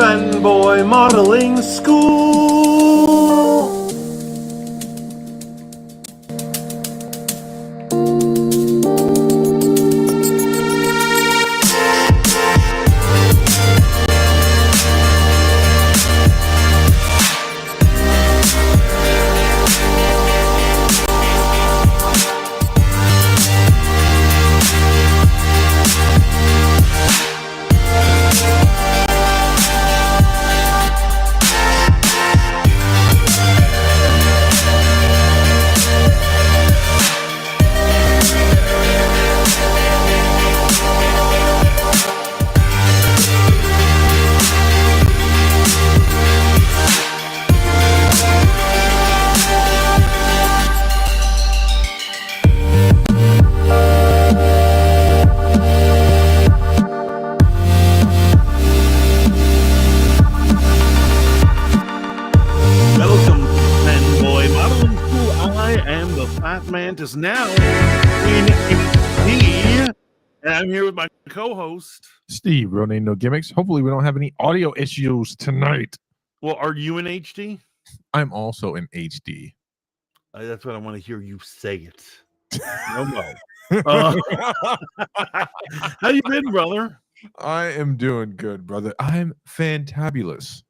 Fanboy Modeling School. Is now in HD, and I'm here with my co-host Steve. Real name, no gimmicks. Hopefully, we don't have any audio issues tonight. Well, are you in HD? I'm also in HD. That's what I want to hear you say it. No. How you been, brother? I am doing good, brother. I'm fantabulous.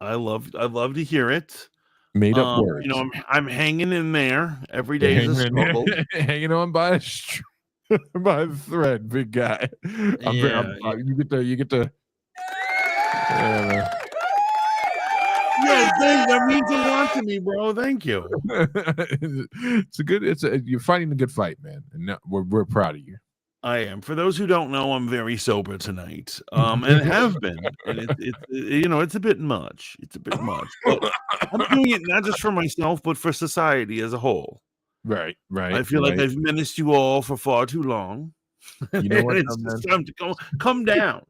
I love to hear it. Made up words. You know, I'm hanging in there. Every day is a struggle. Hanging on by a by the thread, big guy. You get to. Yeah, that means a lot to me, bro. Thank you. You're fighting a good fight, man, and we're proud of you. I am. For those who don't know, I'm very sober tonight, and have been. And it's a bit much. It's a bit much. But I'm doing it not just for myself, but for society as a whole. Right. I feel like I've menaced you all for far too long. You know what? It's just time to come down.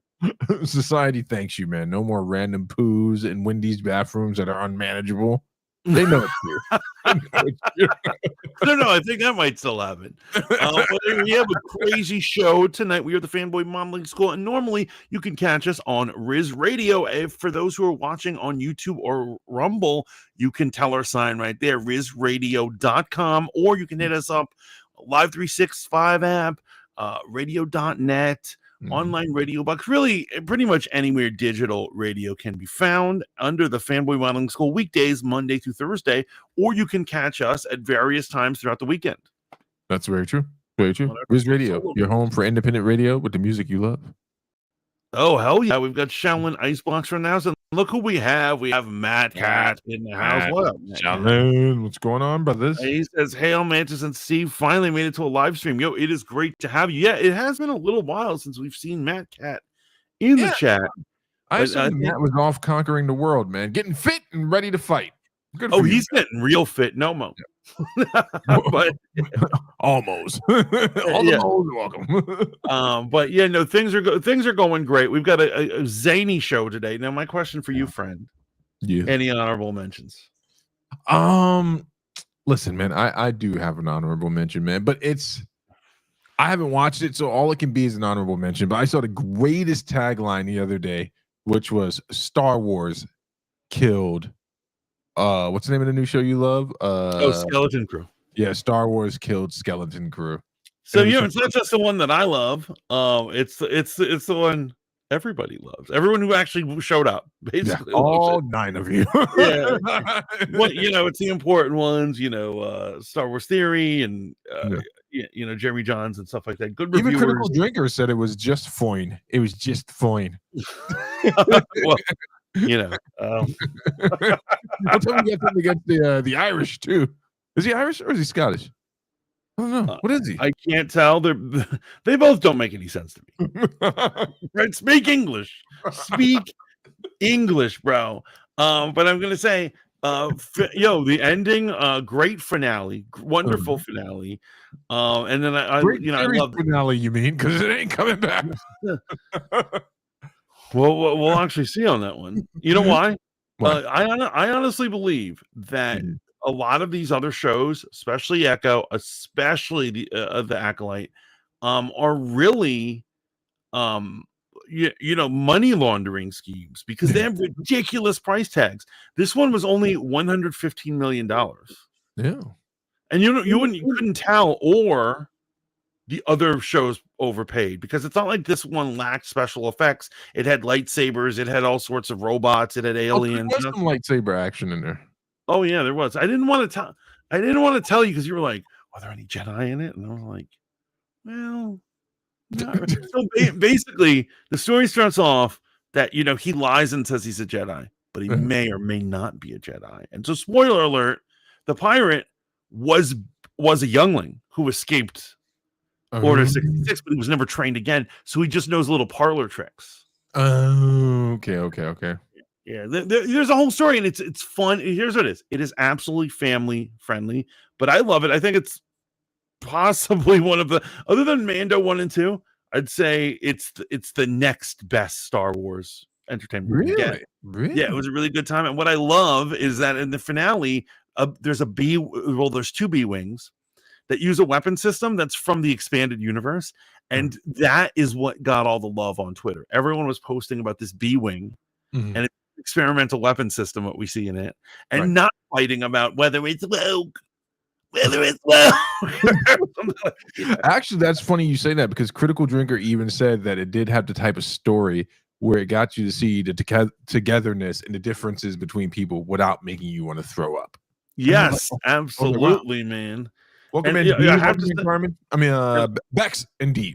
Society thanks you, man. No more random poos in Wendy's bathrooms that are unmanageable. They know it's true. No, I think that might still happen. But we have a crazy show tonight. We are the Fanboy Modeling School, and normally you can catch us on Riz Radio. For those who are watching on YouTube or Rumble, you can tell our sign right there, rizradio.com, or you can hit us up, Live 365 app, radio.net. Online radio box, really pretty much anywhere digital radio can be found under the Fanboy Modeling School weekdays, Monday through Thursday, or you can catch us at various times throughout the weekend. That's very true. Very true. Riz Radio, your home for independent radio with the music you love. Oh, hell yeah. We've got Shaolin Icebox right now. So look who we have. We have Matt Cat in the house. What up, Shaolin? What's going on, brothers? He says, Hail, Mantis and Steve finally made it to a live stream. Yo, it is great to have you. Yeah, it has been a little while since we've seen Matt Cat in the chat. I assume Matt was off conquering the world, man. Getting fit and ready to fight. Good for you, he's getting real fit. No mo. But almost all the moles welcome. But yeah, no, things are going great. We've got a zany show today. Now, my question for you, friend, any honorable mentions? Listen, man, I do have an honorable mention, man, but I haven't watched it, so all it can be is an honorable mention. But I saw the greatest tagline the other day, which was Star Wars killed what's the name of the new show you love? Skeleton Crew. Yeah, Star Wars killed Skeleton Crew. So it's not just the one that I love. It's the one everybody loves. Everyone who actually showed up, basically. Yeah, all 9 of you. Yeah. Well, it's the important ones. Star Wars Theory and Jeremy Johns and stuff like that. Good reviewers. Even Critical Drinker said it was just fine. It was just fine. Well, I'll tell you something against the Irish too. Is he Irish or is he Scottish? I don't know. What is he? I can't tell. They both don't make any sense to me. Right? Speak English. Speak English, bro. But I'm gonna say, the ending, great finale, wonderful finale. And then I love finale. You mean because it ain't coming back? Well, we'll actually see on that one. You know why? I honestly believe that a lot of these other shows, especially Echo, especially the Acolyte, are really money laundering schemes because they have ridiculous price tags. This one was only $115 million. Yeah. And you couldn't tell, or the other shows overpaid, because it's not like this one lacked special effects. It had lightsabers, it had all sorts of robots, it had aliens. There was some lightsaber action in there. Oh yeah, there was. I didn't want to tell you because you were like, "Are there any Jedi in it?" And I was like, "Well, not really." So basically, the story starts off that he lies and says he's a Jedi, but he may or may not be a Jedi. And so, spoiler alert: the pirate was a youngling who escaped Order 66, but he was never trained again, so he just knows little parlor tricks. Oh, okay. Yeah, there's a whole story, and it's fun. Here's what it is: it is absolutely family friendly, but I love it. I think it's possibly one of the, other than Mando 1 and 2, I'd say it's the next best Star Wars entertainment. Really? Yeah, it was a really good time. And what I love is that in the finale, there's there's two B wings that use a weapon system that's from the expanded universe. And that is what got all the love on Twitter. Everyone was posting about this B-Wing and its experimental weapon system, what we see in it, and not fighting about whether it's woke. Actually, that's funny you say that, because Critical Drinker even said that it did have the type of story where it got you to see the togetherness and the differences between people without making you want to throw up. Yes, absolutely, man. Welcome in, I have to Carmen. I mean, Bex and D.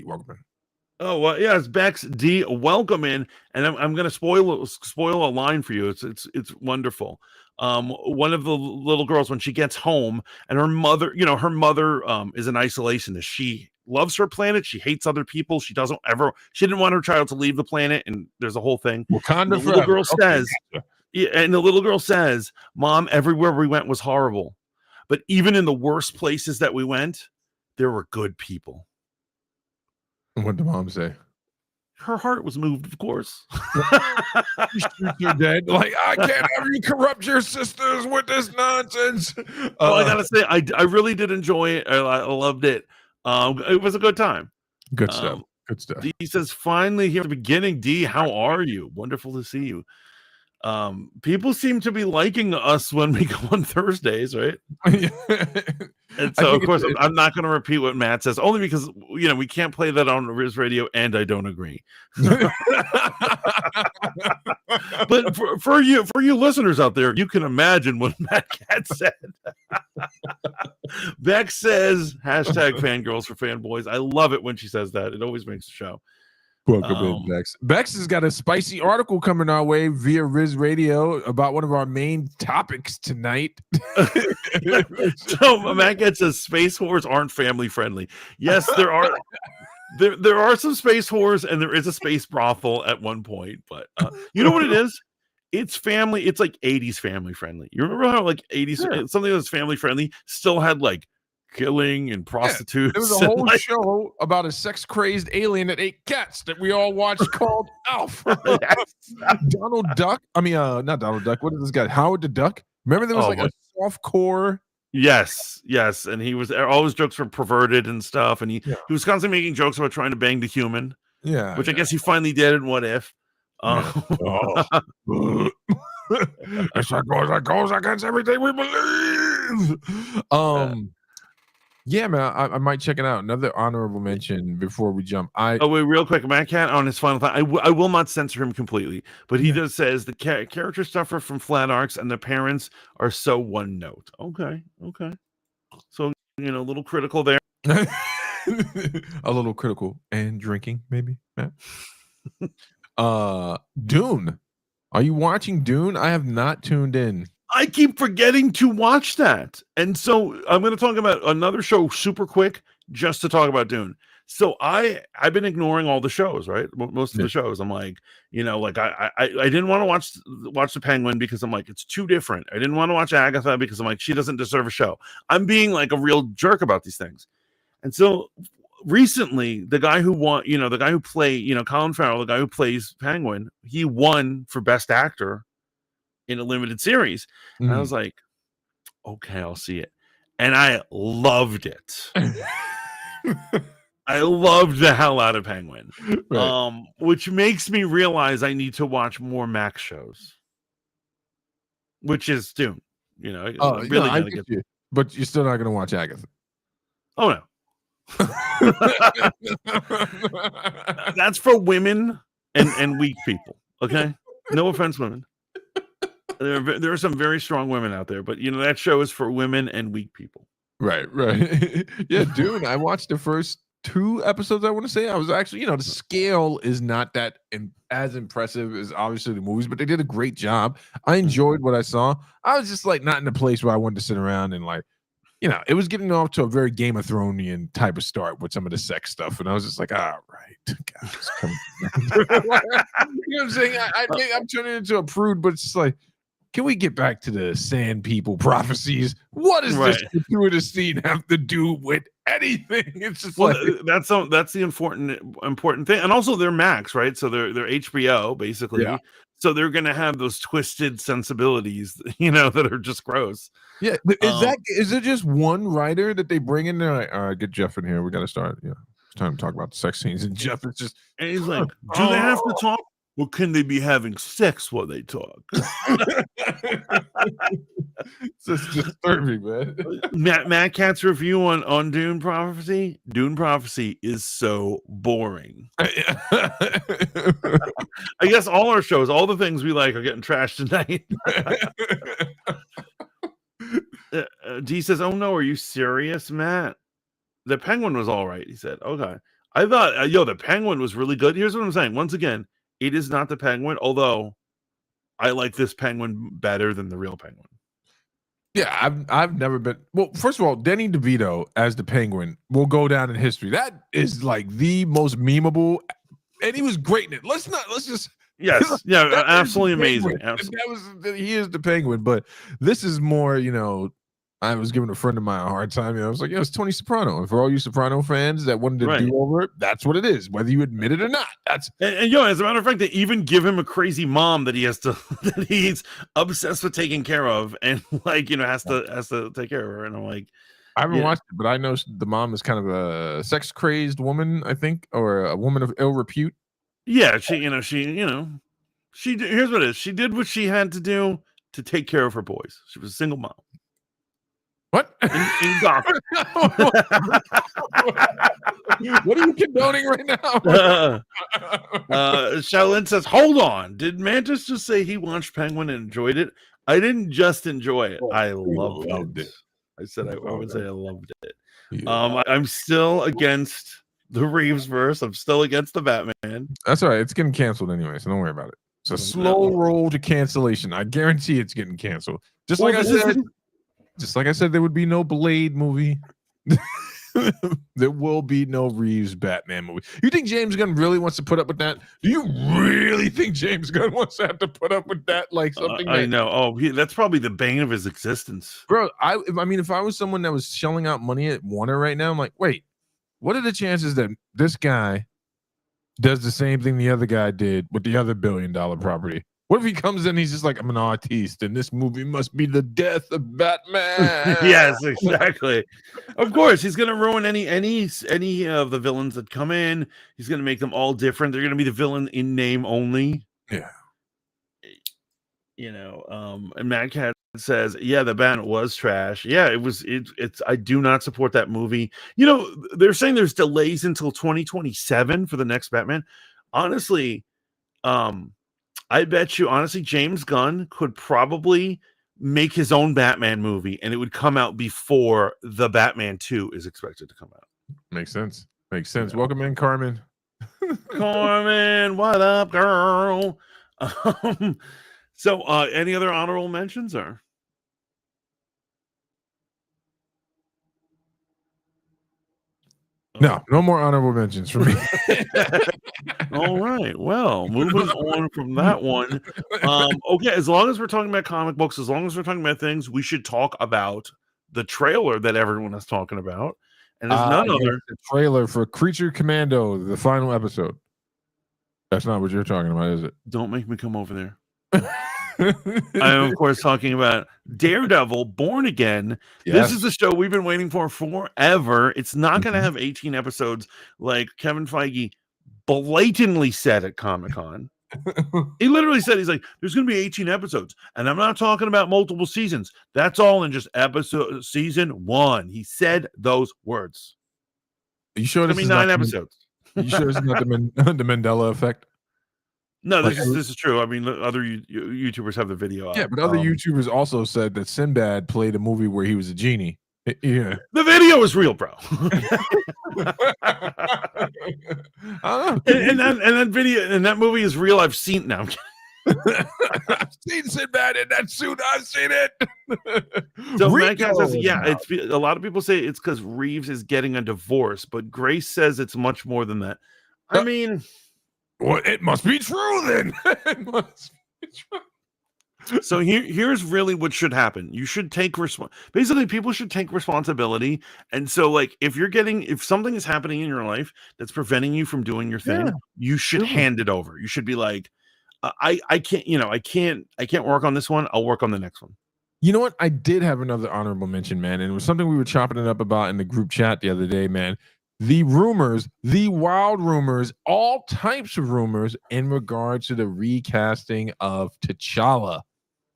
Welcome in. Oh well, yes, Bex D. Welcome in, and I'm going to spoil a line for you. It's wonderful. One of the little girls, when she gets home, and her mother is an isolationist. She loves her planet. She hates other people. She didn't want her child to leave the planet, and there's a whole thing. Wakanda the little girl says, yeah, and the little girl says, "Mom, everywhere we went was horrible. But even in the worst places that we went, there were good people." And what did Mom say? Her heart was moved, of course. You're dead. Like, I can't have you corrupt your sisters with this nonsense. I gotta say, I really did enjoy it. I loved it. It was a good time. Good stuff. Good stuff. D says, finally here at the beginning. D, how are you? Wonderful to see you. People seem to be liking us when we go on Thursdays, right? And so, of course, I'm not going to repeat what Matt says, only because we can't play that on Riz Radio, and I don't agree. But for you listeners out there, you can imagine what Matt Cat said. Bex says #fangirls for fanboys. I love it when she says that. It always makes the show. Welcome in, Bex. Bex has got a spicy article coming our way via Riz Radio about one of our main topics tonight. So Matt gets says space whores aren't family friendly. Yes, there are. There are some space whores, and there is a space brothel at one point. But you know what it is? It's family. It's like 80s family friendly. You remember how like 80s something that's family friendly still had like killing and prostitutes. There was a whole show about a sex-crazed alien that ate cats that we all watched called Alf. Donald Duck. I mean, not Donald Duck. What is this guy? Howard the Duck. Remember there was a soft core. Yes. And he was, all his jokes were perverted and stuff, and he was constantly making jokes about trying to bang the human. Yeah. Which I guess he finally did in What If. That goes against everything we believe. Yeah, man, I might check it out. Another honorable mention before we jump. Wait, real quick. Matt Cat on his final thought. I will not censor him completely, but he does says the characters suffer from flat arcs and the parents are so one note. Okay. So a little critical there. A little critical and drinking, maybe. Matt. Dune. Are you watching Dune? I have not tuned in. I keep forgetting to watch that. And so I'm going to talk about another show super quick just to talk about Dune. So I've been ignoring all the shows, right? Most of the shows. I'm like, I didn't want to watch The Penguin because I'm like, it's too different. I didn't want to watch Agatha because I'm like, she doesn't deserve a show. I'm being like a real jerk about these things. And so recently, the guy who won, the guy who played, Colin Farrell, the guy who plays Penguin, he won for Best Actor in a limited series. And I was like, okay, I'll see it. And I loved it. I loved the hell out of Penguin. Right. Which makes me realize I need to watch more Max shows, which is Dune. You know, Oh, I'm no, really I gonna get get. you, but you're still not gonna watch Agatha. Oh no, that's for women and weak people. Okay, no offense, women. There are some very strong women out there, but you know that show is for women and weak people. Right. Yeah, Dune. I watched the first 2 episodes. I want to say I was actually, the scale is not that as impressive as obviously the movies, but they did a great job. I enjoyed what I saw. I was just like not in a place where I wanted to sit around and like, it was getting off to a very Game of Thronesian type of start with some of the sex stuff, and I was just like, all right, guys, come on. You know what I'm saying? I'm turning into a prude, but it's just like, can we get back to the sand people prophecies? What does this Right. gratuitous scene have to do with anything? It's just Well, like, that's the important thing, and also they're Max, right? So they're HBO yeah, basically. So they're gonna have those twisted sensibilities, that are just gross. yeah. Is it just one writer that they bring in there? Like, all right, get Jeff in here. We got to start. Yeah, it's time to talk about the sex scenes. And Jeff is just, And he's like, "Do they have to talk? Well, can they be having sex while they talk?" it's just disturbing, man. Matt Cat's review on Dune Prophecy. Dune Prophecy is so boring. I guess all our shows, all the things we like, are getting trashed tonight. D says, "Oh no, are you serious, Matt? The Penguin was all right." He said, "Okay." I thought, the Penguin was really good. Here's what I'm saying. Once again, it is not the Penguin, although I like this Penguin better than the real Penguin. Yeah, I've never been. Well, first of all, Danny DeVito as the Penguin will go down in history. That is like the most memeable, and he was great in it. Let's just Yes, yeah, that absolutely is the amazing. Penguin. He is the Penguin, but this is more. I was giving a friend of mine a hard time. I was like, it's Tony Soprano. And for all you Soprano fans that wanted to Right. do over it, that's what it is, whether you admit it or not. That's and as a matter of fact, they even give him a crazy mom that he has to that he's obsessed with taking care of, and has to take care of her. And I'm like, I haven't watched it, but I know the mom is kind of a sex crazed woman, I think, or a woman of ill repute. yeah, here's what it is. She did what she had to do to take care of her boys. She was a single mom. What? In Gotham. What are you condoning right now? Shaolin says, "Hold on. Did Mantis just say he watched Penguin and enjoyed it? I didn't just enjoy it. I loved it. I said I would say I loved it. Yeah. I'm still against the Reeves verse. I'm still against the Batman. That's all right. It's getting canceled anyway, so don't worry about it. It's a slow roll to cancellation. I guarantee it's getting canceled. Just like I said, there would be no Blade movie. There will be no Reeves Batman movie. You think James Gunn really wants to put up with that? Do you really think James Gunn wants to have to put up with that? Like something I know. Oh, that's probably the bane of his existence, bro. If I was someone that was shelling out money at Warner right now, I'm like, wait, what are the chances that this guy does the same thing the other guy did with the other $1 billion property? What if he comes in and he's just like, I'm an artiste and this movie must be the death of Batman? Yes, exactly. Of course, he's going to ruin any of the villains that come in. He's going to make them all different. They're going to be the villain in name only. Yeah. And Mad Cat says, yeah, the Batman was trash. Yeah, it was. It's. I do not support that movie. They're saying there's delays until 2027 for the next Batman. Honestly, I bet you, James Gunn could probably make his own Batman movie, and it would come out before the Batman 2 is expected to come out. Makes sense. Yeah. Welcome in, Carmen. Carmen, what up, girl? So, any other honorable mentions, or? No more honorable mentions for me. All right. Well, moving on from that one. Okay, as long as we're talking about comic books, as long as we're talking about things, we should talk about the trailer that everyone is talking about. And there's none other. The trailer for Creature Commando, the final episode. That's not what you're talking about, is it? Don't make me come over there. I am, of course, talking about Daredevil, Born Again. This is the show we've been waiting for forever. It's not going to have 18 episodes like Kevin Feige blatantly said at Comic-Con. He literally said, he's like, there's going to be 18 episodes. And I'm not talking about multiple seasons. That's all in just season 1. He said those words. Are you sure this is 9 episodes? You sure it's not the Mandela effect? No, this is true. I mean, other YouTubers have the video out. Yeah, but other YouTubers also said that Sinbad played a movie where he was a genie. Yeah. The video is real, bro. and that video and that movie is real. I've seen it now. I've seen Sinbad in that suit. I've seen it. So Rico says, yeah, it's a lot of people say it's because Reeves is getting a divorce, but Grace says it's much more than that. I mean, well, it must be true then. It must be true. So here's really what should happen. You should take basically people should take responsibility. And so like if something is happening in your life that's preventing you from doing your thing, you should hand it over. You should be like, I can't work on this one. I'll work on the next one. You know what? I did have another honorable mention, man. And it was something we were chopping it up about in the group chat the other day, man. The rumors, the wild rumors, all types of rumors in regards to the recasting of T'Challa.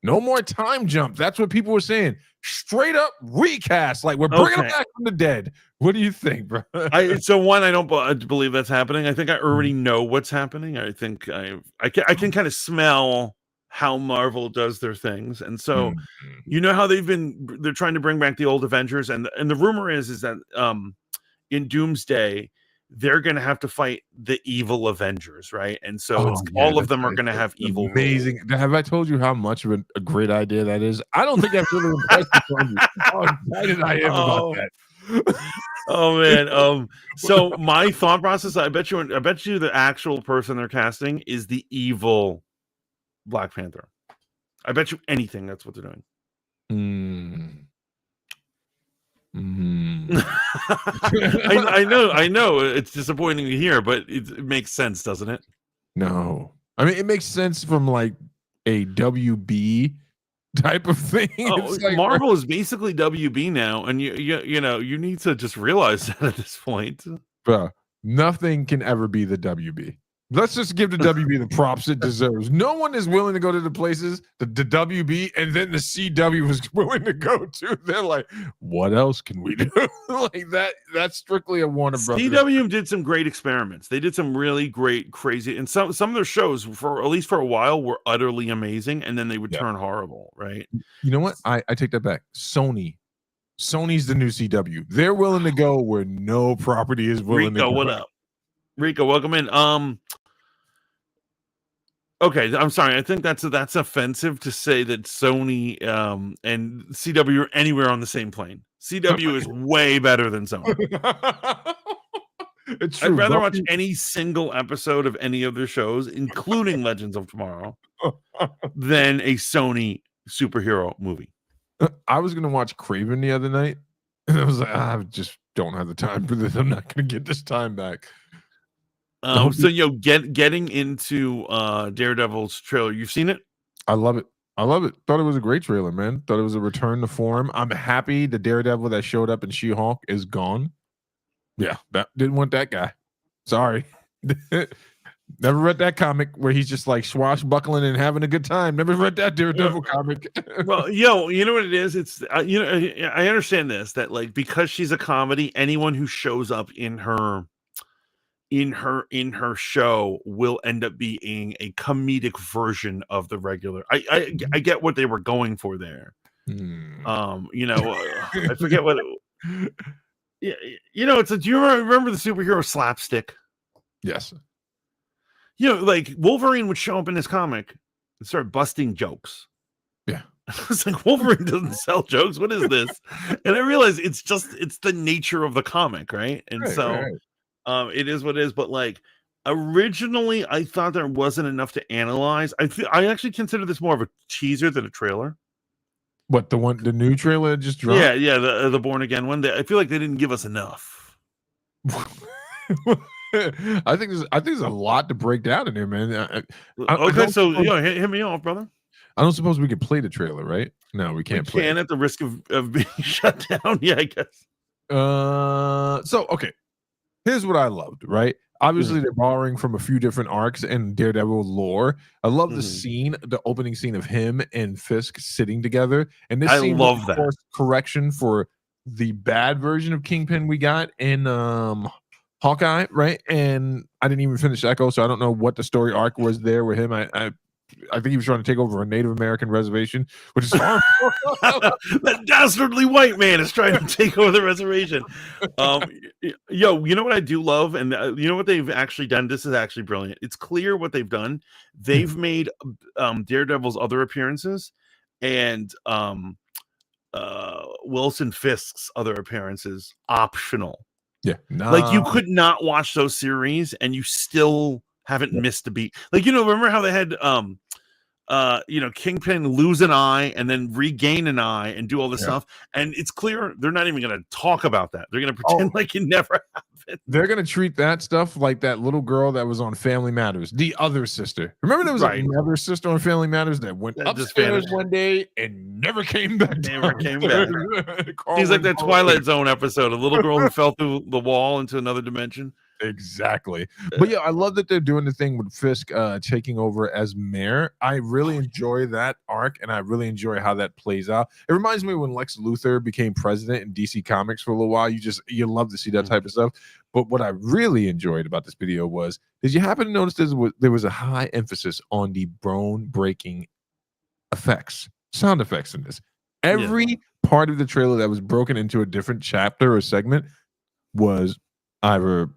No more time jump. That's what people were saying. Straight up recast. Like we're bringing him back from the dead. What do you think, bro? I don't believe that's happening. I think I already know what's happening. I think I can kind of smell how Marvel does their things. And so you know how they're trying to bring back the old Avengers, and the rumor is that in Doomsday they're going to have to fight the evil Avengers, right? And so all of them are going to have evil. Amazing. Rules. Have I told you how much of a great idea that is? I don't think I've really impressed you. How excited I am about that. Oh man. So my thought process, I bet you the actual person they're casting is the evil Black Panther. I bet you anything that's what they're doing. I know it's disappointing to hear, but it makes sense, doesn't it? No, I mean it makes sense from like a WB type of thing. Like, Marvel is basically WB now, and you need to just realize that at this point. Bro, nothing can ever be the WB. Let's just give the WB the props it deserves. No one is willing to go to the places the WB and then the CW was willing to go to. They're like, what else can we do? Like that's strictly a Warner Brothers. CW did some great experiments. They did some really great, crazy, and some of their shows for at least for a while were utterly amazing, and then they would turn horrible, right? You know what? I take that back. Sony's the new CW. They're willing to go where no property is willing to go. What up? Rico, welcome in. Okay, I'm sorry. I think that's offensive to say that Sony and CW are anywhere on the same plane. CW is way better than Sony. It's true. I'd rather watch any single episode of any of their shows, including Legends of Tomorrow, than a Sony superhero movie. I was gonna watch Craven the other night, and I was like, I just don't have the time for this. I'm not gonna get this time back. So getting into Daredevil's trailer, you've seen it? I love it. Thought it was a great trailer, man. Thought it was a return to form. I'm happy the Daredevil that showed up in She-Hulk is gone. Yeah, didn't want that guy. Sorry. Never read that comic where he's just like swashbuckling and having a good time. Never read that Daredevil comic. Well, you know what it is? It's I understand this, that like because she's a comedy, anyone who shows up in her show will end up being a comedic version of the regular. I get what they were going for there. I forget what it's do you remember the superhero Slapstick? Yes. Like Wolverine would show up in his comic and start busting jokes. Yeah. I was like, Wolverine doesn't sell jokes. What is this? And I realized it's the nature of the comic, right? And it is what it is, but like originally I thought there wasn't enough to analyze. I actually consider this more of a teaser than a trailer. What, the new trailer just dropped? Yeah, the Born Again one. I feel like they didn't give us enough. I think there's a lot to break down in here, man. Okay, so hit me off, brother. I don't suppose we could play the trailer, right? No, we can't play. Can at the risk of being shut down. Yeah, I guess. So okay, here's what I loved, right? Obviously, they're borrowing from a few different arcs and Daredevil lore. I love the scene, the opening scene of him and Fisk sitting together. And this I scene love was, that. of course, correction for the bad version of Kingpin we got in Hawkeye, right? And I didn't even finish Echo, so I don't know what the story arc was there with him. I think he was trying to take over a Native American reservation, which is horrible. That dastardly white man is trying to take over the reservation. Yo, you know what I do love, and you know what they've actually done. This is actually brilliant. It's clear what they've done. They've made Daredevil's other appearances and Wilson Fisk's other appearances optional. Yeah, like you could not watch those series and you still haven't missed a beat. Like, remember how they had Kingpin lose an eye and then regain an eye and do all this stuff, and it's clear they're not even going to talk about that. They're going to pretend like it never happened. They're going to treat that stuff like that little girl that was on Family Matters, the other sister. Remember there was another sister on Family Matters that went upstairs one day and never came back. She's like that Twilight Zone episode, a little girl who fell through the wall into another dimension. Exactly. But yeah, I love that they're doing the thing with Fisk taking over as mayor. I really enjoy that arc, and I really enjoy how that plays out. It reminds me when Lex Luthor became president in DC Comics for a little while. You love to see that type of stuff. But what I really enjoyed about this video was, did you happen to notice there was a high emphasis on the bone breaking sound effects in this? Every part of the trailer that was broken into a different chapter or segment was either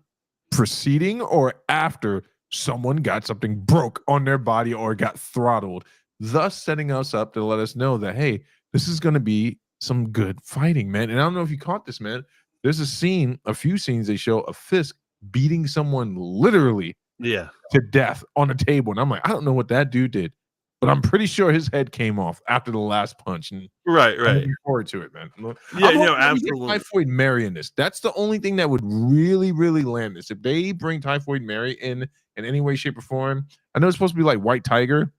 preceding or after someone got something broke on their body or got throttled, thus setting us up to let us know that, hey, this is going to be some good fighting, man. And I don't know if you caught this, man. There's a few scenes they show of Fisk beating someone literally to death on a table. And I'm like, I don't know what that dude did, but I'm pretty sure his head came off after the last punch. And right. I'm looking forward to it, man. Absolutely. Typhoid Mary in this. That's the only thing that would really, really land this. If they bring Typhoid Mary in any way, shape, or form, I know it's supposed to be like White Tiger.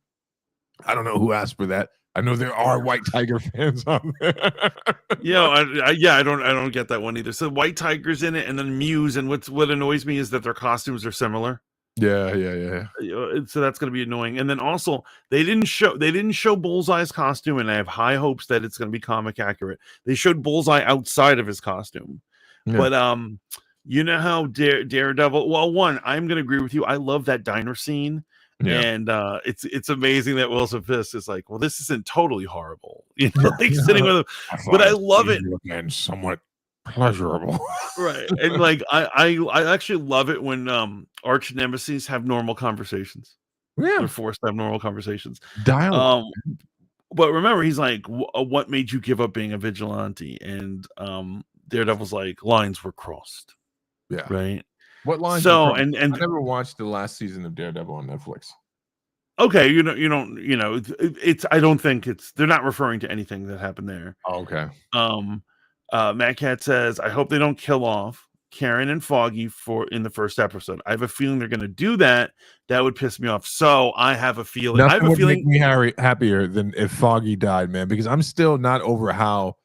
I don't know who asked for that. I know there are White Tiger fans on there. I don't get that one either. So White Tiger's in it, and then Muse. And what annoys me is that their costumes are similar. Yeah. So that's going to be annoying. And then also they didn't show Bullseye's costume, and I have high hopes that it's going to be comic accurate. They showed Bullseye outside of his costume, but you know how Daredevil. Well, one, I'm going to agree with you. I love that diner scene, and it's amazing that Wilson Fisk is like, well, this isn't totally horrible, like sitting with him, but I love it and somewhat pleasurable. Right. And like I actually love it when arch nemesis have normal conversations. They're forced to have normal conversations. Dialogue. But remember, he's like, what made you give up being a vigilante? And Daredevil's like, lines were crossed. Yeah. Right. What lines? So and I never watched the last season of Daredevil on Netflix. Okay, it's I don't think they're not referring to anything that happened there. Oh, okay. Matt Cat says, I hope they don't kill off Karen and Foggy in the first episode. I have a feeling they're going to do that. That would piss me off. So I have a feeling. Nothing would make me happier than if Foggy died, man, because I'm still not over how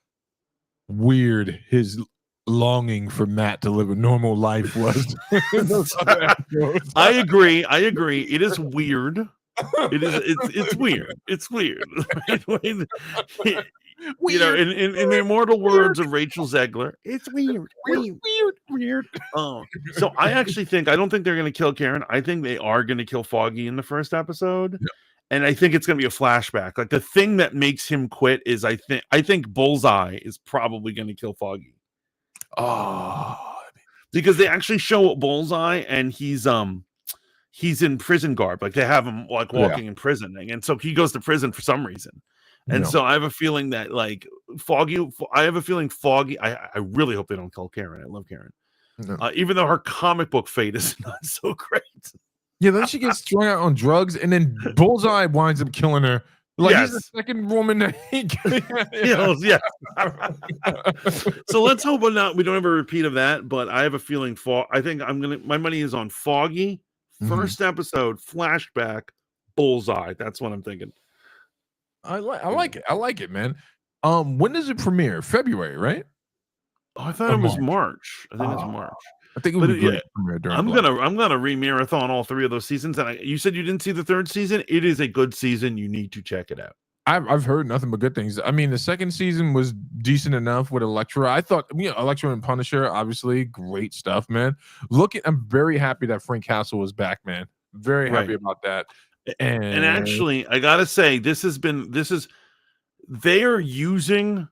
weird his longing for Matt to live a normal life was. I agree. It is weird. It's weird. It's weird. In the immortal words of Rachel Zegler, it's weird. So I actually I don't think they're going to kill Karen. I think they are going to kill Foggy in the first episode. And I think it's going to be a flashback. Like the thing that makes him quit is I think Bullseye is probably going to kill Foggy. Because they actually show Bullseye and he's in prison garb. Like they have him like walking in prison, and so he goes to prison for some reason. And so I have a feeling that like Foggy, I really hope they don't kill Karen. I love Karen. Even though her comic book fate is not so great. Yeah, then she gets thrown out on drugs, and then Bullseye winds up killing her. Like he's the second woman that he kills. Yeah. So let's hope we don't have a repeat of that. But I have a feeling I think my money is on Foggy. First episode, flashback, Bullseye. That's what I'm thinking. I like it. I like it, man. When does it premiere? February, right? Oh, I thought Or it was March? March. I think it's March. I think it would But be great to premiere during I'm gonna re-marathon all 3 of those seasons. And you said you didn't see the 3rd season. It is a good season. You need to check it out. I've heard nothing but good things. I mean, the 2nd season was decent enough with Elektra. I thought, Elektra and Punisher, obviously, great stuff, man. I'm very happy that Frank Castle is back, man. Very happy about that. And actually, I gotta say, they are using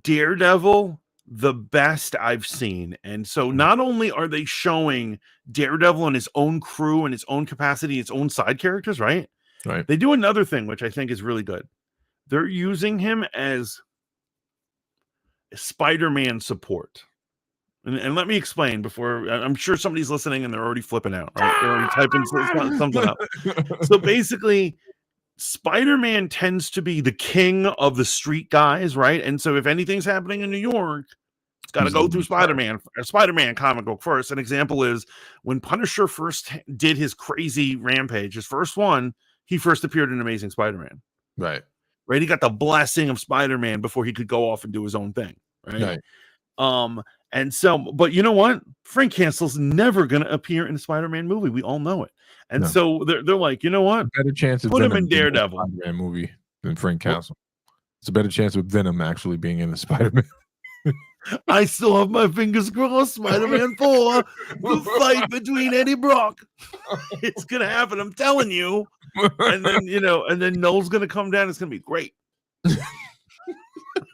Daredevil the best I've seen. And so not only are they showing Daredevil and his own crew and his own capacity, his own side characters, right? Right. They do another thing, which I think is really good. They're using him as a Spider-Man support. And let me explain before. I'm sure somebody's listening and they're already flipping out, right? They're already typing something up. So basically, Spider-Man tends to be the king of the street guys, right? And so if anything's happening in New York, it's got to go through Spider-Man. A Spider-Man comic book first. An example is when Punisher first did his crazy rampage, his first one, he first appeared in Amazing Spider-Man. Right. He got the blessing of Spider-Man before he could go off and do his own thing, right? And so, but you know what? Frank Castle's never going to appear in a Spider-Man movie. We all know it. And so they're like, you know what? Better chance of put Venom him in Daredevil Spider-Man movie than Frank Castle. It's a better chance of Venom actually being in the Spider-Man. I still have my fingers crossed. Spider-Man 4, the fight between Eddie Brock. It's gonna happen. I'm telling you. And then and then Noel's gonna come down. It's gonna be great.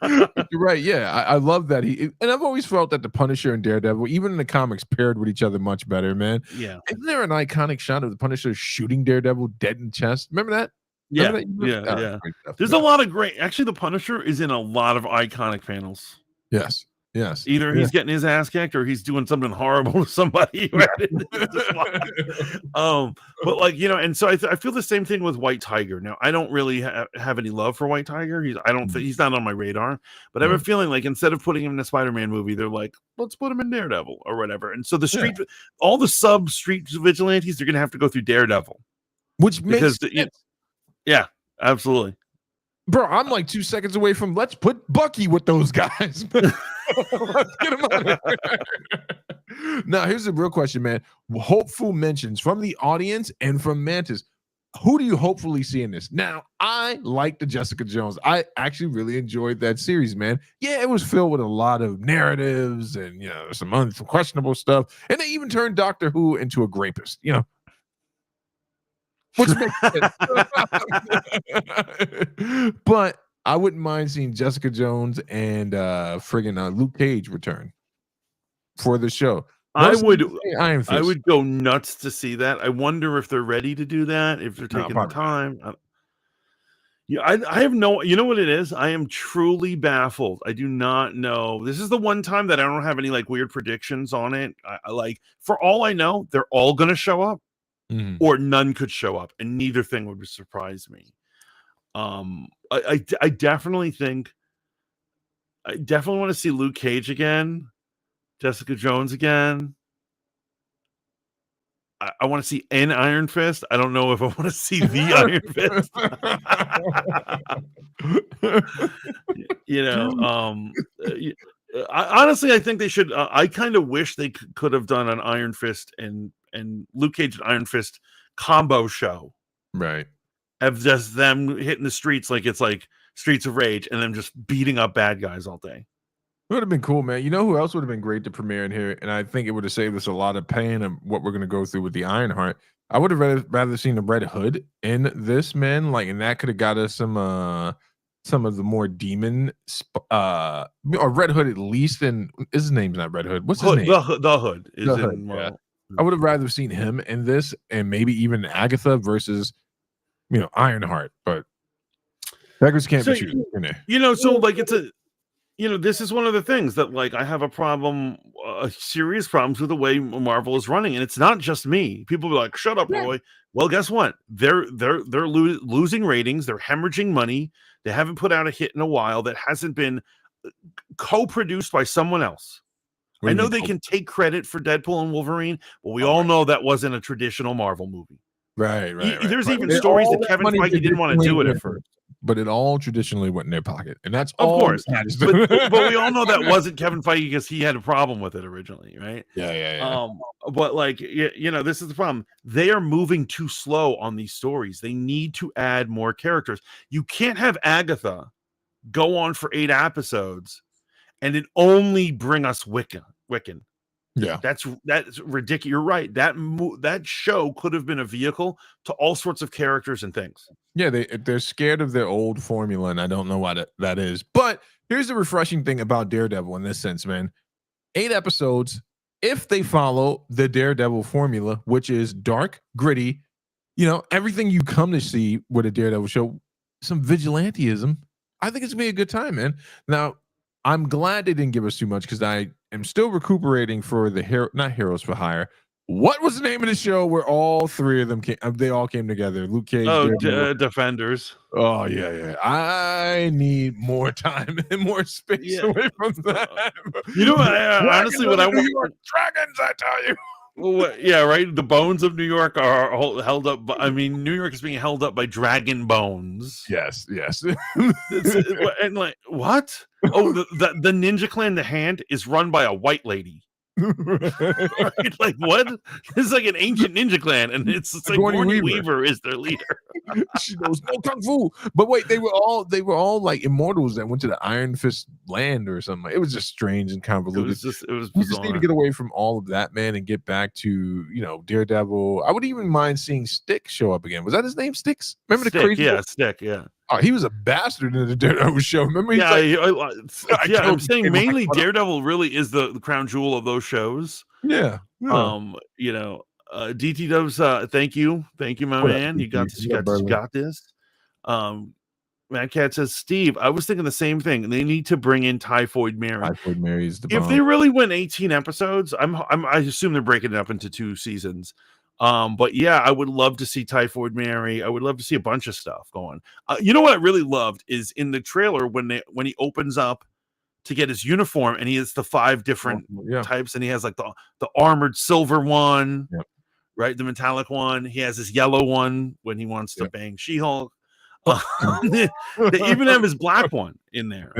You're right. Yeah, I love that and I've always felt that the Punisher and Daredevil, even in the comics, paired with each other much better, man. Yeah. Isn't there an iconic shot of the Punisher shooting Daredevil dead in the chest? Remember that? Yeah. Remember that? Yeah. There's a lot of great. Actually, the Punisher is in a lot of iconic panels. Yes. Either he's getting his ass kicked or he's doing something horrible to somebody. Right? But and so I feel the same thing with White Tiger. Now, I don't really have any love for White Tiger. He's not on my radar. But I have a feeling like instead of putting him in a Spider-Man movie, they're like, let's put him in Daredevil or whatever. And so all the sub street vigilantes, they're gonna have to go through Daredevil, which makes sense. Yeah, absolutely. Bro, I'm like 2 seconds away from let's put Bucky with those guys. Let's get him out of here. Now, here's the real question, man. Hopeful mentions from the audience and from Mantis. Who do you hopefully see in this? Now, I like the Jessica Jones. I actually really enjoyed that series, man. Yeah, it was filled with a lot of narratives and some questionable stuff. And they even turned Doctor Who into a rapist, which makes sense. But I wouldn't mind seeing Jessica Jones and Luke Cage return for the show. I would go nuts to see that. I wonder if they're ready to do that, if they're taking the time. I have no, you know what it is? I am truly baffled. I do not know. This is the one time that I don't have any weird predictions on it. I for all I know, they're all going to show up. Or none could show up, and neither thing would surprise me. I definitely want to see Luke Cage again, Jessica Jones again. I want to see an Iron Fist. I don't know if I want to see the Iron Fist. Honestly, I think they should. I kind of wish they could have done an Iron Fist and Luke Cage and Iron Fist combo show, right? Of just them hitting the streets like it's like Streets of Rage, and them just beating up bad guys all day. It would have been cool, man. You know who else would have been great to premiere in here, and I think it would have saved us a lot of pain of what we're going to go through with the Ironheart. I would have rather seen the Red Hood in this, man. And that could have got us some of the more demon or Red Hood at least. And his name's not Red Hood. What's his name? The Hood is the Hood, yeah. I would have rather seen him in this, and maybe even Agatha versus Ironheart. But beggars can't be choosers. This is one of the things that I have a problem, serious problems with the way Marvel is running, and it's not just me. People be like, "Shut up, Roy." Well, guess what? They're losing ratings. They're hemorrhaging money. They haven't put out a hit in a while that hasn't been co-produced by someone else. I know they can take credit for Deadpool and Wolverine, but we all know that wasn't a traditional Marvel movie. Right. There's even stories that Kevin Feige didn't want to do it at first. but it all traditionally went in their pocket, and that's Of all course. that matters. But we all know that wasn't Kevin Feige because he had a problem with it originally, right? Yeah. But like this is the problem. They are moving too slow on these stories. They need to add more characters. You can't have Agatha go on for 8 episodes and it only bring us Wiccan. Yeah, That's ridiculous. You're right. That show could have been a vehicle to all sorts of characters and things. yeah. They're scared of their old formula, and I don't know why that is. But here's the refreshing thing about Daredevil in this sense, man. 8 episodes. If they follow the Daredevil formula, which is dark, gritty, everything you come to see with a Daredevil show, some vigilantism, I think it's gonna be a good time, man. Now, I'm glad they didn't give us too much because I am still recuperating for the not Heroes for Hire. What was the name of the show where all 3 of them they all came together? Luke Cage. Defenders. Oh yeah. I need more time and more space away from that. Honestly, what I want dragons, I tell you. Well, yeah, right. The bones of New York are held up. New York is being held up by dragon bones. Yes. And like what? Oh, the Ninja Clan, the Hand, is run by a white lady. Right? Like what? This is like an ancient ninja clan, and it's like Bondi Weaver is their leader. She knows no kung fu. But wait, they were all like immortals that went to the Iron Fist land or something. It was just strange and convoluted. It was we just need to get away from all of that, man, and get back to Daredevil. I would even mind seeing Stick show up again. Was that his name, Sticks? Remember the crazy? Yeah, Stick. Yeah. Oh, he was a bastard in the Daredevil show. Remember? I'm saying mainly Daredevil really is the crown jewel of those shows. Yeah. DT Dubs, thank you, my man. You got this. You got this. Matt Cat says, Steve, I was thinking the same thing. They need to bring in Typhoid Mary. Typhoid Mary is the bomb. If they really went 18 episodes, I assume they're breaking it up into 2 seasons. But yeah, I would love to see Typhoid Mary. I would love to see a bunch of stuff going. You know what I really loved is in the trailer when he opens up to get his uniform and he has the 5 different types, and he has like the armored silver one, right? The metallic one. He has this yellow one when he wants to bang She-Hulk. They even have his black one in there.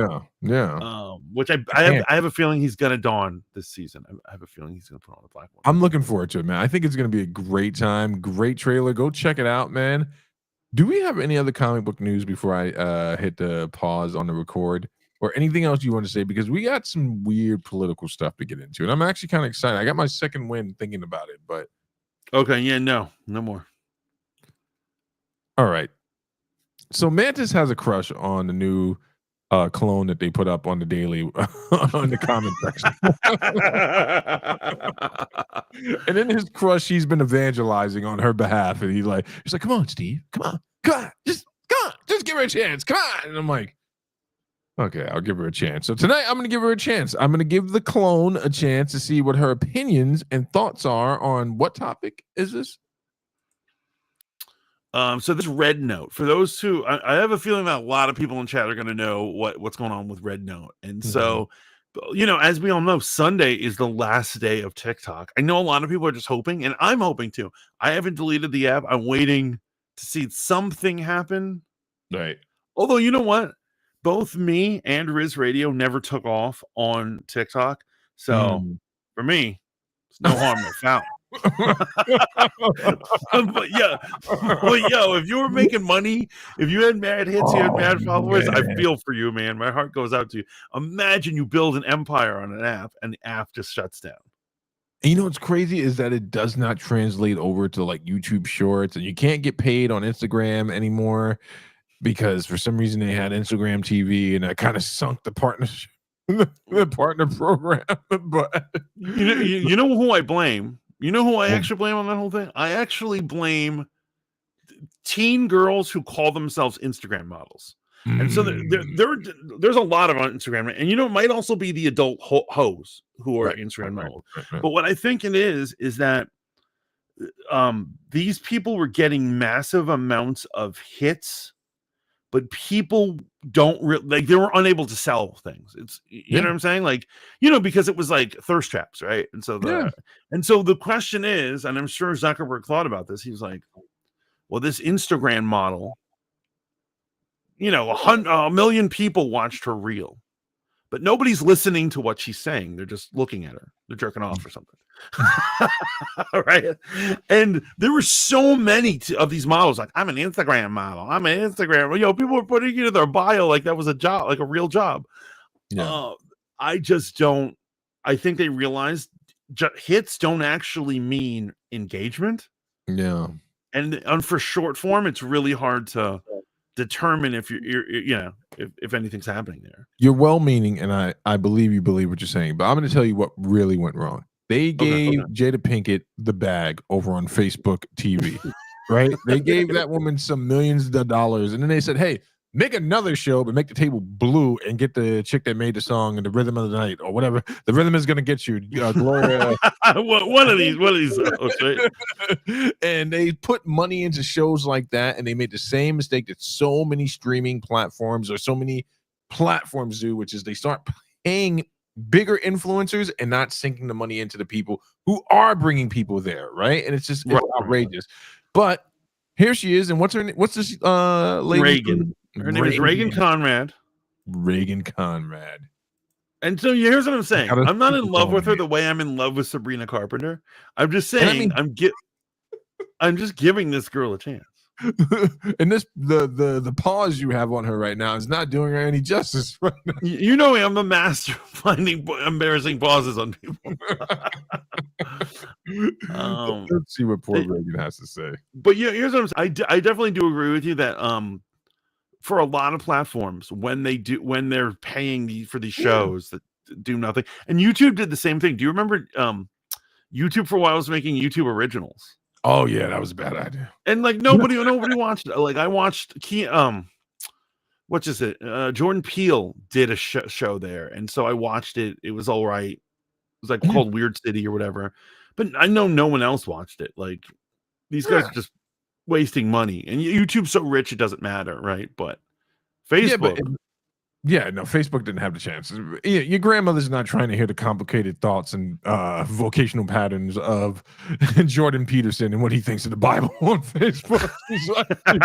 Which I have a feeling he's gonna don this season. I have a feeling he's gonna put on the black one. I'm looking forward to it, man. I think it's gonna be a great time. Great trailer. Go check it out, man. Do we have any other comic book news before I hit the pause on the record, or anything else you want to say? Because we got some weird political stuff to get into, and I'm actually kind of excited. I got my second win thinking about it, but okay, yeah, no more. All right. So Mantis has a crush on the new clone that they put up on the daily on the comment section. And in his crush, he's been evangelizing on her behalf, and he's like, come on, Steve, come on, just give her a chance, come on. And I'm like, okay, I'll give her a chance. So tonight I'm gonna give her a chance. I'm gonna give the clone a chance to see what her opinions and thoughts are on what topic is this. So this Red Note, for those who I have a feeling that a lot of people in chat are going to know what's going on with Red Note. And so, as we all know, Sunday is the last day of TikTok. I know a lot of people are just hoping, and I'm hoping too. I haven't deleted the app. I'm waiting to see something happen. Right. Although, you know what? Both me and Riz Radio never took off on TikTok. So for me, it's no harm, no foul. but if you were making money, if you had mad hits, you had mad followers, man. I feel for you, man. My heart goes out to you. Imagine you build an empire on an app and the app just shuts down. And you know what's crazy is that it does not translate over to like YouTube Shorts, and you can't get paid on Instagram anymore because for some reason they had Instagram TV, and that kind of sunk the partnership, the partner program. But you know who I blame. You know who I actually blame on that whole thing? I actually blame teen girls who call themselves Instagram models. And so there's a lot of on Instagram. And, it might also be the adult hoes who are Instagram models. Right. But what I think it is that these people were getting massive amounts of hits, but people don't they were unable to sell things. It's you know what I'm saying? Like, because it was like thirst traps, right? And so the question is, and I'm sure Zuckerberg thought about this, he was like, well, this Instagram model, a million people watched her reel, but nobody's listening to what she's saying. They're just looking at her. They're jerking off or something. Right? And there were so many of these models. Like, I'm an Instagram model. I'm an Instagram. People were putting it in their bio like that was a job, like a real job. Yeah. I just don't. I think they realized hits don't actually mean engagement. Yeah. And for short form, it's really hard to determine if if anything's happening there. You're well-meaning, and I believe you believe what you're saying, but I'm going to tell you what really went wrong. They gave Jada Pinkett the bag over on Facebook TV, right? They gave that woman some millions of dollars, and then they said, "Hey, make another show, but make the table blue and get the chick that made the song and the rhythm of the night or whatever. The rhythm is going to get you, Gloria." one of these. Right? And they put money into shows like that, and they made the same mistake that so many streaming platforms or so many platforms do, which is they start paying bigger influencers and not sinking the money into the people who are bringing people there, right? And it's just outrageous. But here she is, and what's this lady? Reagan. Her name is Reagan Conrad. Reagan Conrad. And so here's what I'm saying. I'm not in love with her the way I'm in love with Sabrina Carpenter. I'm just saying I'm just giving this girl a chance. And the pause you have on her right now is not doing her any justice right now. You know me, I'm a master of finding embarrassing pauses on people. Let's see what poor Reagan has to say. But yeah, here's what I'm saying. I definitely do agree with you that for a lot of platforms, when they're paying for these shows that do nothing, and YouTube did the same thing. Do you remember YouTube for a while was making YouTube originals? Oh yeah, that was a bad idea. And like nobody watched it. Like I watched what's it? Jordan Peele did a show there, and so I watched it. It was all right. It was like called Weird City or whatever. But I know no one else watched it. Like these guys are just wasting money, and YouTube's so rich it doesn't matter, right? But Facebook. No, Facebook didn't have the chance. Your grandmother's not trying to hear the complicated thoughts and vocational patterns of Jordan Peterson and what he thinks of the Bible on Facebook. She's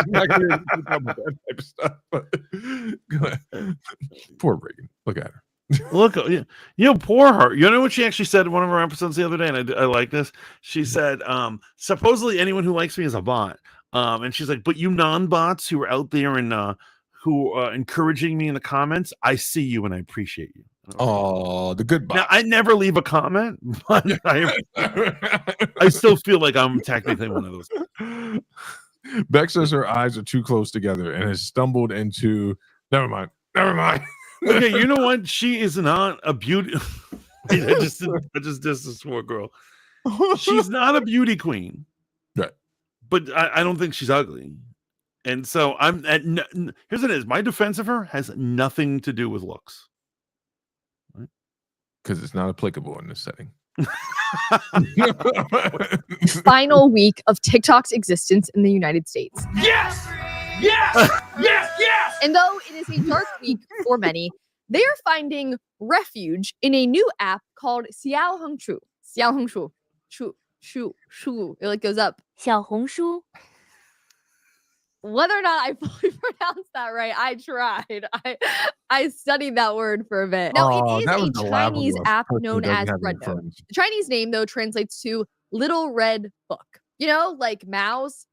not going to talk about that type of stuff. But go ahead. Poor Reagan. Look at her. Look, poor her. You know what she actually said in one of our episodes the other day, and I like this. She said, supposedly anyone who likes me is a bot. And she's like, but you non-bots who are out there and who are encouraging me in the comments, I see you and I appreciate you. Oh, the good bots. Now, I never leave a comment, but I still feel like I'm technically one of those. Beck says her eyes are too close together and has stumbled into never mind. Okay, you know what? She is not a beauty. I just dissed this poor girl. She's not a beauty queen, right? But I don't think she's ugly. And so here's it is. My defense of her has nothing to do with looks, because it's not applicable in this setting. Final week of TikTok's existence in the United States. Yes! And though it is a dark week for many, they are finding refuge in a new app called Xiaohongshu. It like goes up. 小红书. Whether or not I fully pronounced that right, I tried. I studied that word for a bit. Now, it is a Chinese app known as Red Note. The Chinese name, though, translates to Little Red Book. You know, like Mao's.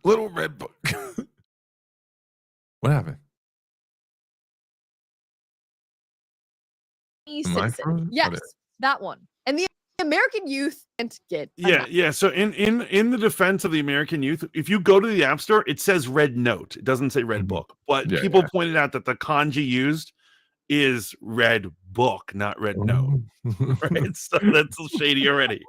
Little Red Book. What happened? Yes, that one. And the American youth can't get yeah. So in the defense of the American youth, if you go to the App Store, it says Red Note. It doesn't say Red Book. But people pointed out that the kanji used is Red Book, not Red Note. Right? So that's shady already.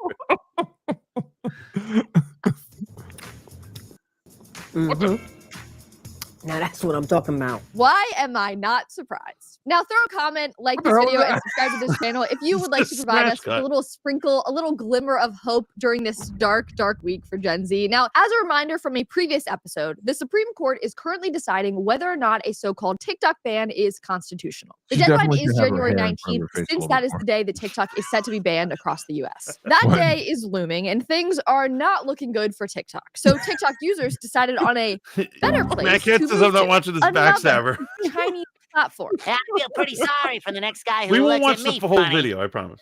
Now that's what I'm talking about. Why am I not surprised? Now throw a comment, like this video, and subscribe to this channel if you would like to provide us with a little sprinkle, a little glimmer of hope during this dark, dark week for Gen Z. Now, as a reminder from a previous episode, the Supreme Court is currently deciding whether or not a so-called TikTok ban is constitutional. The deadline is January 19th, since that is the day that TikTok is set to be banned across the US. That day is looming, and things are not looking good for TikTok. So TikTok users decided on a better place. Matt Kitts says I'm not watching this backstabber. Chinese platform. I feel pretty sorry for the next guy who We won't watch looks the at me whole funny. video, I promise.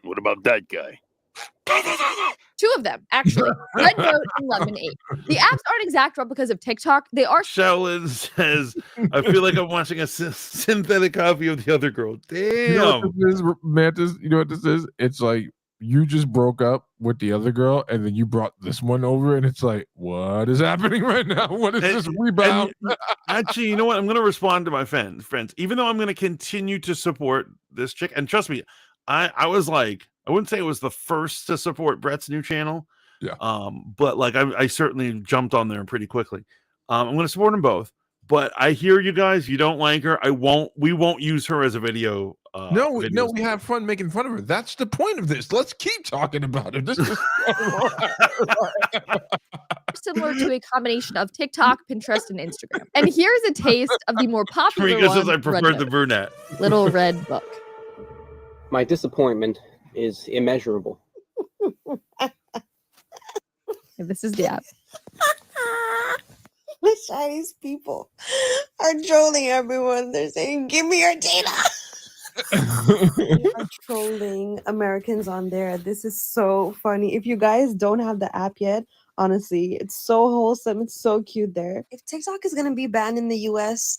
What about that guy? Two of them, actually. Red Note and Lemonade. The apps aren't exact replicas of TikTok. They are. Sheldon says, I feel like I'm watching a synthetic copy of the other girl. Damn. You know what this is, Mantis? You know what this is? It's like you just broke up with the other girl and then you brought this one over and it's like, what is happening right now? What is this rebound? Actually, you know what? I'm going to respond to my friends, even though I'm going to continue to support this chick. And trust me, I was like, I wouldn't say it was the first to support Brett's new channel. Yeah. But like I certainly jumped on there pretty quickly. I'm going to support them both. But I hear you guys. You don't like her. We won't use her as a video. No, we have fun making fun of her. That's the point of this. Let's keep talking about it. This is similar to a combination of TikTok, Pinterest, and Instagram. And here's a taste of the more popular one. Says I preferred the brunette. Little Red Book. My disappointment is immeasurable. This is the app. The Chinese people are trolling everyone. They're saying, give me your data. They are trolling Americans on there. This is so funny. If you guys don't have the app yet, honestly, it's so wholesome. It's so cute there. If TikTok is going to be banned in the US,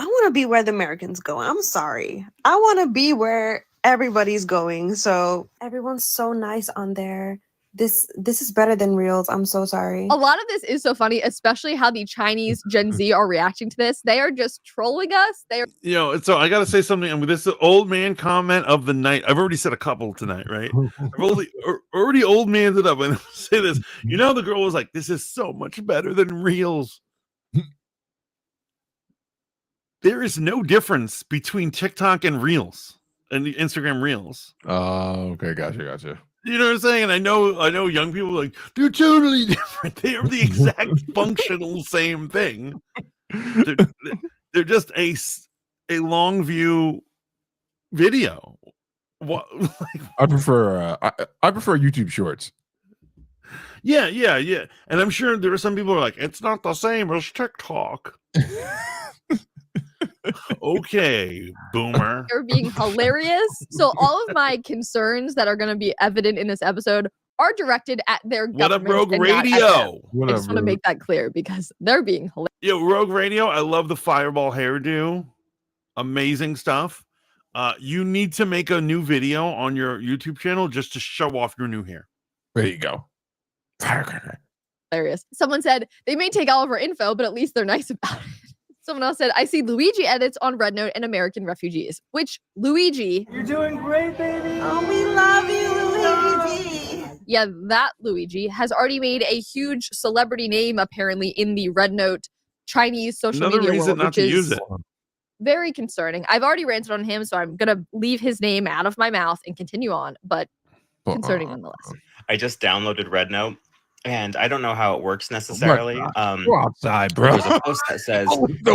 I want to be where the Americans go. I'm sorry. I want to be where everybody's going. So everyone's so nice on there. This is better than Reels. I'm so sorry. A lot of this is so funny, especially how the Chinese Gen Z are reacting to this. They are just trolling us. They are, so I gotta say something. And with this old man comment of the night, I've already said a couple tonight, right? I've already old maned it up. And I'll say this. You know, the girl was like, "This is so much better than Reels." There is no difference between TikTok and Reels and the Instagram Reels. Oh, okay, gotcha. You know what I'm saying? And I know young people are like, they're totally different. They are the exact functional same thing. They're just a long view video. What? I prefer YouTube Shorts. Yeah. And I'm sure there are some people who are like, it's not the same as TikTok. Okay, boomer. They're being hilarious. So all of my concerns that are going to be evident in this episode are directed at their government. What up, Rogue Radio? I just want to make that clear because they're being hilarious. Yo, Rogue Radio, I love the fireball hairdo. Amazing stuff. You need to make a new video on your YouTube channel just to show off your new hair. There you go. Hilarious. Someone said they may take all of our info, but at least they're nice about it. Someone else said, I see Luigi edits on Red Note and American refugees, which Luigi. You're doing great, baby. Oh, we love you, Luigi. Yeah, that Luigi has already made a huge celebrity name, apparently, in the Red Note Chinese social media world, not to use it. Very concerning. I've already ranted on him, so I'm going to leave his name out of my mouth and continue on, but concerning nonetheless. I just downloaded Red Note. And I don't know how it works necessarily. Go outside, bro. There's a post that says,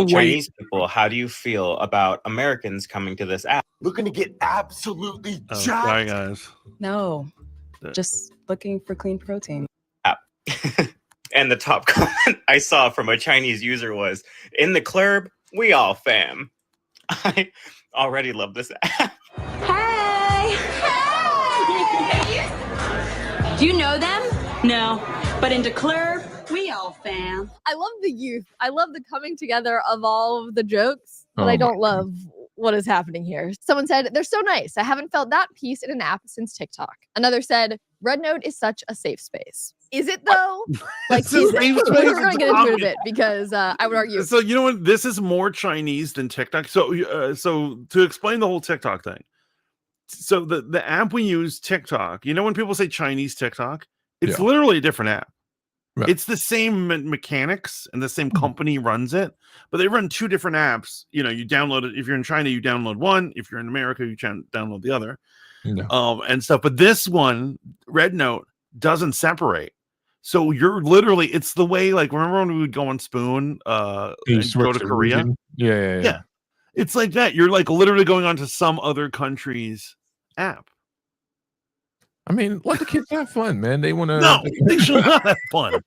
Chinese people, how do you feel about Americans coming to this app? Looking to get absolutely jacked. Sorry, guys. No, just looking for clean protein. App. And the top comment I saw from a Chinese user was, in the club, we all fam. I already love this app. Hey! Do you know them? No, but in the club, we all fam. I love the youth. I love the coming together of all of the jokes, but I don't love what is happening here. Someone said, they're so nice. I haven't felt that peace in an app since TikTok. Another said, Red Note is such a safe space. Is it though? Like, is it? We're going to get into it a bit because I would argue. So you know what? This is more Chinese than TikTok. So to explain the whole TikTok thing. So the app we use, TikTok, you know when people say Chinese TikTok, it's literally a different app. Right. It's the same mechanics and the same company runs it, but they run two different apps. You know, you download it. If you're in China, you download one. If you're in America, you download the other. And stuff. But this one, Red Note, doesn't separate. So you're literally, it's the way, like, remember when we would go on Spoon and go to Korea? Yeah. It's like that. You're like literally going on to some other country's app. I mean, let the kids have fun, man. They want to. No, they should not have fun.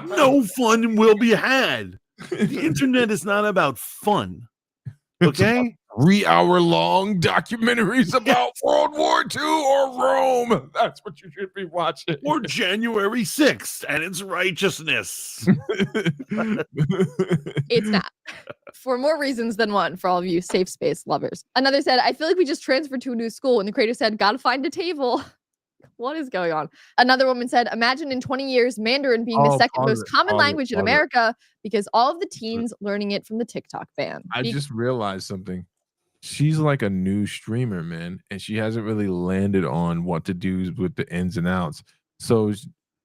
No fun will be had. The internet is not about fun. Okay? 3-hour-long documentaries about World War II or Rome. That's what you should be watching. Or January 6th and its righteousness. It's not. For more reasons than one, for all of you safe space lovers. Another said, I feel like we just transferred to a new school. And the creator said, gotta find a table. What is going on? Another woman said, imagine in 20 years, Mandarin being the second most common language in America because all of the teens learning it from the TikTok ban. I just realized something. She's like a new streamer, man, and she hasn't really landed on what to do with the ins and outs. So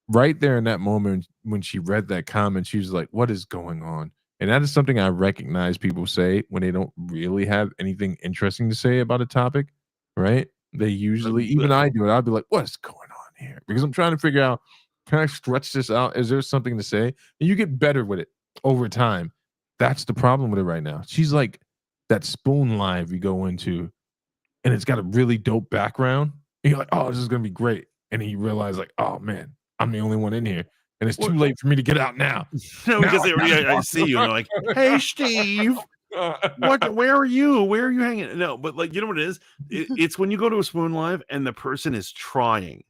right there in that moment when she read that comment, she was like, what is going on? And that is something I recognize people say when they don't really have anything interesting to say about a topic, right? They usually, even I do it, I'll be like, what's going on here? Because I'm trying to figure out, can I stretch this out? Is there something to say? And you get better with it over time. That's the problem with it right now. She's like that Spoon live you go into, and it's got a really dope background. And you're like, oh, this is going to be great. And then you realize, like, oh, man, I'm the only one in here. And it's too late for me to get out now. No, because they already, I see you, and they're like, hey, Steve. Where are you? Where are you hanging? No, but like, you know what it is? It's when you go to a Spoon live and the person is trying.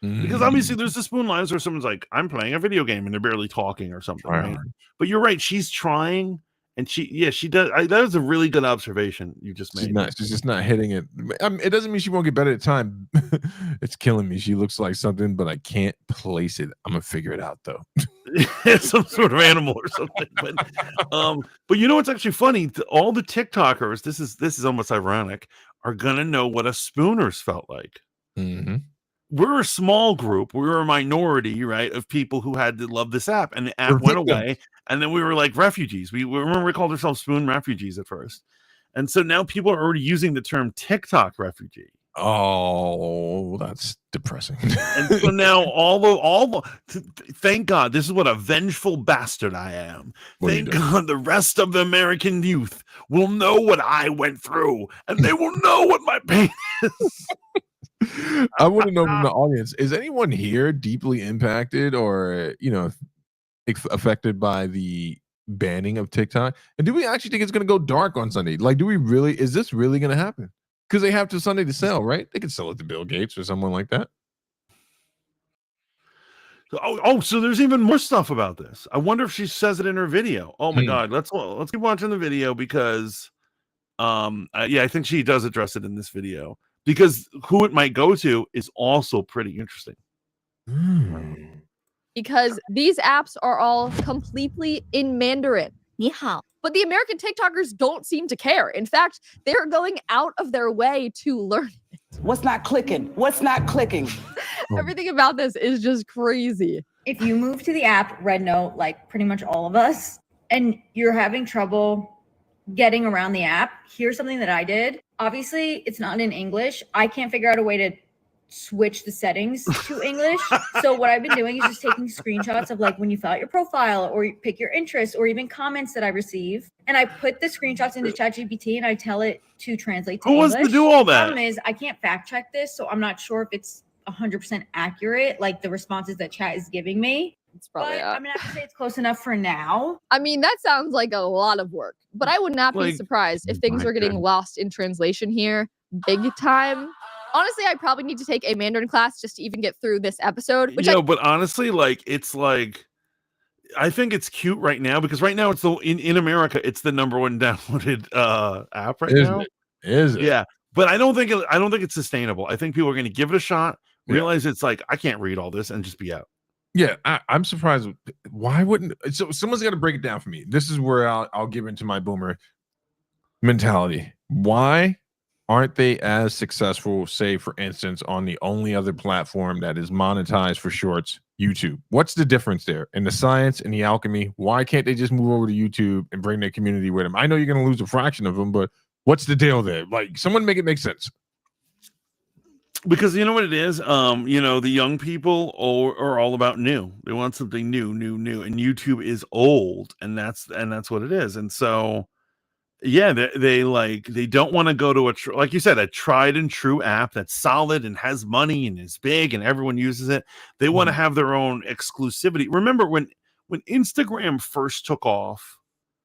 Because obviously there's the Spoon lives where someone's like, I'm playing a video game and they're barely talking or something, right? But you're right, she's trying, and she does. That was a really good observation you just made. She's just not hitting it. I mean, it doesn't mean she won't get better at time. It's killing me. She looks like something, but I can't place it. I'm gonna figure it out though. Some sort of animal or something. But you know what's actually funny? All the TikTokers, this is almost ironic, are gonna know what a Spooners felt like. We're a small group. We were a minority, right, of people who had to love this app, and the app went away, and then we were like refugees. We remember we called ourselves Spoon refugees at first, and so now people are already using the term TikTok refugee. Oh, that's depressing. And so now thank God, this is what a vengeful bastard I am. Thank God the rest of the American youth will know what I went through, and they will know what my pain is. I want to know from the audience, is anyone here deeply impacted or, you know, affected by the banning of TikTok? And do we actually think it's going to go dark on Sunday? Like, is this really going to happen? Because they have to Sunday to sell, right? They could sell it to Bill Gates or someone like that. So there's even more stuff about this. I wonder if she says it in her video. Oh my God, let's keep watching the video because, I think she does address it in this video. Because who it might go to is also pretty interesting. Because these apps are all completely in Mandarin. 你好. But the American TikTokers don't seem to care. In fact, they're going out of their way to learn it. What's not clicking? What's not clicking? Everything about this is just crazy. If you move to the app, Red Note, like pretty much all of us, and you're having trouble getting around the app, here's something that I did. Obviously, it's not in English. I can't figure out a way to switch the settings to English. So what I've been doing is just taking screenshots of like when you fill out your profile or you pick your interests or even comments that I receive. And I put the screenshots into ChatGPT and I tell it to translate to English. Who wants to do all that? The problem is I can't fact check this. So I'm not sure if it's 100% accurate, like the responses that chat is giving me. It's probably I'm gonna have to say it's close enough for now. I mean, that sounds like a lot of work, but I would not be surprised if things are getting lost in translation here big time. Honestly, I probably need to take a Mandarin class just to even get through this episode. But honestly, it's I think it's cute right now because right now it's in America, it's the #1 downloaded app right now. Is it? Yeah, but I don't think it's sustainable. I think people are going to give it a shot, realize it's like I can't read all this, and just be out. Yeah, I'm surprised. Why wouldn't someone's got to break it down for me? This is where I'll give into my boomer mentality. Why aren't they as successful, say, for instance, on the only other platform that is monetized for shorts, YouTube. What's the difference there in the science and the alchemy? Why can't they just move over to YouTube and bring their community with them? I know you're going to lose a fraction of them, but what's the deal there? Like, someone make it make sense. Because you know what it is, the young people are all about new. They want something new, and YouTube is old, and that's what it is. And so, yeah, they don't want to go to like you said, a tried and true app that's solid and has money and is big and everyone uses it. They want to have their own exclusivity. Remember when Instagram first took off?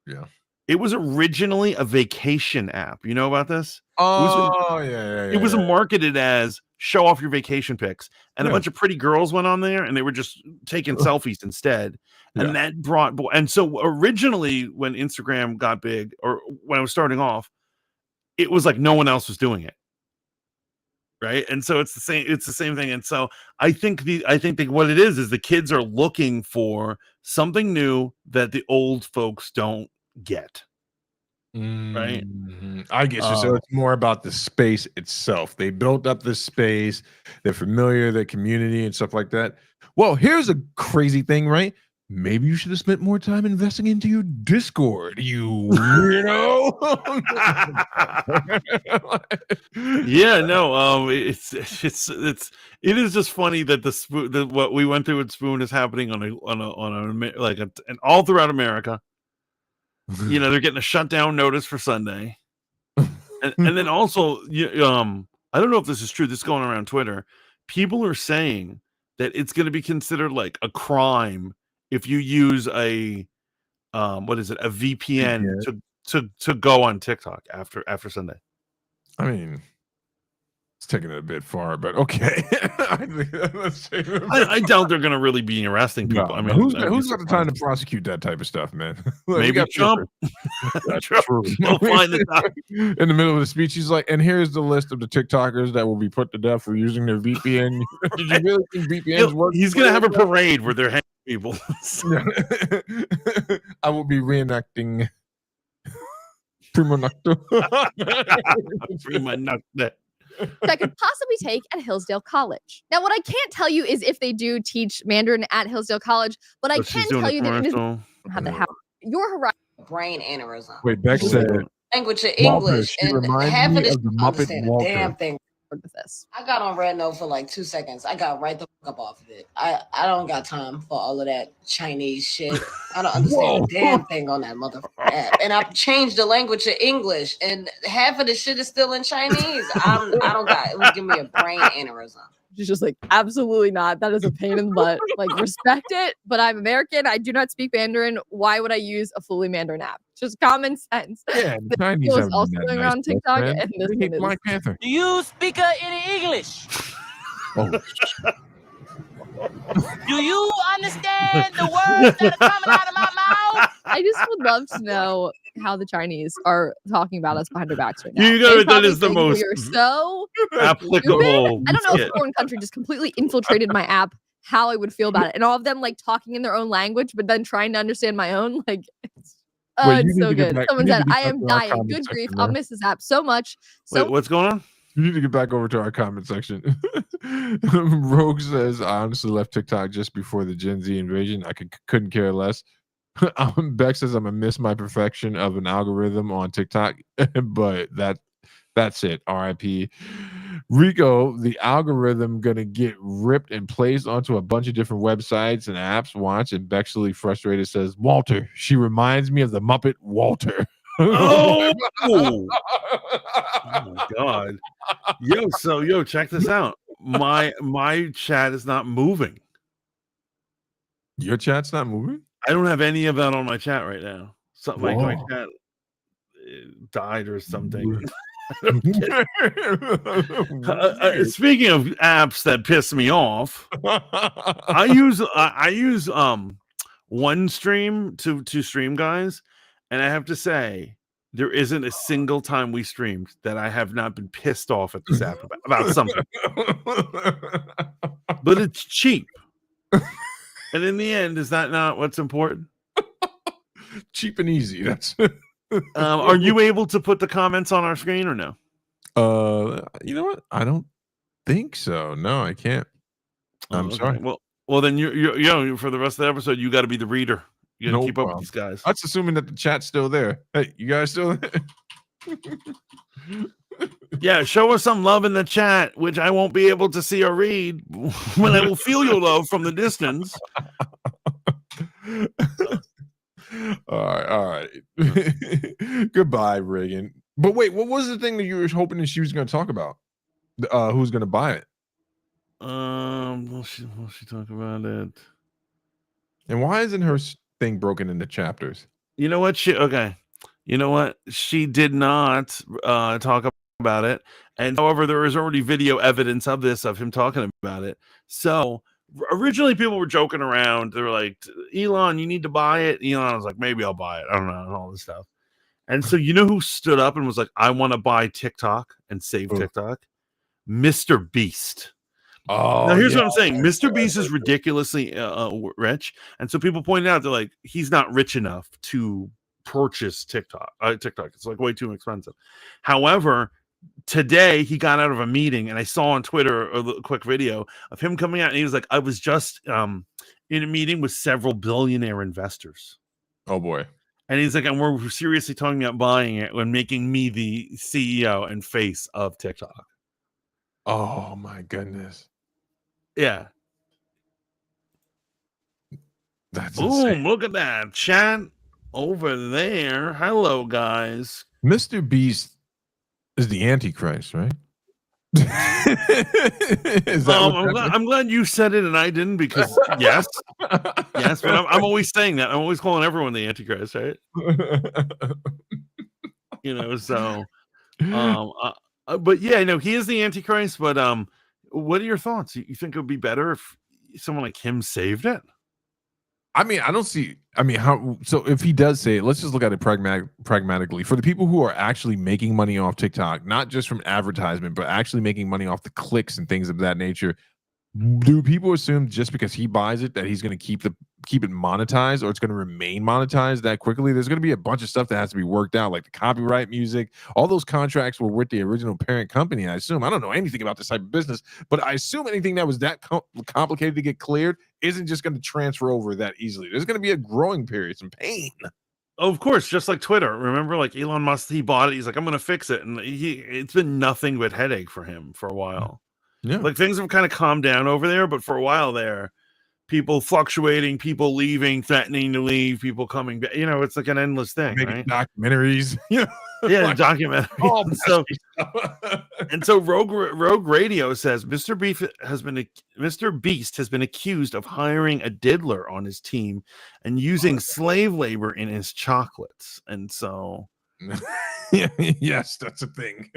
Yeah. It was originally a vacation app. You know about this? It was marketed as show off your vacation pics, and a bunch of pretty girls went on there, and they were just taking selfies instead. And that brought, and so originally when Instagram got big, or when it was starting off, it was like no one else was doing it, right? And so it's the same thing. And so I think what it is the kids are looking for something new that the old folks don't get. Right. I guess so. It's more about the space itself. They built up the space, they're familiar, their community and stuff like that. Well, here's a crazy thing, right? Maybe you should have spent more time investing into your Discord, you weirdo. Yeah, no, it is just funny that that what we went through with Spoon is happening and all throughout America. They're getting a shutdown notice for Sunday, and then also, I don't know if this is true. This is going around Twitter. People are saying that it's going to be considered like a crime if you use a VPN to go on TikTok after Sunday. I mean, it's taking it a bit far, but okay. I doubt they're going to really be arresting people. No, I mean, who's got the time to prosecute that type of stuff, man? Maybe Trump. Trump. He'll find the time. In the middle of the speech, he's like, and here's the list of the TikTokers that will be put to death for using their VPN. Did you really think VPNs work? He's going to have a parade where they're hanging people. I will be reenacting Primo Nocto. Primo Nocto. That could possibly take at Hillsdale College. Now, what I can't tell you is if they do teach Mandarin at Hillsdale College, but I can tell you that it is have that happen. Your horizon. Brain aneurysm. Wait, Beck said language of English, and half of this the Muppet Walter. Damn thing. With this, I got on Red Note for like 2 seconds. I got right the fuck up off of it. I don't got time for all of that Chinese shit. I don't understand a damn thing on that motherfucker app. And I've changed the language to English, and half of the shit is still in Chinese. I don't got. It would give me a brain aneurysm. She's just like, absolutely not. That is a pain in the butt. Like, respect it, but I'm American. I do not speak Mandarin. Why would I use a fully Mandarin app? Just common sense. Yeah, the Chinese was also going around TikTok, and this one is. Black Panther. Do you speak any English? Oh. Do you understand the words that are coming out of my mouth? I just would love to know how the Chinese are talking about us behind our backs right now. You know, that is the most so applicable. Stupid. I don't know if a foreign country just completely infiltrated my app, how I would feel about it. And all of them like talking in their own language, but then trying to understand my own. Like, it's so good. Someone said, I am dying. Good grief. I'll miss this app so much. Wait, what's going on? You need to get back over to our comment section. Rogue says, I honestly left TikTok just before the Gen Z invasion. I couldn't care less. Beck says, I'm gonna miss my perfection of an algorithm on TikTok, but that's it. RIP. Rico, the algorithm gonna get ripped and placed onto a bunch of different websites and apps. Watch. And Bexley, frustrated, says, Walter, she reminds me of the Muppet Walter. Oh my god. Yo, check this out. My chat is not moving. Your chat's not moving? I don't have any of that on my chat right now. Something like my chat died or something. Speaking of apps that piss me off, I use one stream to stream guys, and I have to say there isn't a single time we streamed that I have not been pissed off at this app about something. But it's cheap. And in the end, is that not what's important? Cheap and easy. That's are you able to put the comments on our screen or no? You know what? I don't think so. No, I can't. I'm sorry. Well, Well, then for the rest of the episode, you got to be the reader. You got to keep up with these guys. That's assuming that the chat's still there. Hey, you guys still there? Yeah, show us some love in the chat, which I won't be able to see or read, when I will feel your love from the distance. All right. Goodbye, Reagan. But wait, what was the thing that you were hoping that she was going to talk about? Who's going to buy it? Will she talk about it? And why isn't her thing broken into chapters? You know what? You know what? She did not talk about it. And however, there is already video evidence of this, of him talking about it. So originally people were joking around. They were like, Elon, you need to buy it. Elon was like, maybe I'll buy it. I don't know, and all this stuff. And so you know who stood up and was like, I want to buy TikTok and save TikTok? Mr. Beast. Oh, now here's what I'm saying. Mr. Beast is ridiculously rich. And so people pointed out, they're like, he's not rich enough to purchase TikTok. It's like way too expensive. However, today he got out of a meeting, and I saw on Twitter a quick video of him coming out, and he was like, I was just in a meeting with several billionaire investors. Oh boy. And he's like, and we're seriously talking about buying it and making me the CEO and face of TikTok. Oh my goodness. Yeah. That's boom, insane. Look at that chat over there. Hello, guys. Mr. Beast is the Antichrist, right? Is that I'm glad you said it and I didn't, because yes, but I'm always saying that. I'm always calling everyone the Antichrist, right? So but yeah, no, he is the Antichrist. But what are your thoughts? You think it would be better if someone like him saved it? I mean, I don't see. I mean, how? So if he does say it, let's just look at it pragmatically. For the people who are actually making money off TikTok, not just from advertisement, but actually making money off the clicks and things of that nature, do people assume just because he buys it that he's going to keep it monetized, or it's going to remain monetized that quickly? There's going to be a bunch of stuff that has to be worked out, like the copyright music. All those contracts were with the original parent company, I assume. I don't know anything about this type of business, but I assume anything that was that complicated to get cleared isn't just going to transfer over that easily. There's going to be a growing period, some pain. Of course, just like Twitter. Remember, like Elon Musk, he bought it. He's like, I'm going to fix it. And it's been nothing but headache for him for a while. Yeah. Like things have kind of calmed down over there, but for a while there, people fluctuating, people leaving, threatening to leave, people coming back. It's like an endless thing, making right? Documentaries. Yeah, documentaries. And so Rogue Radio says Mr. Beast has been accused of hiring a diddler on his team and using slave labor in his chocolates. And so yes, that's a thing.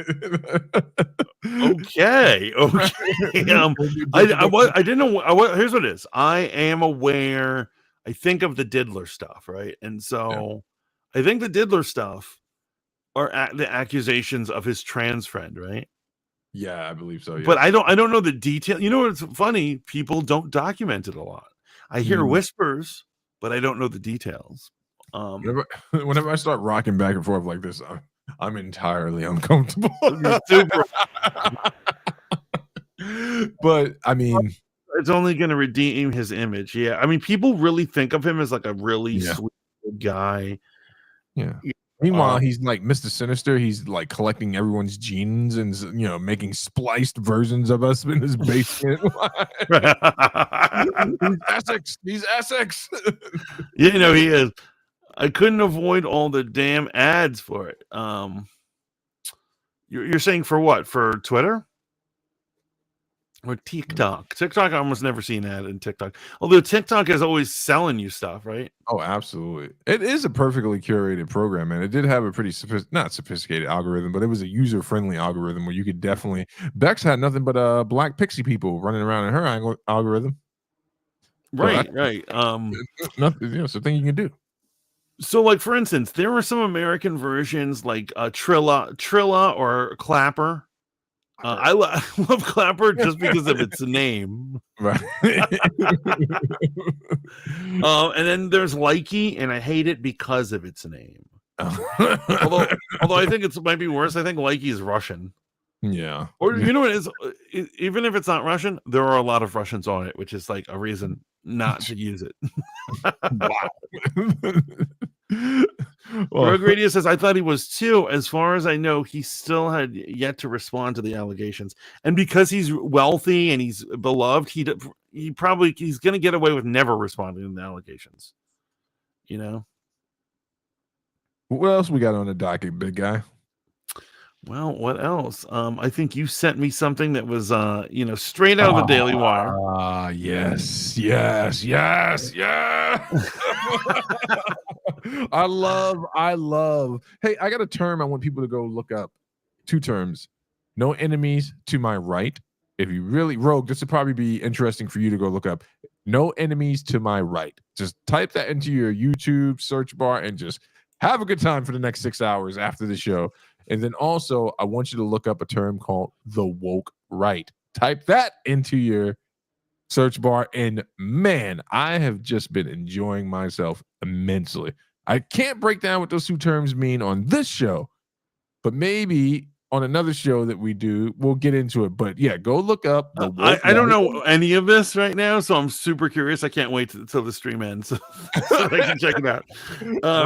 Okay. I didn't know. Here's what it is. I am aware. I think of the diddler stuff, right? And so I think the diddler stuff are the accusations of his trans friend, right? Yeah, I believe so. Yeah. But I don't know the detail. You know what's funny? People don't document it a lot. I hear whispers, but I don't know the details. Whenever I start rocking back and forth like this, I'm entirely uncomfortable. But I mean, it's only going to redeem his image. Yeah, I mean, people really think of him as like a really sweet guy. Yeah. Meanwhile, he's like Mr. Sinister. He's like collecting everyone's genes and making spliced versions of us in his basement. He's Essex. He is. I couldn't avoid all the damn ads for it. You're saying for what? For Twitter? Or TikTok? TikTok, I almost never see an ad in TikTok. Although TikTok is always selling you stuff, right? Oh, absolutely. It is a perfectly curated program, and it did have a pretty not sophisticated algorithm, but it was a user-friendly algorithm where you could definitely... Bex had nothing but black pixie people running around in her algorithm. Right, so right. Nothing, it's a thing you can do. So, like, for instance, there were some American versions like Trilla or Clapper. I love Clapper just because of its name. Right. And then there's Likey, and I hate it because of its name. Although I think it might be worse. I think Likey is Russian. Yeah. Or you know what it is? Even if it's not Russian, there are a lot of Russians on it, which is like a reason not to use it. Well, Rogue Radio says, I thought he was too. As far as I know, he still had yet to respond to the allegations. And because he's wealthy and he's beloved, he's going to get away with never responding to the allegations. You know? What else we got on the docket, big guy? Well, what else? I think you sent me something that was, straight out of the Daily Wire. Yes. I love. Hey, I got a term I want people to go look up. 2 terms. No enemies to my right. If you really, Rogue, this would probably be interesting for you to go look up. No enemies to my right. Just type that into your YouTube search bar and just have a good time for the next 6 hours after the show. And then also, I want you to look up a term called the woke right. Type that into your search bar. And man, I have just been enjoying myself immensely. I can't break down what those 2 terms mean on this show, but maybe on another show that we do, we'll get into it. But yeah, go look up the woke I don't know any of this right now, so I'm super curious. I can't wait till the stream ends so I can check it out.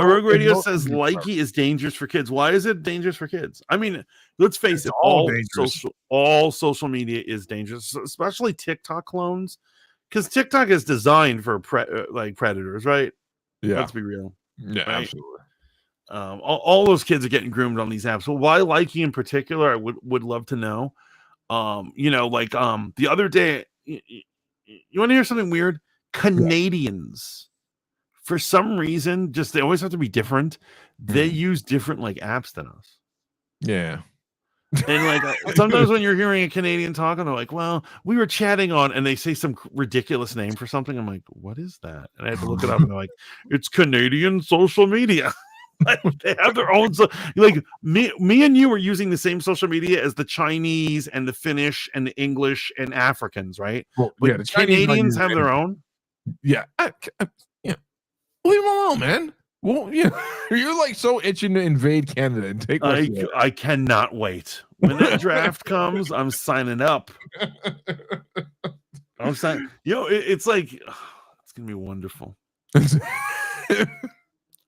Rogue Radio says likey is dangerous for kids. Why is it dangerous for kids? I mean, let's face it, all social media is dangerous, especially TikTok clones, because TikTok is designed for predators, right? Yeah, let's be real. Yeah, right? absolutely. All those kids are getting groomed on these apps. So why likey in particular, I would love to know. The other day, you want to hear something weird? Canadians, for some reason, they always have to be different. They use different apps than us. Yeah. And sometimes when you're hearing a Canadian talking, they're like, well, we were chatting on, and they say some ridiculous name for something. I'm like, what is that? And I had to look it up, and they're like, it's Canadian social media. They have their own. Me and you are using the same social media as the Chinese and the Finnish and the English and Africans, right? Well, but yeah, the Canadians have their own. Yeah, leave them alone, man. Well, yeah, you're so itching to invade Canada and take. I cannot wait when that draft comes. I'm signing up. I'm signing. It's gonna be wonderful.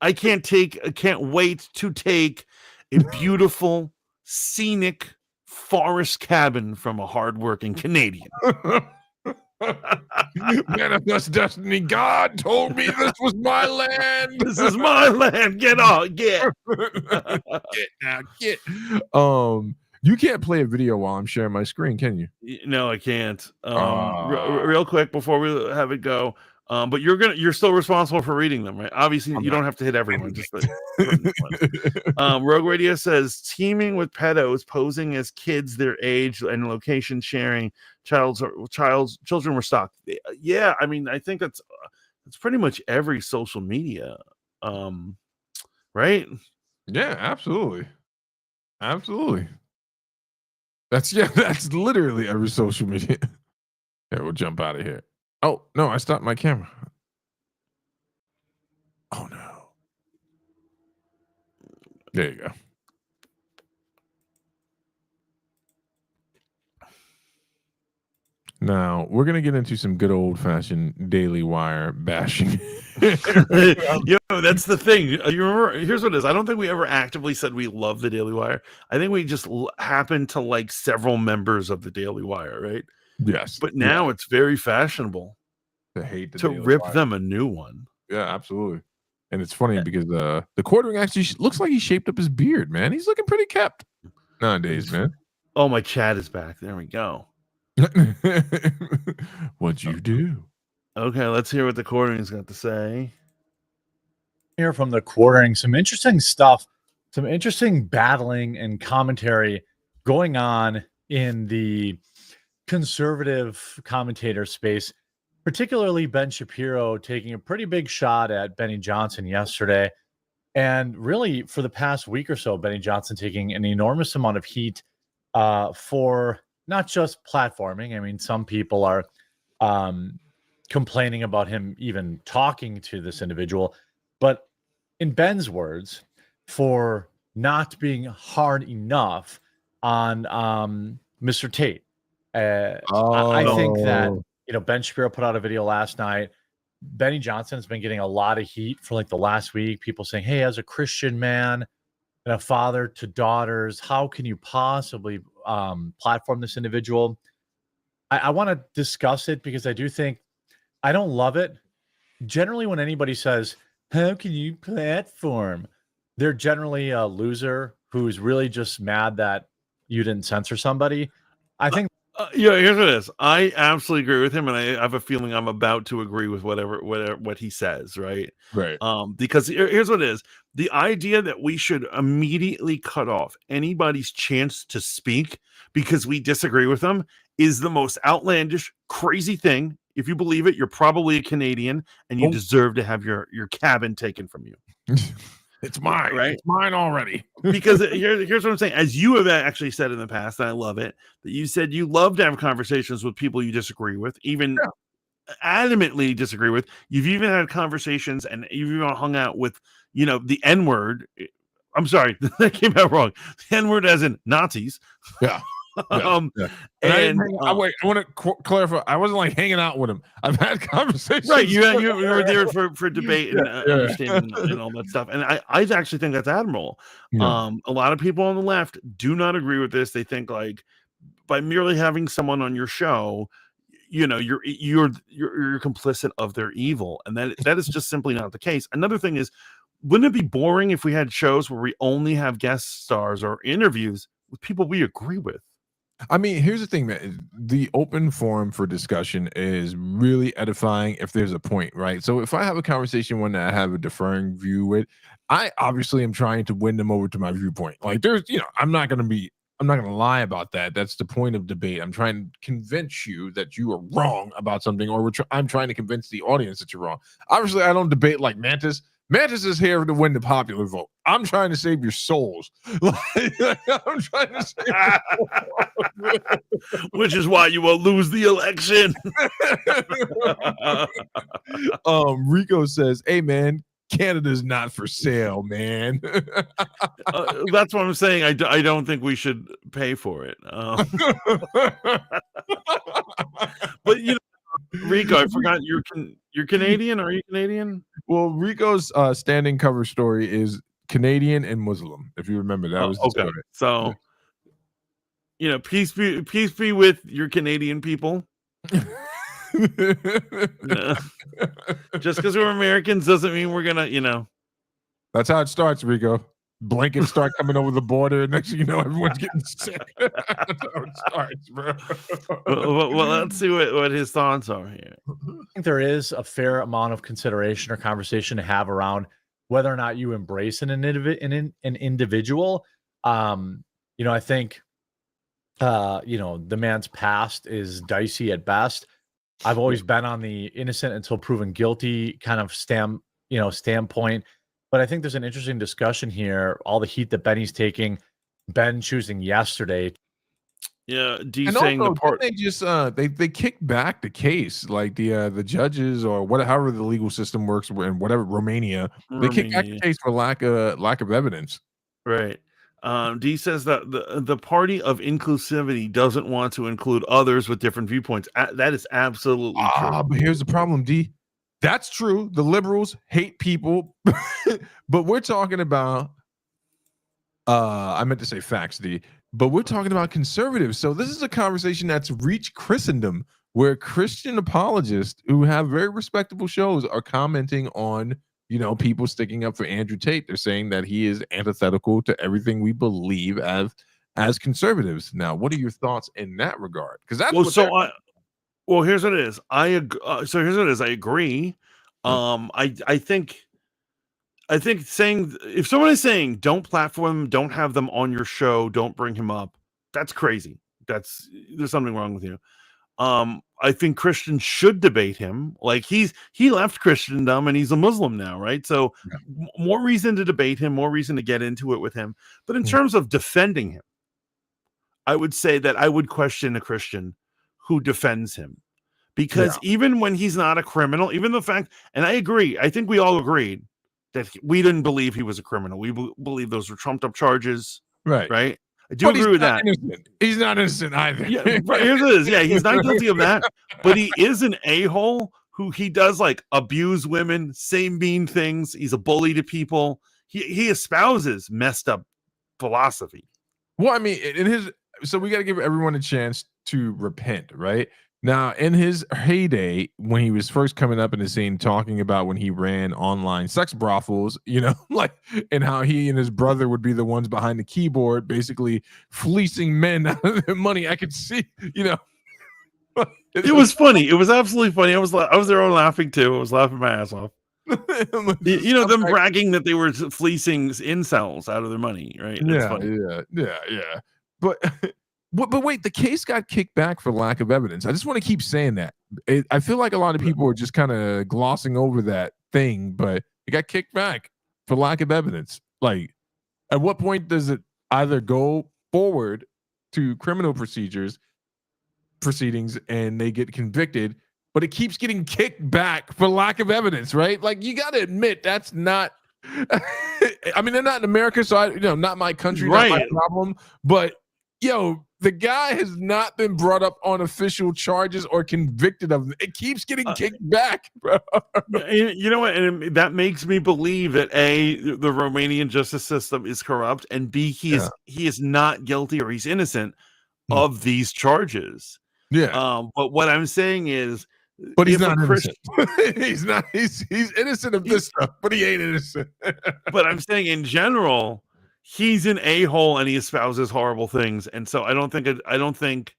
I can't wait to take a beautiful, scenic forest cabin from a hardworking Canadian. Manifest destiny. God told me this was my land. This is my land. Get on. Get. Get. You can't play a video while I'm sharing my screen, can you? No, I can't. Real quick before we have it go. But you're still responsible for reading them, right? Obviously, you don't have to hit everyone. Just Rogue Radio says teaming with pedos, posing as kids their age and location sharing, children were stalked. Yeah, I mean, I think that's pretty much every social media, right? Yeah, absolutely. That's literally every social media. Yeah, we'll jump out of here. Oh, no, I stopped my camera. Oh, no. There you go. Now, we're going to get into some good old-fashioned Daily Wire bashing. That's the thing. You remember, here's what it is. I don't think we ever actively said we love the Daily Wire. I think we just happen to like several members of the Daily Wire, right? Yes. But now it's very fashionable to rip them a new one. Yeah, absolutely. And it's funny because the quartering actually looks like he shaped up his beard, man. He's looking pretty kept nowadays, man. Oh, my chat is back. There we go. What'd you do? Okay, let's hear what the quartering's got to say. Hear from the quartering some interesting stuff, some interesting battling and commentary going on in the conservative commentator space, particularly Ben Shapiro taking a pretty big shot at Benny Johnson yesterday. And really, for the past week or so, Benny Johnson taking an enormous amount of heat for not just platforming. I mean, some people are complaining about him even talking to this individual, but in Ben's words, for not being hard enough on Mr. Tate. I think that Ben Shapiro put out a video last night. Benny Johnson has been getting a lot of heat for like the last week. People saying, "Hey, as a Christian man and a father to daughters, how can you possibly platform this individual?" I want to discuss it because I do think I don't love it. Generally, when anybody says, "How can you platform?" they're generally a loser who's really just mad that you didn't censor somebody. I think. Yeah, here's what it is. I absolutely agree with him, and I have a feeling I'm about to agree with what he says, right? Right. Because here's what it is. The idea that we should immediately cut off anybody's chance to speak because we disagree with them is the most outlandish, crazy thing. If you believe it, you're probably a Canadian, and you deserve to have your cabin taken from you. It's mine, right? It's mine already. Because here's what I'm saying. As you have actually said in the past, and I love it, that you said you love to have conversations with people you disagree with, even adamantly disagree with. You've even had conversations, and you've even hung out with, the N-word. I'm sorry, that came out wrong. The N-word as in Nazis. Yeah. And I want to clarify. I wasn't like hanging out with him. I've had conversations. Right, you were there for debate and understanding and all that stuff. And I actually think that's admirable. Yeah. A lot of people on the left do not agree with this. They think like by merely having someone on your show, you're complicit of their evil, and that is just simply not the case. Another thing is, wouldn't it be boring if we had shows where we only have guest stars or interviews with people we agree with? I mean, here's the thing, man. The open forum for discussion is really edifying if there's a point, right? So if I have a conversation when I have a differing view with, I obviously am trying to win them over to my viewpoint. Like there's, I'm not going to lie about that. That's the point of debate. I'm trying to convince you that you are wrong about something, or I'm trying to convince the audience that you're wrong. Obviously, I don't debate like Mantis. Mantis is here to win the popular vote. I'm trying to save your souls. I'm trying to save which is why you will lose the election. Rico says, "Hey man, Canada's not for sale, man." That's what I'm saying. I don't think we should pay for it. But Rico, I forgot you're Canadian. Are you Canadian? Well, Rico's standing cover story is Canadian and Muslim. If you remember, that was okay. So, peace be with your Canadian people. Just because we're Americans doesn't mean we're gonna, That's how it starts, Rico. Blankets start coming over the border, and next thing you know, everyone's getting sick. That's how it starts, bro. Well, let's see what his thoughts are here. I think there is a fair amount of consideration or conversation to have around whether or not you embrace an individual. I think, the man's past is dicey at best. I've always been on the innocent until proven guilty kind of standpoint. But I think there's an interesting discussion here. All the heat that Benny's taking, Ben choosing yesterday. Yeah, and saying also, the part they just they kicked back the case, like the judges or however the legal system works in whatever Romania, they kicked back the case for lack of evidence. Right. D says that the party of inclusivity doesn't want to include others with different viewpoints. That is absolutely true. But here's the problem, D. That's true. The liberals hate people, but we're talking about. I meant to say facts, D. But we're talking about conservatives. So this is a conversation that's reached Christendom, where Christian apologists who have very respectable shows are commenting on, people sticking up for Andrew Tate. They're saying that he is antithetical to everything we believe as conservatives. Now, what are your thoughts in that regard? Because that's well, here's what it is. I agree. I think saying, if someone is saying don't platform, don't have them on your show, don't bring him up, that's crazy. There's something wrong with you. I think Christians should debate him. Like he left Christendom and he's a Muslim now, right? So more reason to debate him, more reason to get into it with him. But in terms of defending him, I would say that I would question a Christian who defends him, because even when he's not a criminal, even the fact, and I agree, I think we all agreed that we didn't believe he was a criminal. We believe those were trumped up charges, right? I do agree with that. Innocent. He's not innocent either. Yeah, right, here it is. Yeah, he's not guilty of that, but he is an a-hole who he does like abuse women, say mean things. He's a bully to people. He espouses messed up philosophy. Well, I mean, so we got to give everyone a chance to repent, right? Now, in his heyday, when he was first coming up in the scene, talking about when he ran online sex brothels, like, and how he and his brother would be the ones behind the keyboard, basically fleecing men out of their money. I could see, It was funny. It was absolutely funny. I was there laughing too. I was laughing my ass off. Them bragging that they were fleecing incels out of their money, right? That's funny. Yeah. But wait, the case got kicked back for lack of evidence. I just want to keep saying that. I feel like a lot of people are just kind of glossing over that thing, but it got kicked back for lack of evidence. Like, at what point does it either go forward to criminal proceedings and they get convicted, but it keeps getting kicked back for lack of evidence, right? Like, you got to admit that's not. I mean, they're not in America, so not my country, right? Not my problem. But the guy has not been brought up on official charges or convicted of them. It keeps getting kicked back, bro. You know what? And that makes me believe that A, the Romanian justice system is corrupt, and B, he is not guilty or he's innocent of these charges. Yeah. But what I'm saying is, but he's not innocent. He's not. He's innocent of this stuff, but he ain't innocent. But I'm saying in general, he's an a-hole and he espouses horrible things, and so I don't think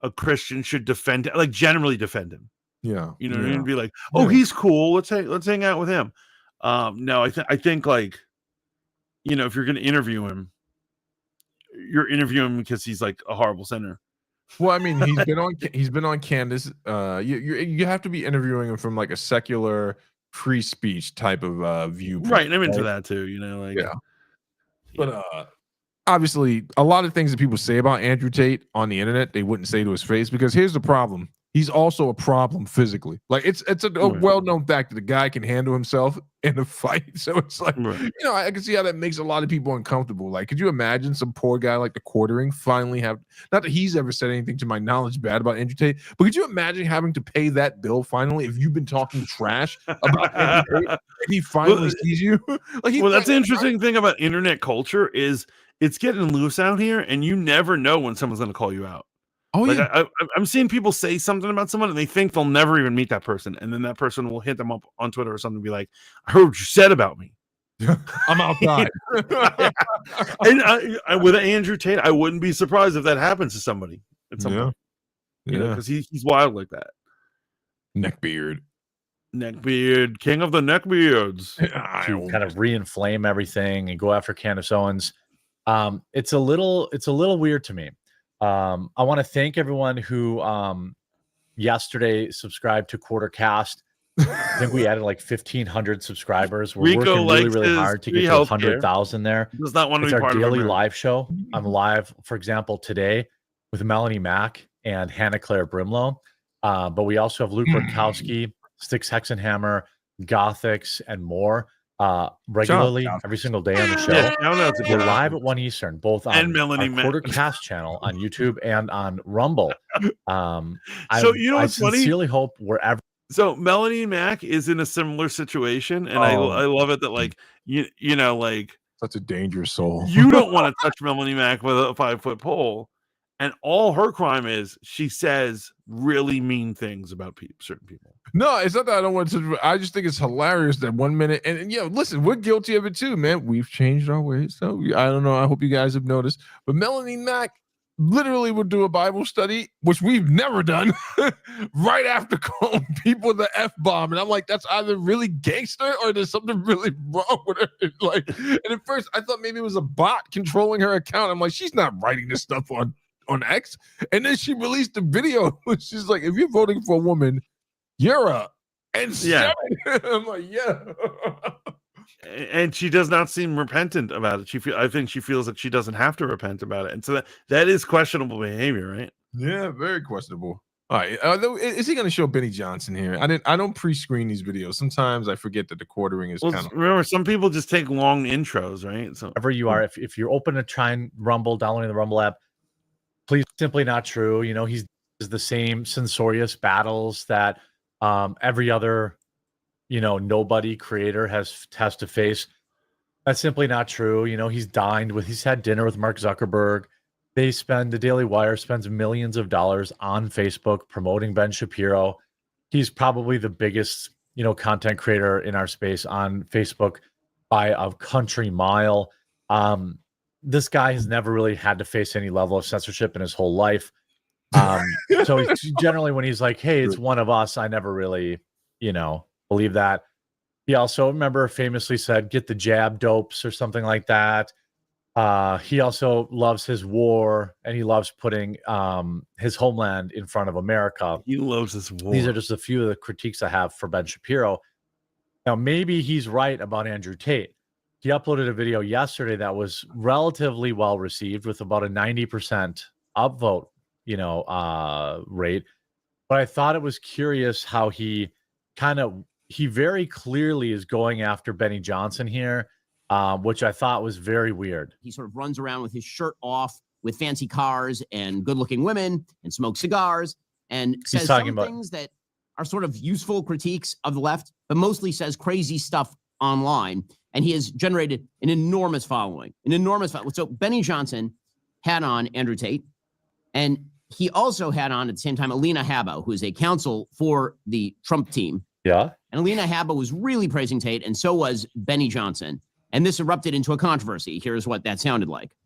a Christian should generally defend him. Yeah, what I mean? Be like, oh, he's cool. Let's hang out with him. No, I think like, if you're going to interview him, you're interviewing him because he's like a horrible sinner. Well, I mean, he's been on Candace. You have to be interviewing him from like a secular free speech type of viewpoint. Right, and I'm into that too. But obviously, a lot of things that people say about Andrew Tate on the internet, they wouldn't say to his face, because here's the problem. He's also a problem physically. Like, it's a well-known fact that the guy can handle himself in a fight. So it's like, I can see how that makes a lot of people uncomfortable. Like, could you imagine some poor guy like the Quartering finally not that he's ever said anything to my knowledge bad about Andrew Tate, but could you imagine having to pay that bill finally if you've been talking trash about Andrew Tate and he finally sees you? That's the interesting thing about internet culture is it's getting loose out here, and you never know when someone's going to call you out. Oh, yeah. I'm seeing people say something about someone and they think they'll never even meet that person, and then that person will hit them up on Twitter or something and be like, I heard what you said about me. I'm outside. And with Andrew Tate, I wouldn't be surprised if that happens to somebody at some point. Because he's wild like that. Neckbeard, king of the neckbeards. To kind of reinflame everything and go after Candace Owens. It's a little weird to me. I want to thank everyone who yesterday subscribed to Quartercast. I think we added like 1,500 subscribers. We're working really hard to get to 100,000 there. Does not want to it's be our part daily of live show. I'm live, for example, today with Melanie Mack and Hannah Claire Brimlow. But we also have Luke Rutkowski, Styx Hexenhammer, Gothics, and more regularly every single day on the show. We're live at 1 Eastern, both on Melanie our Quartercast channel on YouTube and on Rumble. So I sincerely hope wherever. So Melanie Mack is in a similar situation, and I love it that like like such a dangerous soul. You don't want to touch Melanie Mack with a 5-foot pole, and all her crime is she says really mean things about certain people. No, it's not that I don't want to. I just think it's hilarious that 1 minute and listen, we're guilty of it too, man. We've changed our ways, so I don't know. I hope you guys have noticed, but Melanie Mack literally would do a Bible study, which we've never done, right after calling people the F-bomb. And I'm like, that's either really gangster or there's something really wrong with her. Like, and at first I thought maybe it was a bot controlling her account. I'm like, she's not writing this stuff on X. And then she released a video. She's like, if you're voting for a woman, you're a yeah. I'm like, yeah. And she does not seem repentant about it. I think she feels that she doesn't have to repent about it, and so that is questionable behavior, right? Yeah, very questionable. All right. Is he going to show Benny Johnson here? I don't pre-screen these videos. Sometimes I forget that the quartering is kind of. Remember, some people just take long intros, right? So wherever you are, if you're open to trying Rumble, downloading the Rumble app, please, simply not true. You know, he's the same censorious battles that every other, nobody creator has to face. That's simply not true. You know, he's had dinner with Mark Zuckerberg. The Daily Wire spends millions of dollars on Facebook promoting Ben Shapiro. He's probably the biggest, content creator in our space on Facebook by a country mile. This guy has never really had to face any level of censorship in his whole life. So generally when he's like, hey, it's one of us, I never really, believe that. He also, famously said, get the jab dopes or something like that. He also loves his war, and he loves putting his homeland in front of America. He loves his war. These are just a few of the critiques I have for Ben Shapiro. Now, maybe he's right about Andrew Tate. He uploaded a video yesterday that was relatively well received with about a 90% upvote, rate. But I thought it was curious how he very clearly is going after Benny Johnson here. Which I thought was very weird. He sort of runs around with his shirt off with fancy cars and good-looking women and smokes cigars and says some things that are sort of useful critiques of the left, but mostly says crazy stuff online. And he has generated an enormous following, So Benny Johnson had on Andrew Tate, and he also had on at the same time Alina Habba, who is a counsel for the Trump team. Yeah. And Alina Habba was really praising Tate, and so was Benny Johnson. And this erupted into a controversy. Here's what that sounded like.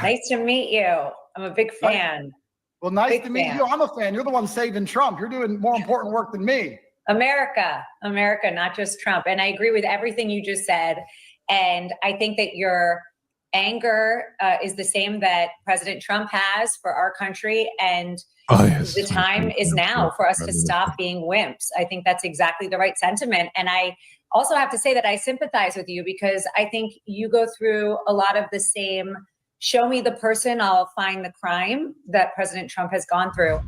Nice to meet you. I'm a big fan. Well, nice to meet you. I'm a fan. You're the one saving Trump. You're doing more important work than me. America, not just Trump. And I agree with everything you just said. And I think that your anger is the same that President Trump has for our country. And the time is now for us to stop being wimps. I think that's exactly the right sentiment. And I also have to say that I sympathize with you because I think you go through a lot of the same show me the person, I'll find the crime that President Trump has gone through.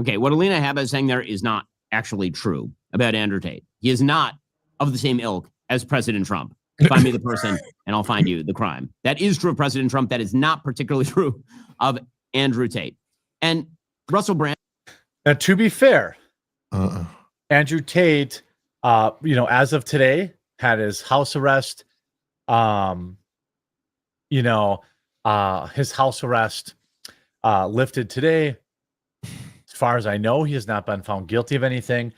Okay, what Alina Habba is saying there is not actually true about Andrew Tate. He is not of the same ilk as President Trump. Find me the person and I'll find you the crime. That is true of President Trump. That is not particularly true of Andrew Tate. And Russell Brand. Now, to be fair, Andrew Tate, as of today, had his house arrest, lifted today. As far as I know, he has not been found guilty of anything.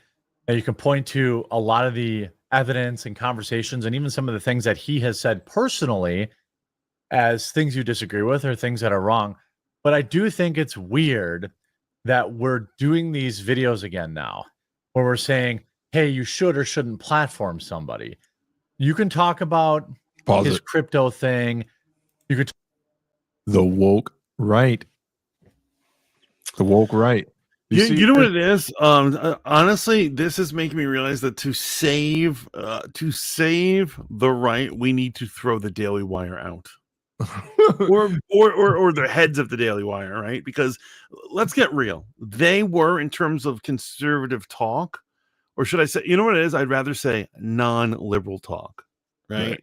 Now, you can point to a lot of the evidence and conversations and even some of the things that he has said personally as things you disagree with or things that are wrong. But I do think it's weird that we're doing these videos again now where we're saying, hey, you should or shouldn't platform somebody. You can talk about his crypto thing. You could the woke right. The woke right. You know what it is? Honestly, this is making me realize that to save the right, we need to throw the Daily Wire out. or the heads of the Daily Wire, right? Because let's get real. They were, in terms of conservative talk, or should I say, you know what it is? I'd rather say non-liberal talk, right?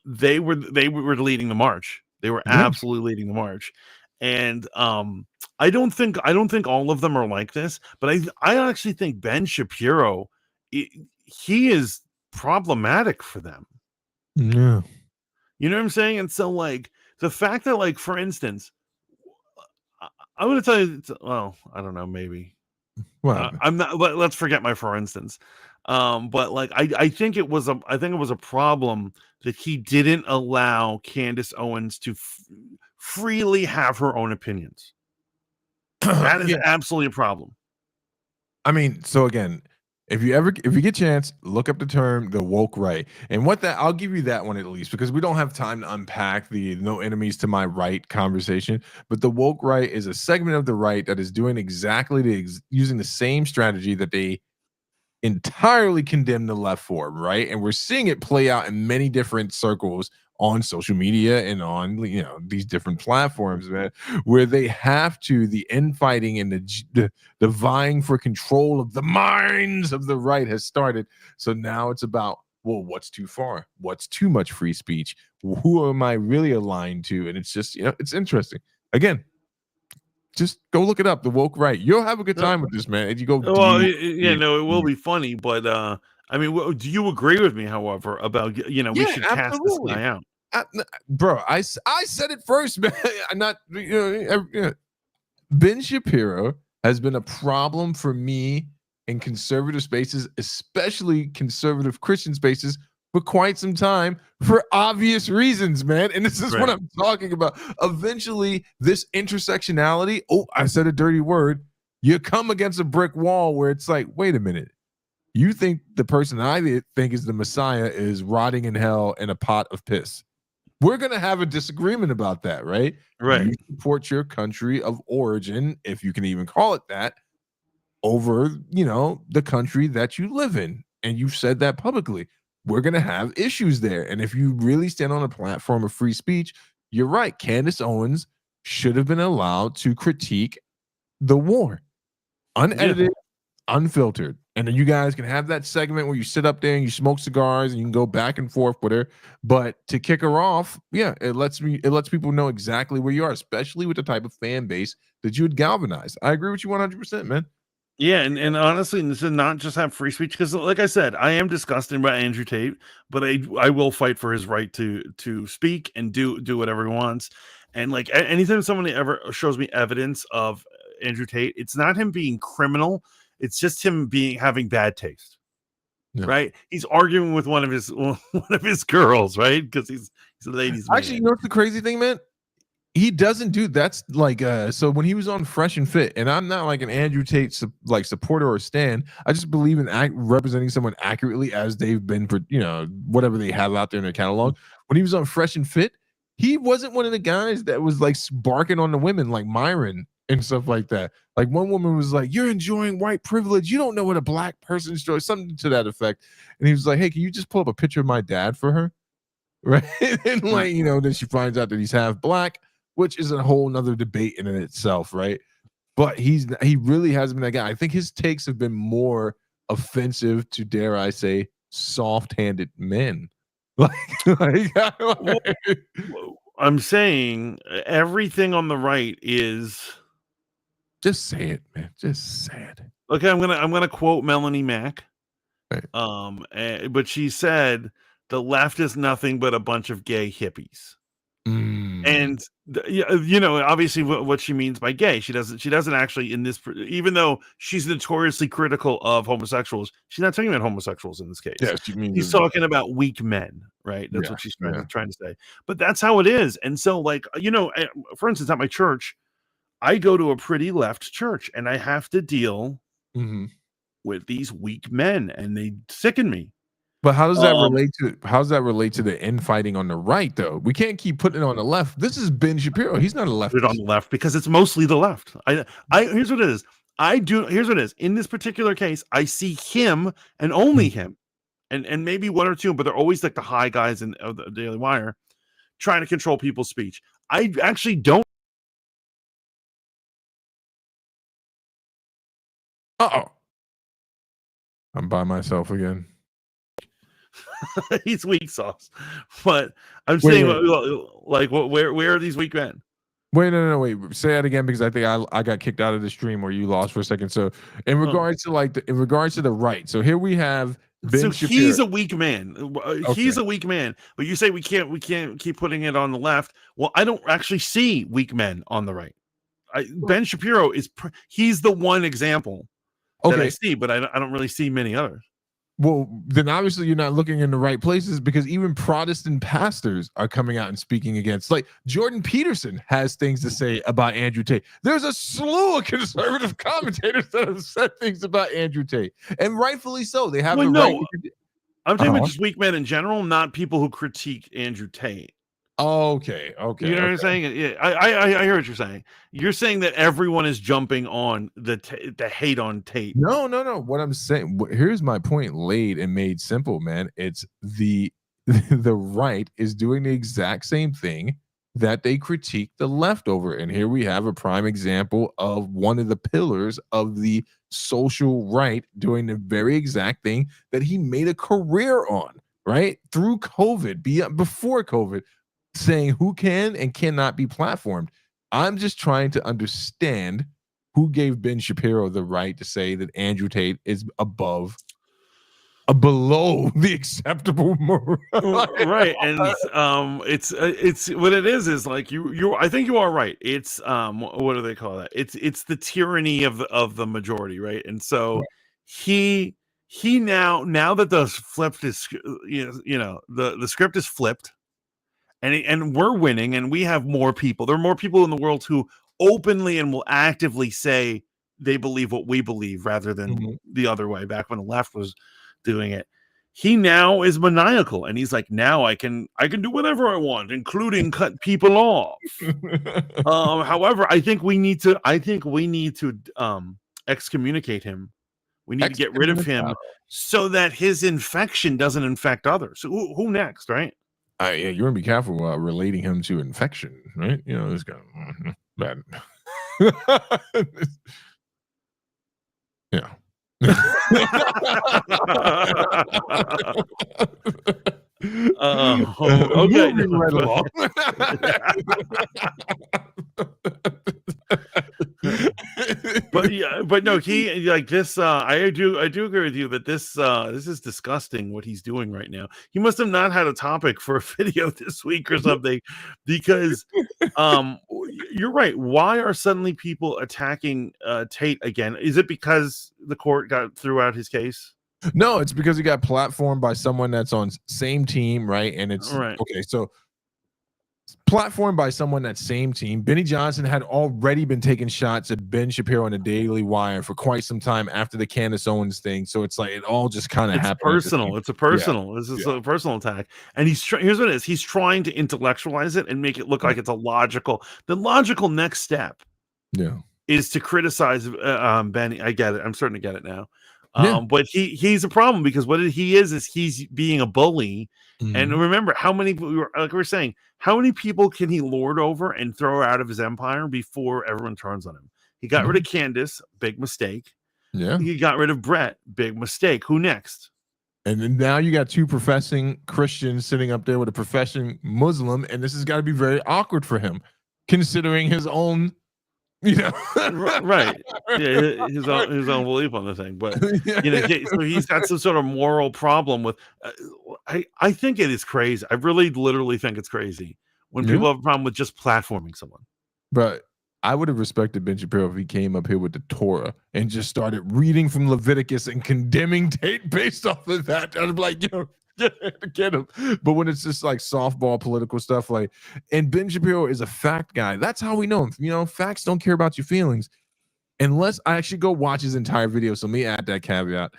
They were leading the march. They were absolutely leading the march. And I don't think all of them are like this, but I actually think Ben Shapiro, he is problematic for them. Yeah. You know what I'm saying? And so, like, the fact that, like, for instance, I'm going to tell you, well, I don't know, maybe. Well, I'm not. Let's forget my for instance. But like, I think it was a problem that he didn't allow Candace Owens to freely have her own opinions. That is absolutely a problem. I mean, so again, if you get a chance, look up the term the woke right. And what that, I'll give you that one at least, because we don't have time to unpack the no enemies to my right conversation. But the woke right is a segment of the right that is doing exactly using the same strategy that they entirely condemn the left for, right? And we're seeing it play out in many different circles on social media and on these different platforms, man, where they have to the infighting and the vying for control of the minds of the right has started. So now it's about, well, what's too far? What's too much free speech? Who am I really aligned to? And it's just, it's interesting. Again, just go look it up. The woke right. You'll have a good time with this, man. And you go. Well, it will be funny, but I mean, do you agree with me, however, about we should cast this guy out? Bro, I said it first, man. I'm not. Ben Shapiro has been a problem for me in conservative spaces, especially conservative Christian spaces, for quite some time, for obvious reasons, man. And this is what I'm talking about. Eventually, this intersectionality, I said a dirty word, you come against a brick wall where it's like, wait a minute. You think the person I think is the Messiah is rotting in hell in a pot of piss. We're going to have a disagreement about that, right? Right. You support your country of origin, if you can even call it that, over, the country that you live in. And you've said that publicly. We're going to have issues there. And if you really stand on a platform of free speech, you're right. Candace Owens should have been allowed to critique the war. Unedited, unfiltered. And then you guys can have that segment where you sit up there and you smoke cigars and you can go back and forth with her. But to kick her off, it lets people know exactly where you are, especially with the type of fan base that you would galvanize. I agree with you 100%, man. Yeah, and honestly, this is not just have free speech, because like I said, I am disgusted by Andrew Tate, but I will fight for his right to speak and do whatever he wants. And like anytime somebody ever shows me evidence of Andrew Tate, it's not him being criminal, it's just him having bad taste. Yeah. Right? He's arguing with one of his girls, right? Because he's a ladies' man. Actually, you know what's the crazy thing, man? He doesn't do that's like so when he was on Fresh and Fit, and I'm not like an Andrew Tate supporter or stan. I just believe in representing someone accurately as they've been for whatever they have out there in their catalog. When he was on Fresh and Fit, he wasn't one of the guys that was like barking on the women like Myron and stuff like that. Like one woman was like, "You're enjoying white privilege. You don't know what a black person enjoys," something to that effect. And he was like, "Hey, can you just pull up a picture of my dad for her?" Right? And like then she finds out that he's half black, which is a whole nother debate in itself, right? But he really hasn't been that guy. I think his takes have been more offensive to, dare I say, soft-handed men. I'm saying everything on the right is. Just say it, man. Just say it. Okay, I'm gonna quote Melanie Mack. Right. But she said the left is nothing but a bunch of gay hippies. And obviously what she means by gay, she doesn't actually in this, even though she's notoriously critical of homosexuals, she's not talking about homosexuals in this case. Yeah, she's talking about weak men, right? That's what she's trying to say. But that's how it is. And so, like, for instance, at my church, I go to a pretty left church, and I have to deal with these weak men, and they sicken me. But how does that relate to the infighting on the right, though? We can't keep putting it on the left. This is Ben Shapiro. He's not a left. On the left because it's mostly the left. Here's what it is. Here's what it is. In this particular case, I see him and only him, and maybe one or two, but they're always like the high guys in the Daily Wire trying to control people's speech. I actually don't. I'm by myself again. He's weak sauce, but I'm saying, like, where are these weak men? Wait, wait. Say that again, because I think I got kicked out of the stream or you lost for a second. So, in regards to the right, so here we have Ben Shapiro. He's a weak man. He's a weak man. But you say we can't keep putting it on the left. Well, I don't actually see weak men on the right. Ben Shapiro he's the one example that I see, but I don't really see many others. Well, then obviously you're not looking in the right places, because even Protestant pastors are coming out and speaking against. Like Jordan Peterson has things to say about Andrew Tate. There's a slew of conservative commentators that have said things about Andrew Tate, and rightfully so. They have right. I'm talking about just weak men in general, not people who critique Andrew Tate. Okay. You know what I'm saying? Yeah, I hear what you're saying. You're saying that everyone is jumping on the hate on Tate. No. What I'm saying, here's my point laid and made simple, man. It's the the right is doing the exact same thing that they critique the left over. And here we have a prime example of one of the pillars of the social right doing the very exact thing that he made a career on, right? Through COVID, before COVID, saying who can and cannot be platformed. I'm just trying to understand who gave Ben Shapiro the right to say that Andrew Tate is below the acceptable right. And it's what it is like you I think you are right. It's what do they call that? It's the tyranny of the majority, right? And so he now that the flipped is the script is flipped, and we're winning, and we have more people. There are more people in the world who openly and will actively say they believe what we believe rather than the other way, back when the left was doing it. He now is maniacal, and he's like, now I can do whatever I want, including cut people off. However, I think we need to excommunicate him. We need to get rid of him so that his infection doesn't infect others. So who next, right? Yeah, you want to be careful relating him to infection, right? This guy bad. Yeah. Okay. Moving right along. but no, he like this. I do agree with you that this is disgusting what he's doing right now. He must have not had a topic for a video this week or something, because you're right. Why are suddenly people attacking Tate again? Is it because the court threw out his case? No, it's because he got platformed by someone that's on same team, right? And it's right. Okay, so platformed by someone that's same team. Benny Johnson had already been taking shots at Ben Shapiro on the Daily Wire for quite some time after the Candace Owens thing. So it's like it all just kind of happened. Personal. It's a personal. This is a personal attack. And here's what it is. He's trying to intellectualize it and make it look like it's the logical next step. Yeah. Is to criticize Benny. I get it. I'm starting to get it now. But he's a problem, because what he is he's being a bully. And remember how many, like we're saying, how many people can he lord over and throw out of his empire before everyone turns on him? He got rid of Candace, big mistake. Yeah. He got rid of Brett, big mistake. Who next? And then now you got two professing Christians sitting up there with a professing Muslim, and this has got to be very awkward for him, considering his own. Right. Yeah, his own belief on the thing, but so he's got some sort of moral problem with. I think it is crazy. I really, literally think it's crazy when people have a problem with just platforming someone. But I would have respected Ben Shapiro if he came up here with the Torah and just started reading from Leviticus and condemning Tate based off of that. I'd be like, get him. But when it's just like softball political stuff, and Ben Shapiro is a fact guy. That's how we know him. Facts don't care about your feelings unless I actually go watch his entire video. So let me add that caveat.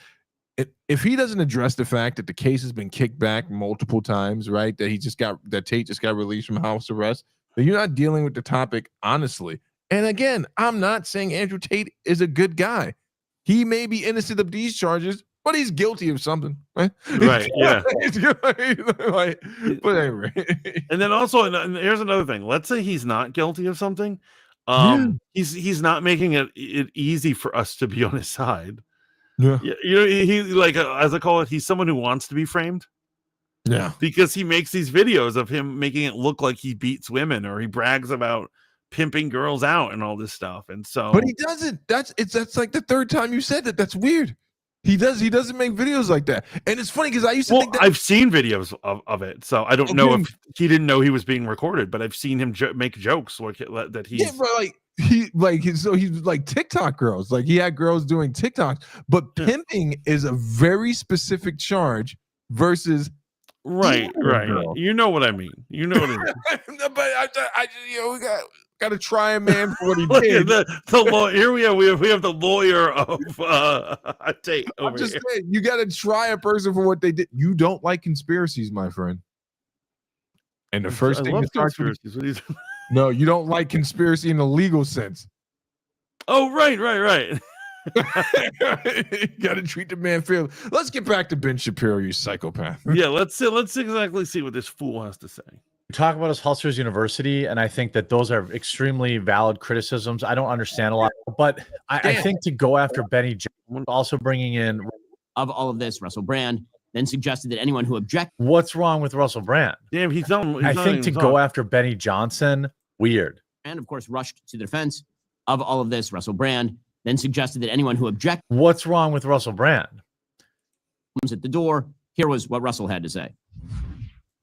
If he doesn't address the fact that the case has been kicked back multiple times, right? That Tate just got released from house arrest, then you're not dealing with the topic honestly. And again, I'm not saying Andrew Tate is a good guy. He may be innocent of these charges, but he's guilty of something, right? Right. Yeah. But anyway. And then also, and here's another thing. Let's say he's not guilty of something. He's not making it easy for us to be on his side. Yeah. He like, as I call it, he's someone who wants to be framed. Yeah. Because he makes these videos of him making it look like he beats women, or he brags about pimping girls out and all this stuff. And so, but he doesn't. That's like the third time you said that. That's weird. He doesn't make videos like that. And it's funny because I used to think that I've seen videos of it, so I don't know if he didn't know he was being recorded, but I've seen him make jokes like that. He's like TikTok girls. Like he had girls doing TikToks, but pimping is a very specific charge versus right. Girl. You know what I mean. You know what I mean. But I we got to try a man for what he did. The lawyer. Here we have the lawyer of Tate. I'm just saying, you got to try a person for what they did. You don't like conspiracies, my friend. And the first thing that starts with, no, you don't like conspiracy in the legal sense. Oh, right. You got to treat the man fairly. Let's get back to Ben Shapiro, you psychopath. Yeah, let's exactly see what this fool has to say. We talk about his Hustlers University, and I think that those are extremely valid criticisms. I don't understand a lot, but I think to go after Benny Johnson, also bringing in of all of this, Russell Brand then suggested that anyone who objects. What's wrong with Russell Brand? Damn, he's not. I think to go after Benny Johnson, weird. And of course, rushed to the defense of all of this, Russell Brand then suggested that anyone who objects. What's wrong with Russell Brand? At the door, here was what Russell had to say.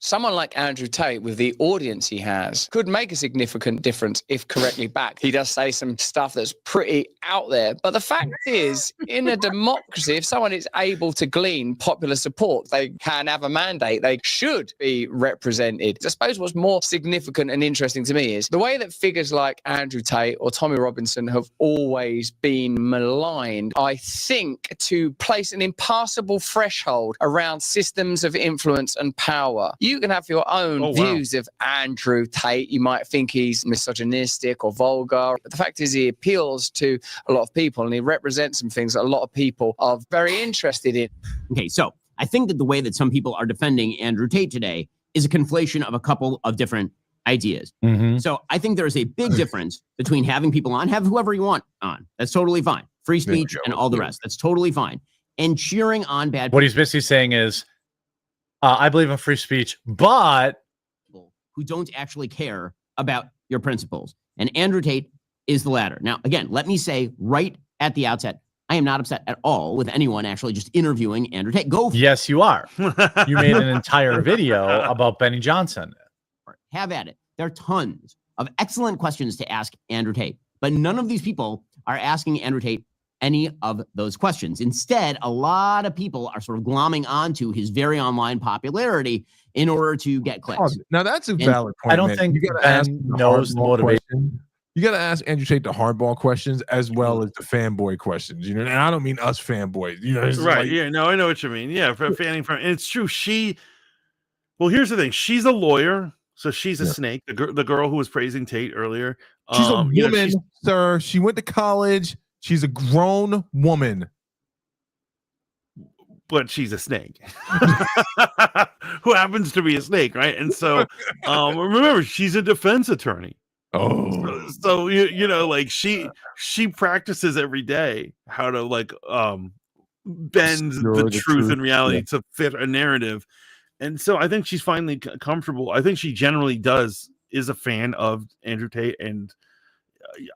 Someone like Andrew Tate, with the audience he has, could make a significant difference if correctly backed. He does say some stuff that's pretty out there. But the fact is, in a democracy, if someone is able to glean popular support, they can have a mandate. They should be represented. I suppose what's more significant and interesting to me is the way that figures like Andrew Tate or Tommy Robinson have always been maligned, I think, to place an impassable threshold around systems of influence and power. You can have your own views of Andrew Tate. You might think he's misogynistic or vulgar. But the fact is he appeals to a lot of people and he represents some things that a lot of people are very interested in. Okay, so I think that the way that some people are defending Andrew Tate today is a conflation of a couple of different ideas. So I think there is a big difference between having people on, have whoever you want on. That's totally fine. Free speech and all the rest. That's totally fine. And cheering on bad people. What he's basically saying is, I believe in free speech, but who don't actually care about your principles. And Andrew Tate is the latter. Now, again, let me say right at the outset, I am not upset at all with anyone actually just interviewing Andrew Tate. Go. Yes, you are. You made an entire video about Benny Johnson. Have at it. There are tons of excellent questions to ask Andrew Tate, but none of these people are asking Andrew Tate any of those questions. Instead, a lot of people are sort of glomming onto his very online popularity in order to get clicks. Now that's a valid point. I don't think you gotta Ben ask knows the motivation. You got to ask Andrew Tate the hardball questions as well as the fanboy questions. You know, and I don't mean us fanboys. You know, right? Like, yeah, no, I know what you mean. Yeah, for fanning from. And it's true. Well, here's the thing. She's a lawyer, so she's a snake. The girl who was praising Tate earlier. She's a woman, sir. She went to college. She's a grown woman. But she's a snake who happens to be a snake, right? And so remember, she's a defense attorney. So you know, like she practices every day how to like bend the truth and reality to fit a narrative. And so I think she's finally comfortable. I think she generally is a fan of Andrew Tate, and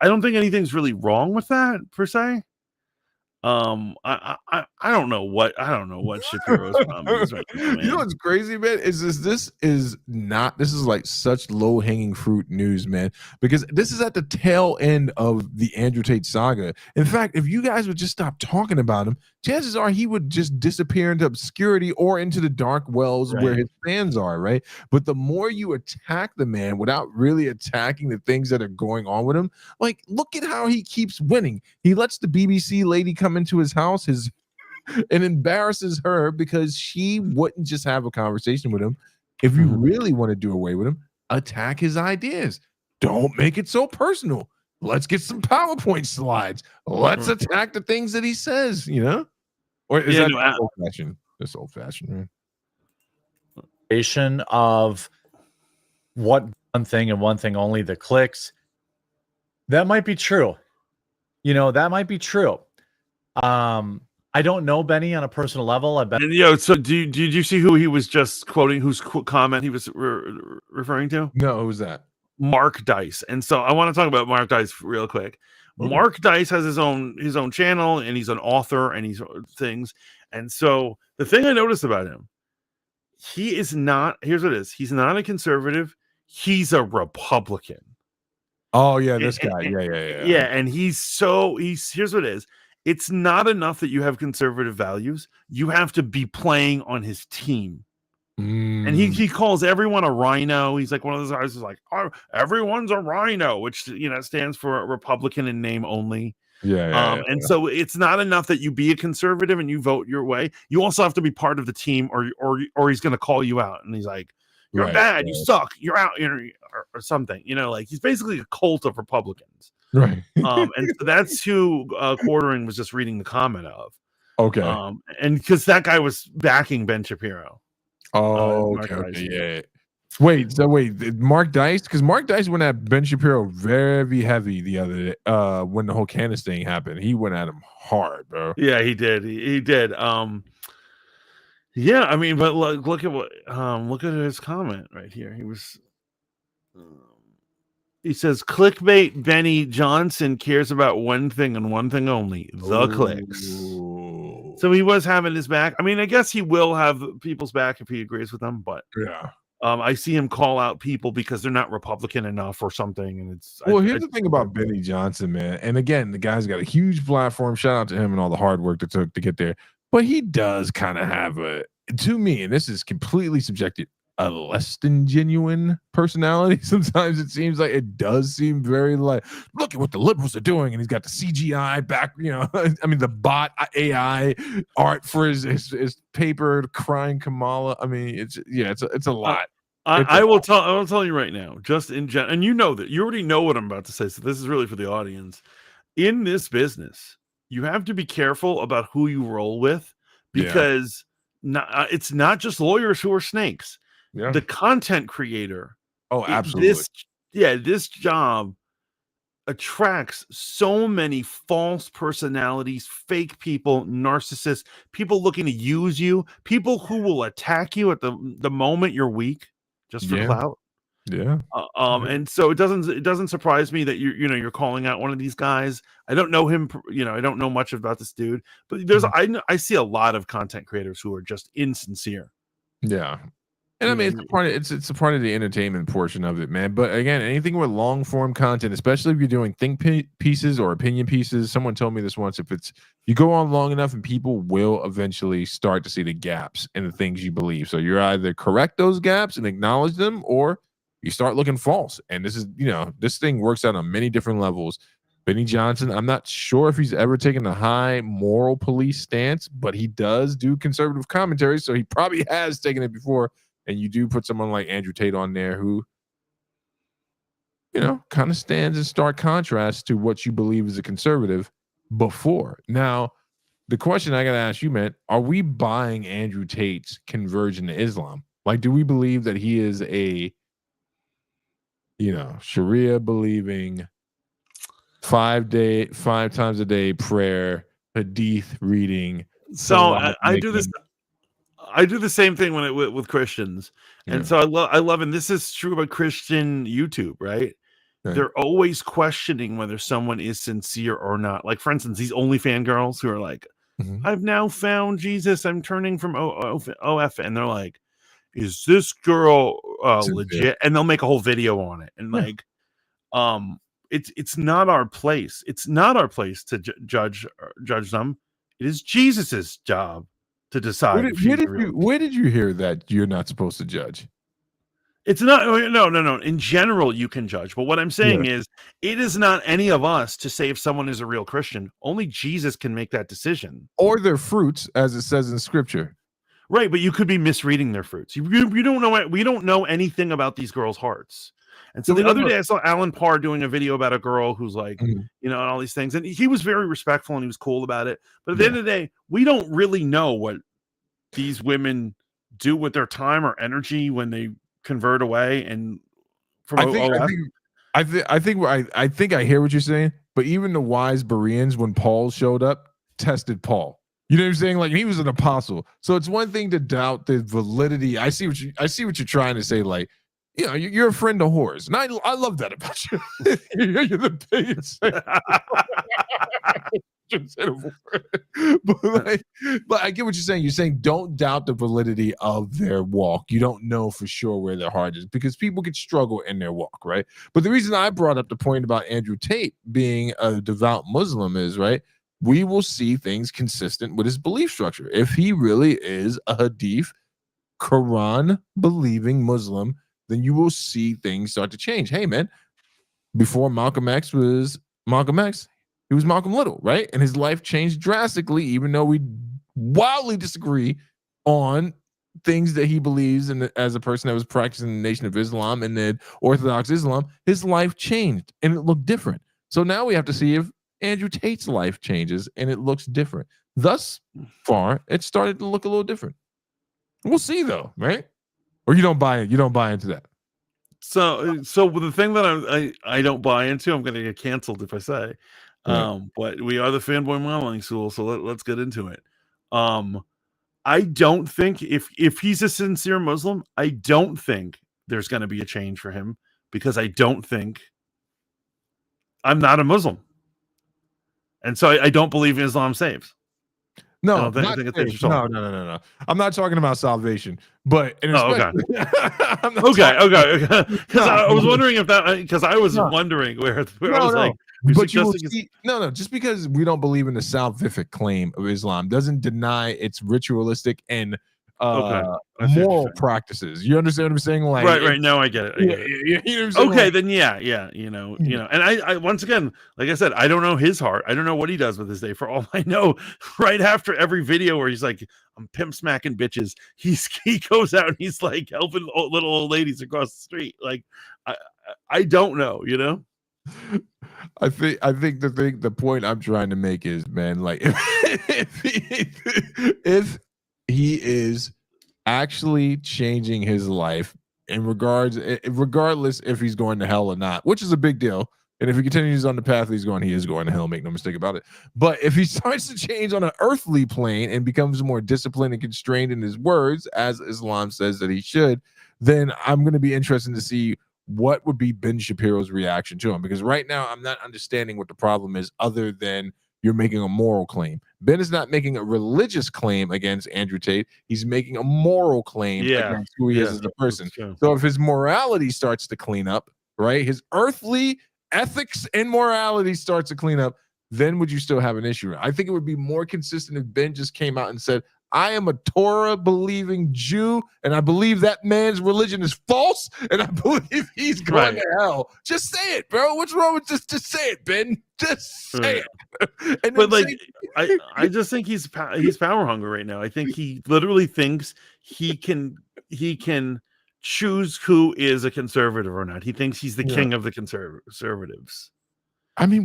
I don't think anything's really wrong with that per se. I don't know what Shapiro's problem is right now, man. You know what's crazy, man? This is like such low-hanging fruit news, man, because this is at the tail end of the Andrew Tate saga. In fact, if you guys would just stop talking about him, chances are he would just disappear into obscurity or into the dark wells where his fans are, right? But the more you attack the man without really attacking the things that are going on with him, like look at how he keeps winning. He lets the BBC lady come into his house and embarrasses her because she wouldn't just have a conversation with him. If you really want to do away with him, attack his ideas. Don't make it so personal. Let's get some PowerPoint slides. Let's attack the things that he says, you know? Or is that old-fashioned? This old-fashioned, right? Of what one thing and one thing only, the clicks. That might be true. You know, that might be true. I don't know Benny on a personal level. I bet. And, so did you see who he was just quoting? Whose comment he was referring to? No, who's that? Mark Dice. And so I want to talk about Mark Dice real quick. Mark Dice has his own channel, and he's an author, and he's things. And so the thing I noticed about him, he is not. Here's what it is. He's not a conservative. He's a Republican. Oh yeah, this guy. Yeah. And here's what it is. It's not enough that you have conservative values. You have to be playing on his team. And he calls everyone a rhino. He's like one of those guys who's like, oh, everyone's a rhino, which stands for a Republican in name only. And so it's not enough that you be a conservative and you vote your way. You also have to be part of the team, or he's going to call you out. And he's like, you're bad, you suck, you're out, or something. You know, like he's basically a cult of Republicans. Right. And so that's who Quartering was just reading the comment of. Okay. And because that guy was backing Ben Shapiro. Oh, okay, yeah. Wait, Mark Dice? Because Mark Dice went at Ben Shapiro very heavy the other day. When the whole Candace thing happened, he went at him hard, bro. Yeah, he did. He did. Yeah, I mean, but look at what look at his comment right here. He says clickbait Benny Johnson cares about one thing and one thing only, the clicks. So he was having his back. I mean, I guess he will have people's back if he agrees with them, but yeah. I see him call out people because they're not Republican enough or something. And it's here's the thing about Benny Johnson, man. And again, the guy's got a huge platform. Shout out to him and all the hard work that took to get there. But he does kind of have to me, and this is completely subjective, a less than genuine personality. Sometimes it seems like it does seem very like, look at what the liberals are doing, and he's got the CGI back, I mean the bot AI art for his paper crying Kamala. I mean, it's a lot. I will tell you right now, just in general, and you know that you already know what I'm about to say, so this is really for the audience. In this business, you have to be careful about who you roll with, because it's not just lawyers who are snakes. Yeah. The content creator. Oh, absolutely. This job attracts so many false personalities, fake people, narcissists, people looking to use you, people who will attack you at the moment you're weak just for clout. Yeah. And so it doesn't surprise me that you're calling out one of these guys. I don't know him, I don't know much about this dude, but I see a lot of content creators who are just insincere. Yeah. And I mean, it's a part of the entertainment portion of it, man. But again, anything with long form content, especially if you're doing think pieces or opinion pieces, someone told me this once, you go on long enough and people will eventually start to see the gaps in the things you believe. So you're either correct those gaps and acknowledge them, or you start looking false. And this is, this thing works out on many different levels. Benny Johnson, I'm not sure if he's ever taken a high moral police stance, but he does do conservative commentary. So he probably has taken it before. And you do put someone like Andrew Tate on there who, kind of stands in stark contrast to what you believe is a conservative before. Now, the question I got to ask you, man, are we buying Andrew Tate's conversion to Islam? Like, do we believe that he is a, Sharia believing 5 times a day prayer, hadith reading? So I do the same thing with Christians, and so I love, and this is true about Christian YouTube, right? They're always questioning whether someone is sincere or not. Like, for instance, these OnlyFans girls who are like, "I've now found Jesus. I'm turning from OF," and they're like, "Is this girl legit?" And they'll make a whole video on it, and it's not our place. It's not our place to judge them. It is Jesus's job to decide. Where did you hear that you're not supposed to judge? It's not. No. In general, you can judge, but what I'm saying is, it is not any of us to say if someone is a real Christian. Only Jesus can make that decision. Or their fruits, as it says in Scripture. Right, but you could be misreading their fruits. You don't know. We don't know anything about these girls' hearts. And so the other day, I saw Alan Parr doing a video about a girl who's like, and all these things. And he was very respectful and he was cool about it. But at the end of the day, we don't really know what these women do with their time or energy when they convert away. And from I think I hear what you're saying. But even the wise Bereans, when Paul showed up, tested Paul. You know what I'm saying? Like, he was an apostle. So it's one thing to doubt the validity. I see what you're trying to say. Like, you're a friend of whores, and I love that about you. You're the biggest. But I get what you're saying. You're saying don't doubt the validity of their walk. You don't know for sure where their heart is, because people could struggle in their walk, right? But the reason I brought up the point about Andrew Tate being a devout Muslim is, right, we will see things consistent with his belief structure. If he really is a Hadith, Quran believing Muslim, then you will see things start to change. Hey, man, before Malcolm X was Malcolm X, he was Malcolm Little, right? And his life changed drastically, even though we wildly disagree on things that he believes in as a person that was practicing the Nation of Islam and then Orthodox Islam. His life changed and it looked different. So now we have to see if Andrew Tate's life changes and it looks different. Thus far, it started to look a little different. We'll see though, right? Or you don't buy it. You don't buy into that. So the thing that I don't buy into, I'm going to get canceled if I say, but we are the Fanboy Modeling School, so let's get into it. I don't think if he's a sincere Muslim, I don't think there's going to be a change for him, because I don't think I'm not a Muslim, and so I don't believe Islam saves. No, no. I'm not talking about salvation, but okay. Because I was wondering if that, because I was wondering where I was like, but you will see, just because we don't believe in the salvific claim of Islam doesn't deny its ritualistic and moral practices. You understand what I'm saying? Like, right now I get it. You know what I'm saying? Then yeah, you know, and I once again, like I said, I don't know his heart. I don't know what he does with his day. For all I know, right after every video where he's like, I'm pimp smacking bitches, he goes out and he's like helping little old ladies across the street. Like, I don't know, you know. I think the point I'm trying to make is, man, like if he is actually changing his life regardless if he's going to hell or not, which is a big deal. And if he continues on the path he's going, he is going to hell, make no mistake about it. But if he starts to change on an earthly plane and becomes more disciplined and constrained in his words, as Islam says that he should, then I'm going to be interested to see what would be Ben Shapiro's reaction to him. Because right now I'm not understanding what the problem is, other than you're making a moral claim. Ben is not making a religious claim against Andrew Tate. He's making a moral claim against who he is as a person. So if his morality starts to clean up, right, his earthly ethics and morality starts to clean up, then would you still have an issue? I think it would be more consistent if Ben just came out and said, I am a Torah-believing Jew, and I believe that man's religion is false, and I believe he's going to hell. Just say it, bro. What's wrong with just say it, Ben? Just say it. And but like, I just think he's power hungry right now. I think he literally thinks he can choose who is a conservative or not. He thinks he's the king of the conservatives. I mean,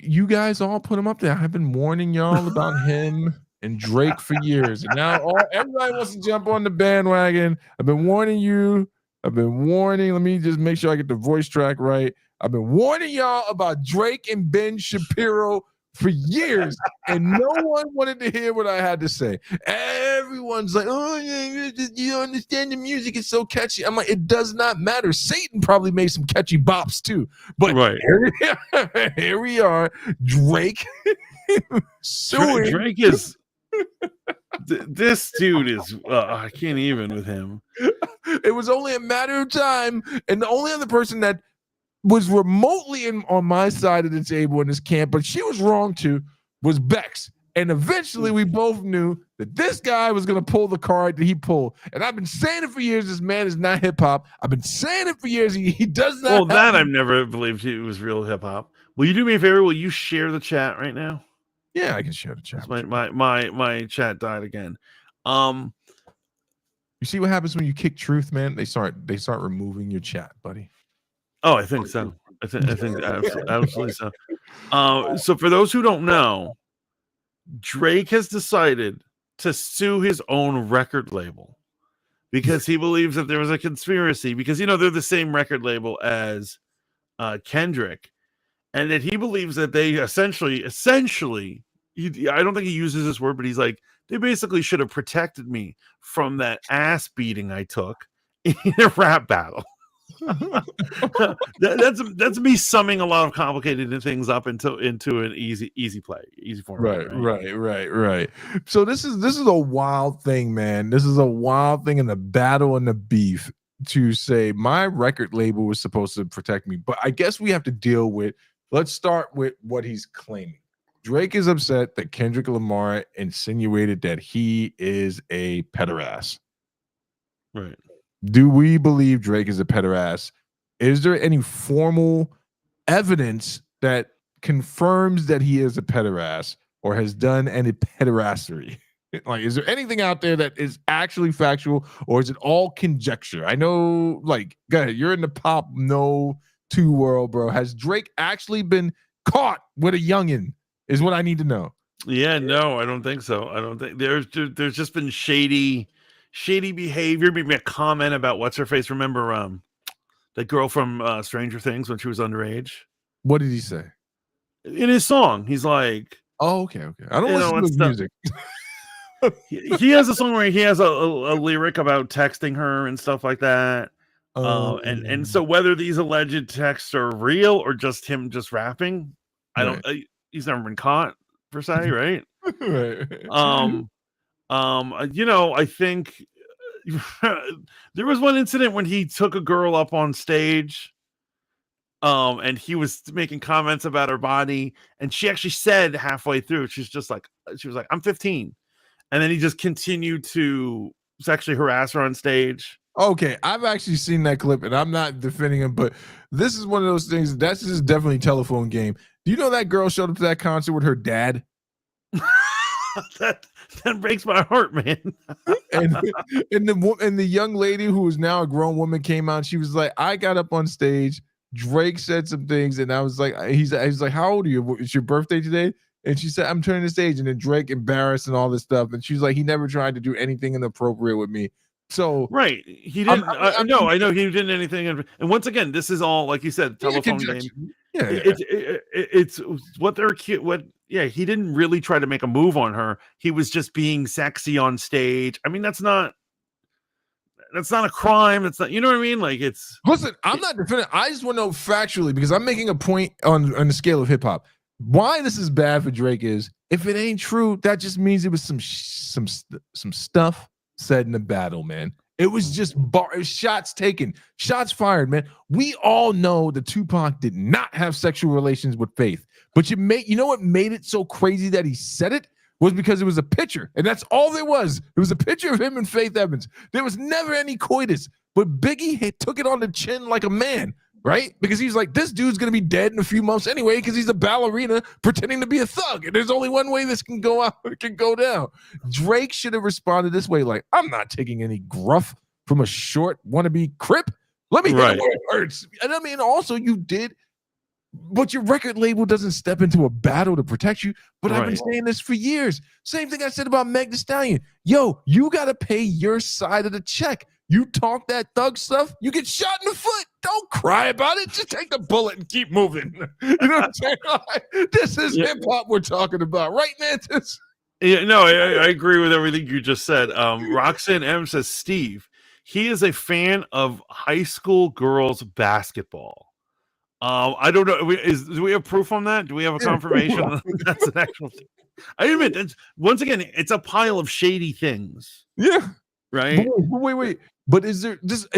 you guys all put him up there. I've been warning y'all about him and Drake for years, and now everybody wants to jump on the bandwagon. I've been warning you. Let me just make sure I get the voice track right. I've been warning y'all about Drake and Ben Shapiro for years, and no one wanted to hear what I had to say. Everyone's like, oh, you don't understand the music, it's so catchy. I'm like, it does not matter. Satan probably made some catchy bops too. But here we are, Drake suing. Drake is this dude is I can't even with him. It was only a matter of time, and the only other person that was remotely on my side of the table in this camp, but she was wrong too, was Bex. And eventually we both knew that this guy was going to pull the card that he pulled. And I've been saying it for years, this man is not hip-hop. I've been saying it for years, he does not. Well, that I've never believed he was real hip-hop. Will you do me a favor? Will you share the chat right now? Yeah, I can share the chat. My chat died again. You see what happens when you kick truth, man? They start removing your chat, buddy. Oh, I think so. I think absolutely so. So for those who don't know, Drake has decided to sue his own record label because he believes that there was a conspiracy, because they're the same record label as Kendrick. And that he believes that they essentially, I don't think he uses this word, but he's like, they basically should have protected me from that ass beating I took in a rap battle. That's me summing a lot of complicated things up into an easy format. Right. So this is a wild thing, man. This is a wild thing in the battle and the beef to say my record label was supposed to protect me, but I guess we have to deal with. Let's start with what he's claiming. Drake is upset that Kendrick Lamar insinuated that he is a pederast. Right. Do we believe Drake is a pederast? Is there any formal evidence that confirms that he is a pederast or has done any pederastery? Like, is there anything out there that is actually factual, or is it all conjecture? I know, like, go ahead, you're in the pop no 2 world, bro. Has Drake actually been caught with a youngin is what I need to know. Yeah, no, I don't think so. I don't think there's just been shady behavior. Maybe a comment about what's her face. Remember that girl from Stranger Things when she was underage? What did he say? In his song, he's like, "Oh, okay. I don't listen to his music." he has a song where he has a lyric about texting her and stuff like that. And so whether these alleged texts are real or just him just rapping, I don't. He's never been caught per se, right? Right. I think there was one incident when he took a girl up on stage, and he was making comments about her body, and she actually said halfway through, she was like, "I'm 15," and then he just continued to sexually harass her on stage. Okay, I've actually seen that clip, and I'm not defending him, but this is one of those things. That's just definitely a telephone game. Do you know that girl showed up to that concert with her dad? that breaks my heart, man. and the young lady who is now a grown woman came out. And she was like, "I got up on stage. Drake said some things, and I was like, he's like, how old are you? It's your birthday today?" And she said, "I'm turning the stage." And then Drake embarrassed and all this stuff. And she's like, "He never tried to do anything inappropriate with me." So right, he didn't. I know he didn't anything. And once again, this is all like you said, telephone game. Yeah, it's what they're cute. Yeah, he didn't really try to make a move on her. He was just being sexy on stage. I mean, that's not a crime. It's not, you know what I mean? Like listen, I'm not defending. I just want to know factually, because I'm making a point on the scale of hip hop. Why this is bad for Drake is, if it ain't true, that just means it was some stuff said in the battle, man. It was just shots taken, shots fired, man. We all know that Tupac did not have sexual relations with Faith, but you know what made it so crazy that he said it was because it was a picture, and that's all there was. It was a picture of him and Faith Evans. There was never any coitus, but Biggie took it on the chin like a man, right? Because he's like, this dude's gonna be dead in a few months anyway, because he's a ballerina pretending to be a thug, and there's only one way this can go out. It can go down. Drake should have responded this way, like, "I'm not taking any gruff from a short wannabe Crip. Let me get where it hurts." And I mean, also you did, but your record label doesn't step into a battle to protect you. But I've been saying this for years. Same thing I said about Meg Thee Stallion. Yo, you gotta pay your side of the check. You talk that thug stuff, you get shot in the foot. Don't cry about it. Just take the bullet and keep moving. You know what I'm saying? This is hip hop we're talking about, right, Mantis? Yeah, no, I agree with everything you just said. Roxanne M says, Steve, he is a fan of high school girls basketball. I don't know. Do we have proof on that? Do we have a confirmation? That's an actual thing. I admit, once again, it's a pile of shady things. Yeah. Right. Wait. But is there this?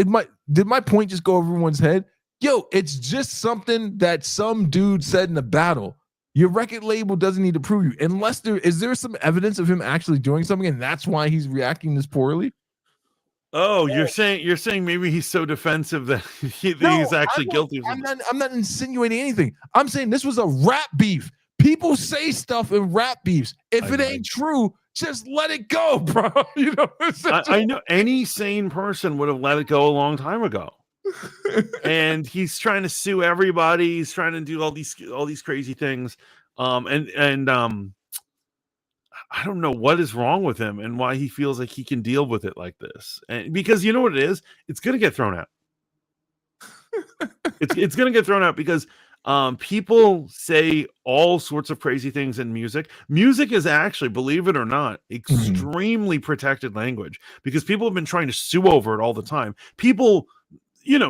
Did my point just go over everyone's head? Yo, it's just something that some dude said in a battle. Your record label doesn't need to prove you, unless is there some evidence of him actually doing something, and that's why he's reacting this poorly. Oh, you're saying maybe he's so defensive that he's actually guilty. I'm not insinuating anything. I'm saying this was a rap beef. People say stuff in rap beefs. If it ain't true, just let it go, bro. You know, I know any sane person would have let it go a long time ago. And he's trying to sue everybody. He's trying to do all these crazy things. And I don't know what is wrong with him and why he feels like he can deal with it like this. And because you know what it is, it's going to get thrown out. It's going to get thrown out because people say all sorts of crazy things in music. Music is actually, believe it or not, extremely protected language because people have been trying to sue over it all the time. People,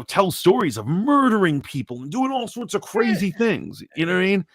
tell stories of murdering people and doing all sorts of crazy things. You know what I mean?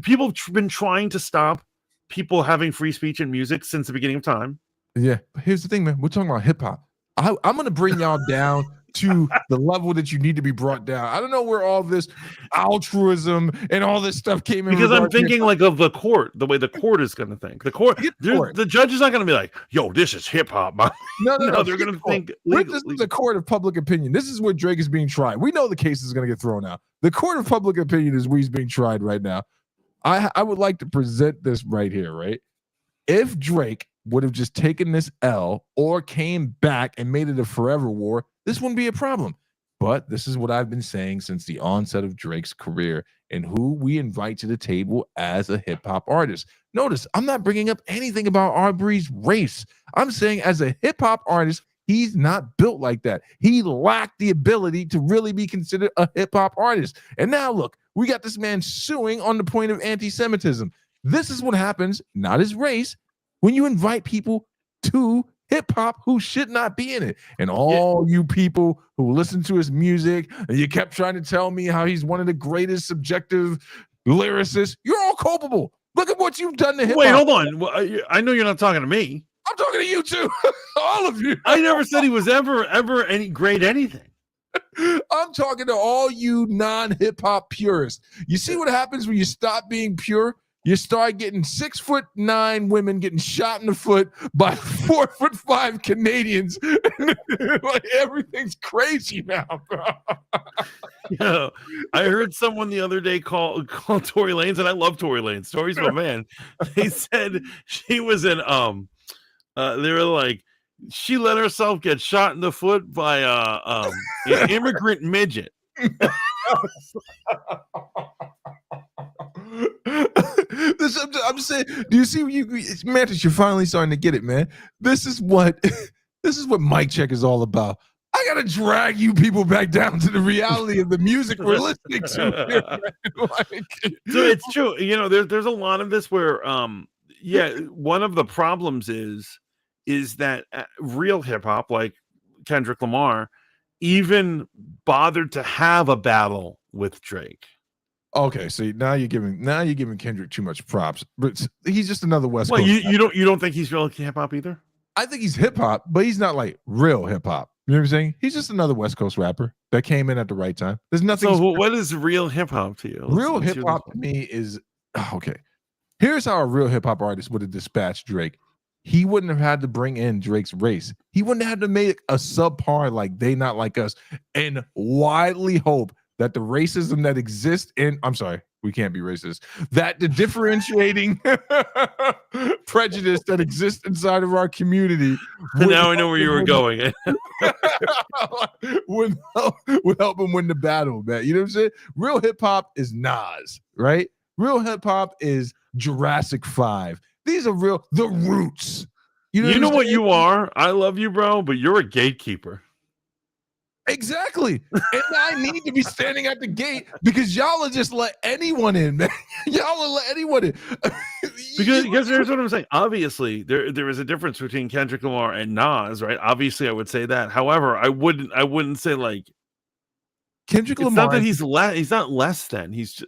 People have been trying to stop people having free speech in music since the beginning of time. Yeah, but here's the thing, man. We're talking about hip hop. I'm going to bring y'all down to the level that you need to be brought down. I don't know where all this altruism and all this stuff came in. Because I'm thinking like of the court, the way the court is going to think. The judge is not going to be like, yo, this is hip hop. No, they're going to think. This is the court of public opinion. This is where Drake is being tried. We know the case is going to get thrown out. The court of public opinion is where he's being tried right now. I would like to present this right here, right? If Drake would have just taken this L or came back and made it a forever war, this wouldn't be a problem. But this is what I've been saying since the onset of Drake's career and who we invite to the table as a hip hop artist. Notice, I'm not bringing up anything about Arbery's race. I'm saying as a hip hop artist, he's not built like that. He lacked the ability to really be considered a hip hop artist. And now look, we got this man suing on the point of anti-Semitism. This is what happens, not his race, when you invite people to hip hop who should not be in it. And all you people who listen to his music and you kept trying to tell me how he's one of the greatest subjective lyricists, you're all culpable. Look at what you've done to hip hop. Wait, hold on. Well, I know you're not talking to me. I'm talking to you too. All of you. I never said he was ever any great anything. I'm talking to all you non-hip hop purists. You see what happens when you stop being pure? You start getting 6'9" women getting shot in the foot by 4'5" Canadians. Like everything's crazy now, bro. Yeah, I heard someone the other day call Tory Lanez, and I love Tory Lanez. Tory's my man. They said she was in they were like, she let herself get shot in the foot by an immigrant midget. I'm saying, do you see Mantis, you're finally starting to get it, man. This is what mic check is all about. I gotta drag you people back down to the reality of the music we're listening to here, So it's true, you know, there's a lot of this where one of the problems is that real hip-hop like Kendrick Lamar even bothered to have a battle with Drake. Okay, see, now you're giving Kendrick too much props, but he's just another West Coast. Well, you don't think he's real hip hop either? I think he's hip hop, but he's not like real hip hop. You know what I'm saying? He's just another West Coast rapper that came in at the right time. There's nothing. So what is real hip hop to you? Real hip hop to me is okay. Here's how a real hip hop artist would have dispatched Drake. He wouldn't have had to bring in Drake's race. He wouldn't have had to make a subpar like They Not Like Us and widely hope that the racism that exists I'm sorry, we can't be racist, that the differentiating prejudice that exists inside of our community. Now I know where you were going. would help him win the battle, man. You know what I'm saying? Real hip hop is Nas, right? Real hip hop is Jurassic 5. These are the Roots. You know what you are? I love you, bro, but you're a gatekeeper. Exactly. And I need to be standing at the gate because y'all will just let anyone in, man. Y'all will let anyone in. because here's what I'm saying. Obviously, there is a difference between Kendrick Lamar and Nas, right? Obviously, I would say that. However, I wouldn't say like Kendrick Lamar. It's not that he's not less than. He's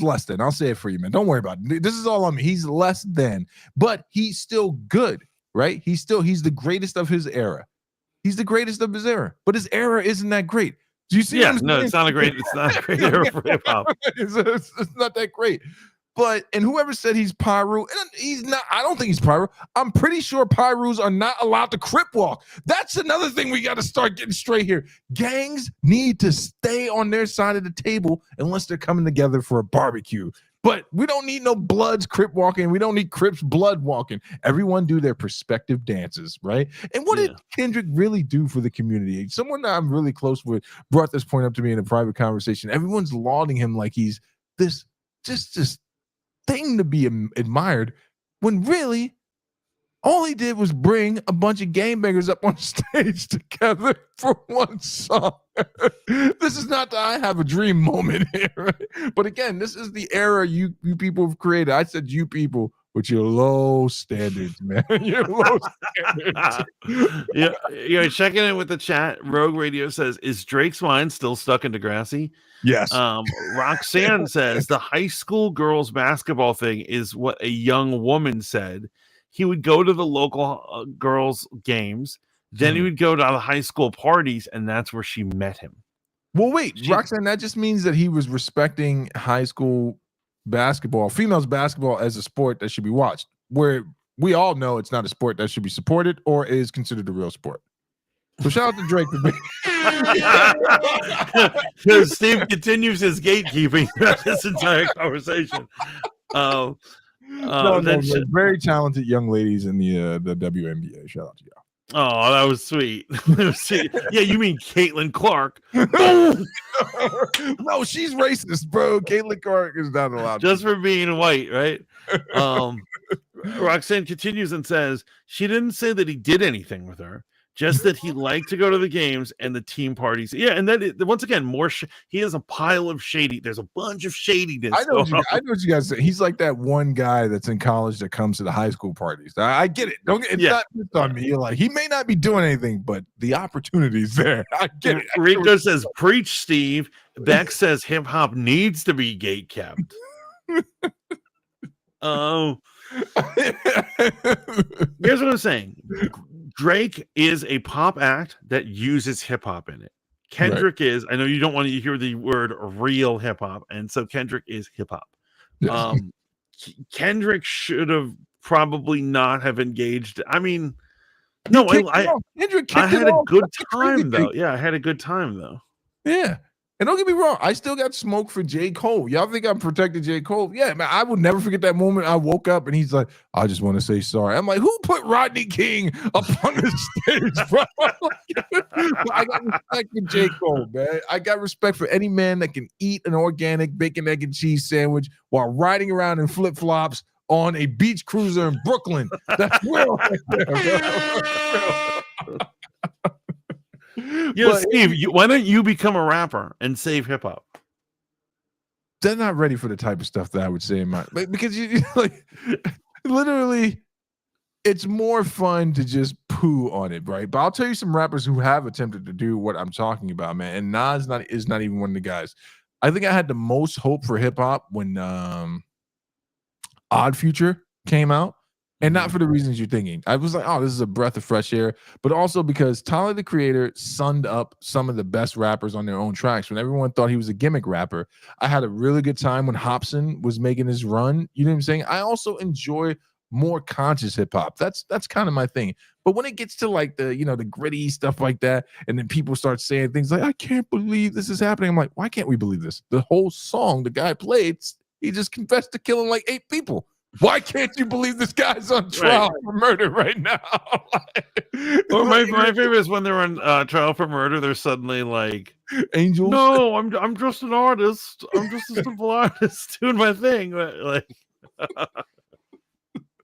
less than. I'll say it for you, man. Don't worry about it. This is all on me. He's less than, but he's still good, right? He's the greatest of his era. He's the greatest of his era, but his era isn't that great. Do you see? Yeah, no, it's not a great era for hip hop. It's not that great. But and whoever said he's Pyru, he's not. I don't think he's Pyru. I'm pretty sure Pyrus are not allowed to crip walk. That's another thing we got to start getting straight here. Gangs need to stay on their side of the table unless they're coming together for a barbecue. But we don't need no Bloods crip walking. We don't need Crips blood walking. Everyone do their respective dances, right? And what did Kendrick really do for the community? Someone that I'm really close with brought this point up to me in a private conversation. Everyone's lauding him like he's this thing to be admired, when really all he did was bring a bunch of gangbangers up on stage together for one song. This is not the I have a dream moment here, right? But again, this is the era you people have created. I said you people with your low standards, man. Your low standards. Yeah, checking in with the chat. Rogue Radio says, "Is Drake's mind still stuck in Degrassi?" Yes. Roxanne says the high school girls basketball thing is what a young woman said. He would go to the local girls' games. Then he would go to the high school parties, and that's where she met him. Well, wait, Roxanne, that just means that he was respecting high school basketball, females basketball, as a sport that should be watched, where we all know it's not a sport that should be supported or is considered a real sport. So shout out to Drake for being because Steve continues his gatekeeping throughout this entire conversation. Very talented young ladies in the WNBA. Shout out to y'all. Oh, that was sweet. Yeah, you mean Caitlin Clark? No, she's racist, bro. Caitlin Clark is not allowed just for being white, right? Roxanne continues and says she didn't say that he did anything with her, just that he liked to go to the games and the team parties. Yeah, and then once again, he has a pile of shady. There's a bunch of shadiness. I know what you guys say. He's like that one guy that's in college that comes to the high school parties. I get it. It's not just on me. You're like, he may not be doing anything, but the opportunity's there. I get it. Rico says, "Preach, Steve." Beck says, "Hip hop needs to be gate kept." Oh. Here's what I'm saying. Drake is a pop act that uses hip hop in it. Kendrick is, I know you don't want to hear the word real hip hop, and so Kendrick is hip hop. Yes. Kendrick should have probably not have engaged. I mean, no, I had a good time though. Yeah, I had a good time though. Yeah. And don't get me wrong, I still got smoke for J. Cole. Y'all think I'm protecting J. Cole? Yeah, man, I will never forget that moment I woke up and he's like, I just want to say sorry. I'm like, who put Rodney King up on the stage, bro? I got respect for J. Cole, man. I got respect for any man that can eat an organic bacon, egg, and cheese sandwich while riding around in flip-flops on a beach cruiser in Brooklyn. That's real right there, bro. Yeah, Steve, why don't you become a rapper and save hip hop? They're not ready for the type of stuff that I would say in my because you like literally it's more fun to just poo on it, right? But I'll tell you some rappers who have attempted to do what I'm talking about, man. And Nas is not even one of the guys. I think I had the most hope for hip hop when Odd Future came out. And not for the reasons you're thinking. I was like, oh, this is a breath of fresh air. But also because Tyler, the Creator, summed up some of the best rappers on their own tracks. When everyone thought he was a gimmick rapper, I had a really good time when Hopsin was making his run. You know what I'm saying? I also enjoy more conscious hip hop. That's kind of my thing. But when it gets to like the, the gritty stuff like that, and then people start saying things like, I can't believe this is happening. I'm like, why can't we believe this? The whole song the guy played, he just confessed to killing like 8 people. Why can't you believe this guy's on trial for murder right now? Or my favorite is when they're on trial for murder. They're suddenly like angels. No, I'm just an artist. I'm just a simple artist doing my thing. Like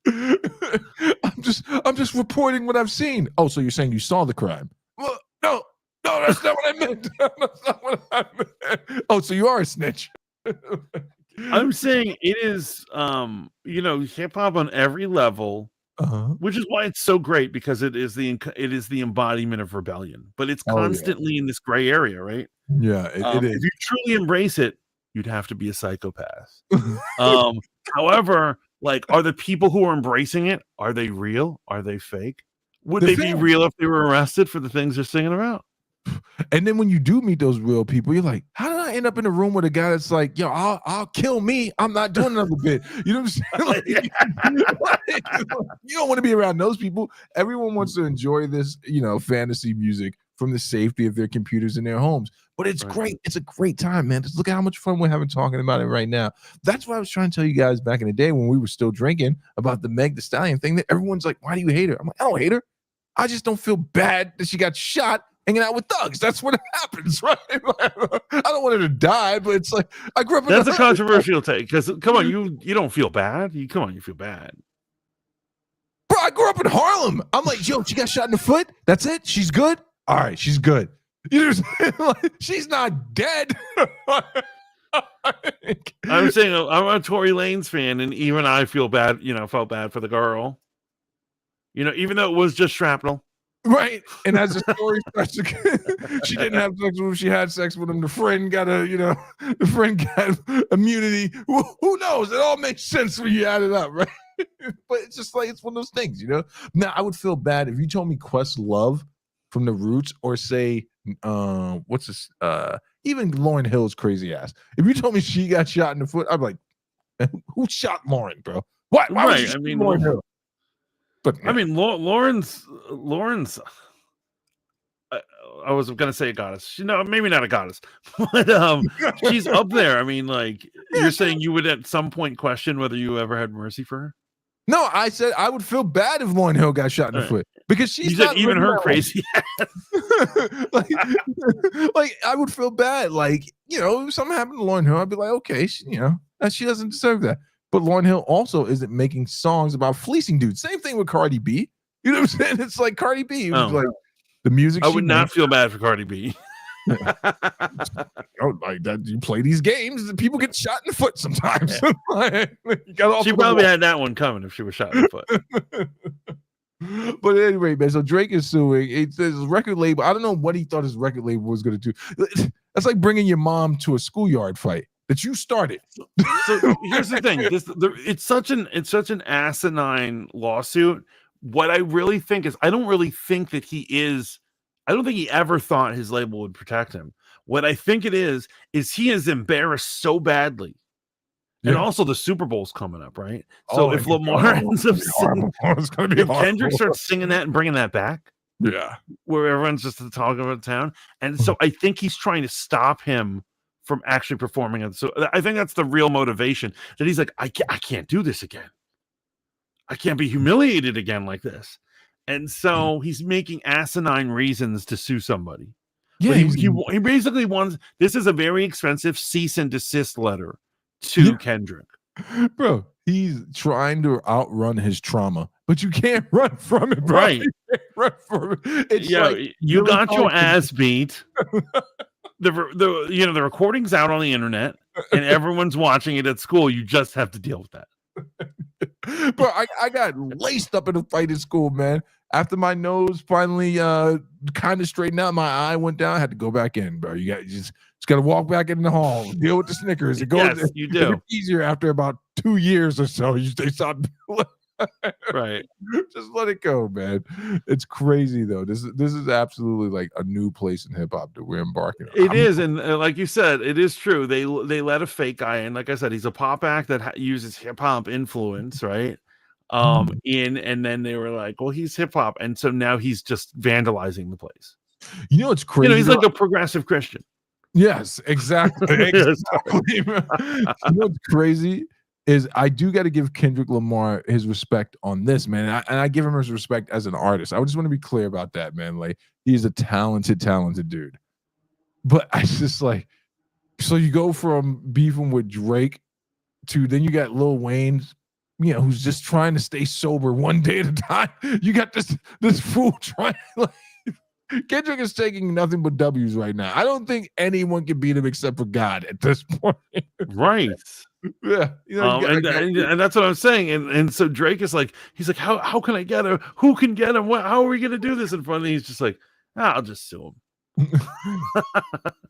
I'm just reporting what I've seen. Oh, so you're saying you saw the crime? Well, no, that's not what I meant. That's not what I meant. Oh, so you are a snitch. I'm saying it is, hip hop on every level, which is why it's so great because it is the embodiment of rebellion, but it's constantly in this gray area, right? Yeah, it is. If you truly embrace it, you'd have to be a psychopath. However, like, are the people who are embracing it, are they real? Are they fake? Would they be real if they were arrested for the things they're singing about? And then when you do meet those real people, you're like, how did I end up in a room with a guy that's like, yo, I'll kill me. I'm not doing another bit. You know what I'm saying? You don't want to be around those people. Everyone wants to enjoy this, fantasy music from the safety of their computers in their homes. But it's great. It's a great time, man. Just look at how much fun we're having talking about it right now. That's what I was trying to tell you guys back in the day when we were still drinking about the Meg Thee Stallion thing that everyone's like, why do you hate her? I'm like, I don't hate her. I just don't feel bad that she got shot hanging out with thugs. That's what happens, right? I don't want her to die, but it's like I grew up. That's a controversial take because come on, you don't feel bad. You feel bad, bro. I grew up in Harlem. I'm like, yo, she got shot in the foot. That's it. She's good. All right, she's good. She's not dead. I'm saying I'm a Tory Lanez fan, and even I feel bad. Felt bad for the girl. Even though it was just shrapnel. Right, and as the story starts to, she didn't have sex with him. She had sex with him. The friend got immunity. Who knows? It all makes sense when you add it up, right? But it's just like it's one of those things, Now I would feel bad if you told me Questlove from the Roots, or say, what's this? Even Lauryn Hill's crazy ass. If you told me she got shot in the foot, I'd be like, who shot Lauryn, bro? Why would you shoot Lauryn Hill? But I mean, Lauren's. I was going to say a goddess. Maybe not a goddess, but she's up there. I mean, like you're saying, you would at some point question whether you ever had mercy for her. No, I said I would feel bad if Lauryn Hill got shot in the foot because she's You not said even her living crazy like I would feel bad. Like, if something happened to Lauryn Hill, I'd be like, okay, she doesn't deserve that. But Lauryn Hill also isn't making songs about fleecing dudes. Same thing with Cardi B. You know what I'm saying? It's like Cardi B. It was like the music. I would not feel bad for Cardi B. Like that, you play these games and people get shot in the foot sometimes. She probably had that one coming if she was shot in the foot. But anyway, man, so Drake is suing. It says record label. I don't know what he thought his record label was going to do. That's like bringing your mom to a schoolyard fight that you started. So here's the thing: it's such an asinine lawsuit. What I really think is, I don't think he ever thought his label would protect him. What I think it is he is embarrassed so badly. And also the Super Bowl's coming up, right? So if Lamar ends up singing, if Kendrick starts singing that and bringing that back, where everyone's just the talk of the town. And so I think he's trying to stop him from actually performing it. So I think that's the real motivation, that he's like, I can't do this again. I can't be humiliated again like this. And so he's making asinine reasons to sue somebody. Yeah, he basically wants, this is a very expensive cease and desist letter to Kendrick. Bro, he's trying to outrun his trauma, but you can't run from it, bro. Right. You can't run from it. It's you got your ass beat. The recording's out on the internet and everyone's watching it at school. You just have to deal with that. Bro, I got laced up in a fight at school, man. After my nose finally kind of straightened out, my eye went down. I had to go back in, bro. You just got to walk back in the hall, deal with the Snickers. Yes, you do. It's easier after about 2 years or so. They stop. Right. Just let it go, man. It's crazy though. This is absolutely like a new place in hip hop that we're embarking on. It is, and like you said, it is true. They let a fake guy in. Like I said, he's a pop act that uses hip hop influence, right? And then they were like, well, he's hip hop, and so now he's just vandalizing the place. You know, it's crazy. He's like a progressive Christian. Yes, exactly. Exactly. You know what's crazy is I do got to give Kendrick Lamar his respect on this, man. And I give him his respect as an artist. I just want to be clear about that, man. Like, he's a talented dude. But I just like, so you go from beefing with Drake to then you got Lil Wayne, who's just trying to stay sober one day at a time. You got this fool trying, like, Kendrick is taking nothing but W's right now. I don't think anyone can beat him except for God at this point. Right. Yeah. And that's what I'm saying. And so Drake is like, he's like, how can I get him? Who can get him? How are we going to do this in front of him? He's just like, I'll just sue him.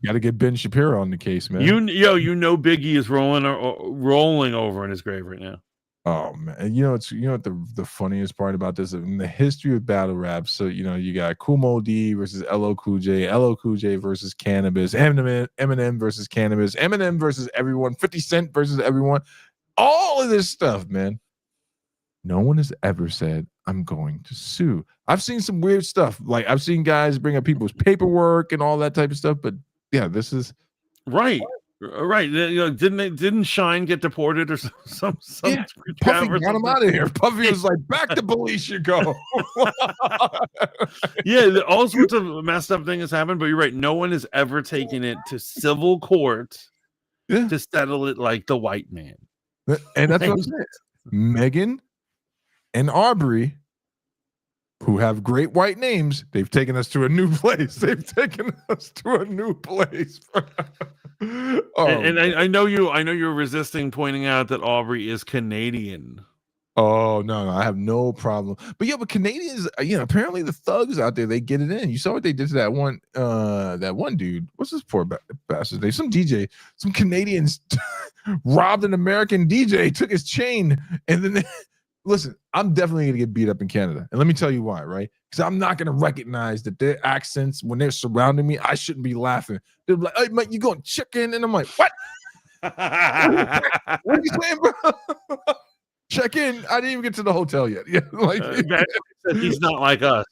Got to get Ben Shapiro on the case, man. Biggie is rolling over in his grave right now. Oh man, you know what the funniest part about this in the history of battle rap. So you got Kumo D versus LL Cool J, LL Cool J versus Cannabis, Eminem versus Cannabis, Eminem versus everyone, 50 Cent versus everyone. All of this stuff, man. No one has ever said, I'm going to sue. I've seen some weird stuff. Like I've seen guys bring up people's paperwork and all that type of stuff. But yeah, this is right. Right. Didn't Shine get deported or some yeah. Puffy got him out of here. Puffy was like, back to police you go. Yeah, all sorts of messed up things happened, but you're right. No one has ever taken it to civil court to settle it like the white man. And that's what I'm saying. Megan and Aubrey, who have great white names, they've taken us to a new place. And I know you're resisting pointing out that Aubrey is Canadian. Oh no, I have no problem. But yeah, but Canadians, apparently the thugs out there, they get it in. You saw what they did to that one dude. What's this poor bastard name? Some DJ, some Canadians robbed an American DJ, took his chain, and then listen, I'm definitely going to get beat up in Canada. And let me tell you why, right? Because I'm not going to recognize that their accents, when they're surrounding me, I shouldn't be laughing. They're like, hey, mate, you going chicken? And I'm like, what? What are you saying, bro? Check in. I didn't even get to the hotel yet. Yeah, like he's not like us.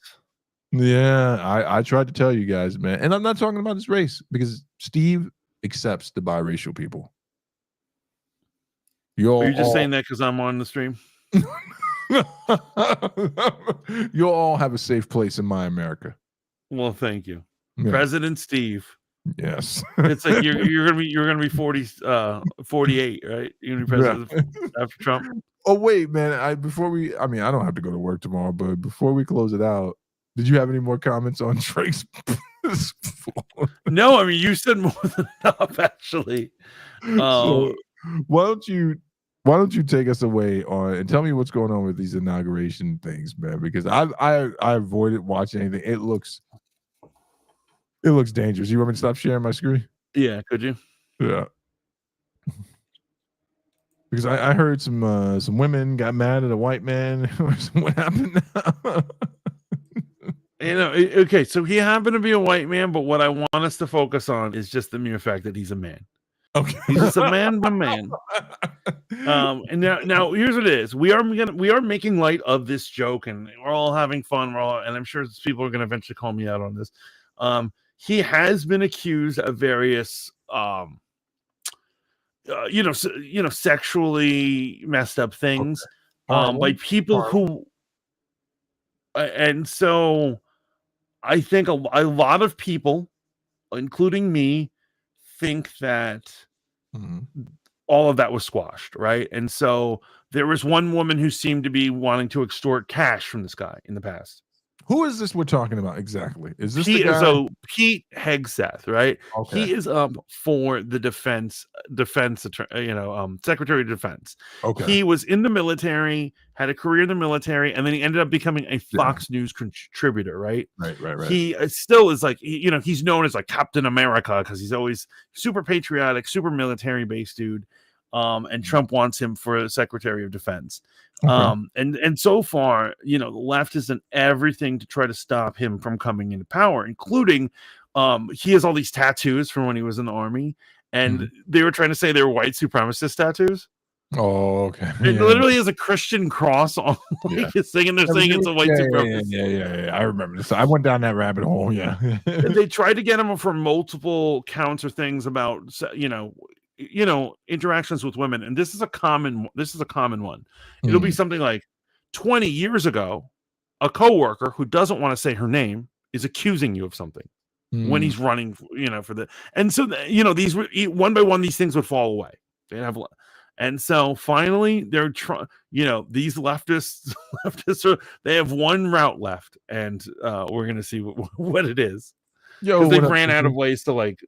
Yeah, I tried to tell you guys, man. And I'm not talking about this race because Steve accepts the biracial people. Are you just saying that because I'm on the stream? You'll all have a safe place in my America. Well, thank you, Yeah. President Steve. Yes. It's like you're gonna be 48, right? You're gonna be president after Trump. Oh wait, man! I don't have to go to work tomorrow, but before we close it out, did you have any more comments on Drake's? No, I mean you said more than enough, actually. So why don't you take us away on and tell me what's going on with these inauguration things, man? Because I avoided watching anything. It looks dangerous. You want me to stop sharing my screen? Yeah, could you? Yeah. Because I heard some women got mad at a white man. What happened now? Okay, so he happened to be a white man, but what I want us to focus on is just the mere fact that he's a man. Okay, he's just a man, by man. And now here's what it is: we are making light of this joke, and we're all having fun. And I'm sure people are going to eventually call me out on this. He has been accused of various sexually messed up things by people who, and so I think a lot of people, including me, think that all of that was squashed, right? And so there was one woman who seemed to be wanting to extort cash from this guy in the past. Who is this we're talking about exactly? Is this Pete, the guy? So Pete Hegseth, right? Okay. He is up for the defense Secretary of Defense. Okay. He was in the military, had a career in the military, and then he ended up becoming a Fox News contributor, right? Right. He still is like, he's known as like Captain America because he's always super patriotic, super military based dude. And Trump wants him for Secretary of Defense. Okay. And so far, the left has done everything to try to stop him from coming into power, including he has all these tattoos from when he was in the army, and they were trying to say they were white supremacist tattoos. Oh, okay. It literally is a Christian cross on his thing, and they're saying it's a white supremacist. Yeah. I remember this. I went down that rabbit hole. Yeah. They tried to get him for multiple counts or things about interactions with women, and this is a common one. It'll be something like 20 years ago, a coworker who doesn't want to say her name is accusing you of something when he's running, for the, and so these one by one these things would fall away. They have, and so finally they're trying. These leftists they have one route left, and we're gonna see what it is. Because they ran out of ways to like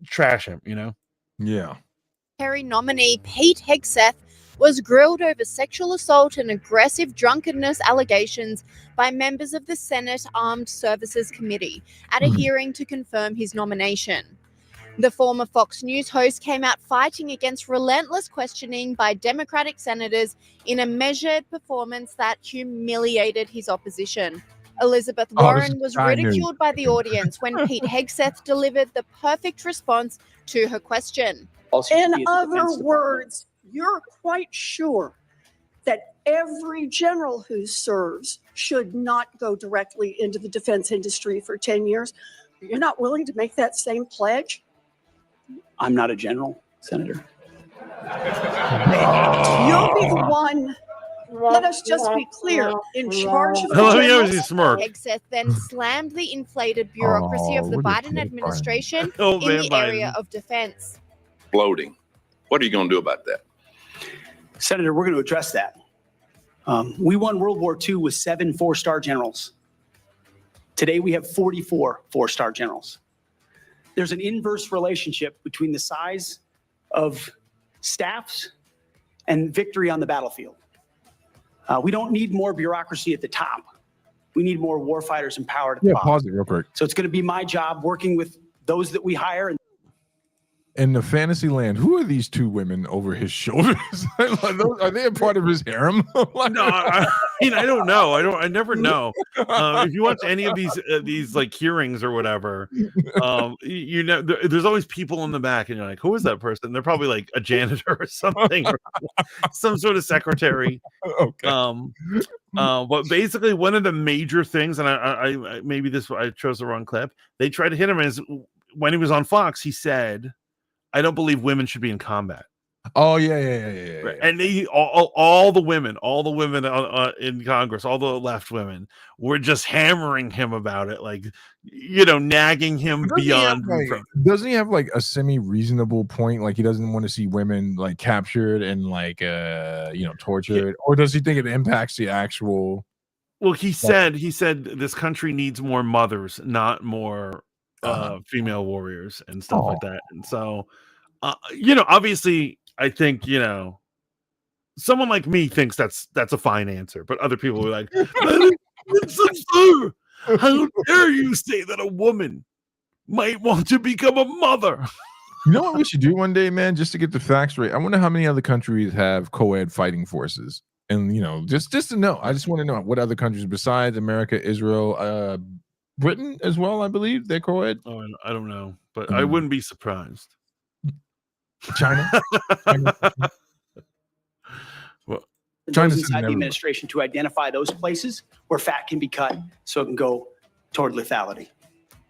trash him. Yeah. Kerry nominee Pete Hegseth was grilled over sexual assault and aggressive drunkenness allegations by members of the Senate Armed Services Committee at a hearing to confirm his nomination. The former Fox News host came out fighting against relentless questioning by Democratic senators in a measured performance that humiliated his opposition. Elizabeth Warren was ridiculed by the audience when Pete Hegseth delivered the perfect response to her question. In other words, you're quite sure that every general who serves should not go directly into the defense industry for 10 years. You're not willing to make that same pledge? I'm not a general, Senator. You'll be the one, let us just be clear, in charge of the Hegseth then slammed the inflated bureaucracy of the Biden administration in the area of defense. Bloating. What are you going to do about that? Senator, we're going to address that. We won World War II with 7 4-star generals. Today, we have 44 4-star generals. There's an inverse relationship between the size of staffs and victory on the battlefield. We don't need more bureaucracy at the top. We need more warfighters empowered at the bottom. Pause it real quick. So it's going to be my job working with those that we hire. In the fantasy land, who are these two women over his shoulders? Are they a part of his harem? No, I don't know. I never know. If you watch any of these like hearings or whatever, there's always people in the back, and you're like, who is that person? They're probably like a janitor or something, or some sort of secretary. Okay. But basically, one of the major things, and I I chose the wrong clip. They tried to hit him as when he was on Fox. He said, I don't believe women should be in combat. Oh yeah. Right. And all the women in Congress, all the left women, were just hammering him about it, like, nagging him beyond. Doesn't he have like a semi-reasonable point? Like he doesn't want to see women like captured and like tortured, or does he think it impacts the actual? Well, he said this country needs more mothers, not more female warriors and stuff like that. And so, obviously, I think someone like me thinks that's a fine answer, but other people are like, "That's absurd. How dare you say that a woman might want to become a mother?" You know what we should do one day, man, just to get the facts straight? I wonder how many other countries have co-ed fighting forces. And just to know, I just want to know what other countries besides America, Israel, Britain as well. I believe they're co-ed. Oh, I don't know, but I wouldn't be surprised. China. Well, China's inside the administration to identify those places where fat can be cut, so it can go toward lethality.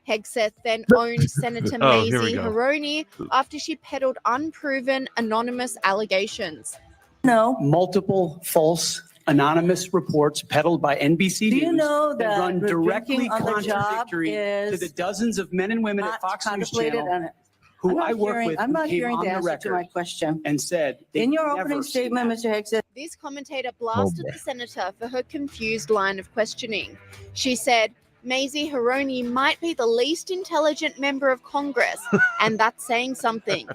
Hegseth then owned Senator Mazie Hironie after she peddled unproven anonymous allegations. No. Multiple false anonymous reports peddled by NBC Do you News know that run the directly drinking on the job contradictory to the dozens of men and women at Fox News contemplated Channel and who I work with I'm not came hearing on the the answer to my record question. and said In your they've opening never seen statement, Mr. Hegseth, This commentator blasted the senator for her confused line of questioning. She said, Mazie Hironie might be the least intelligent member of Congress, and that's saying something.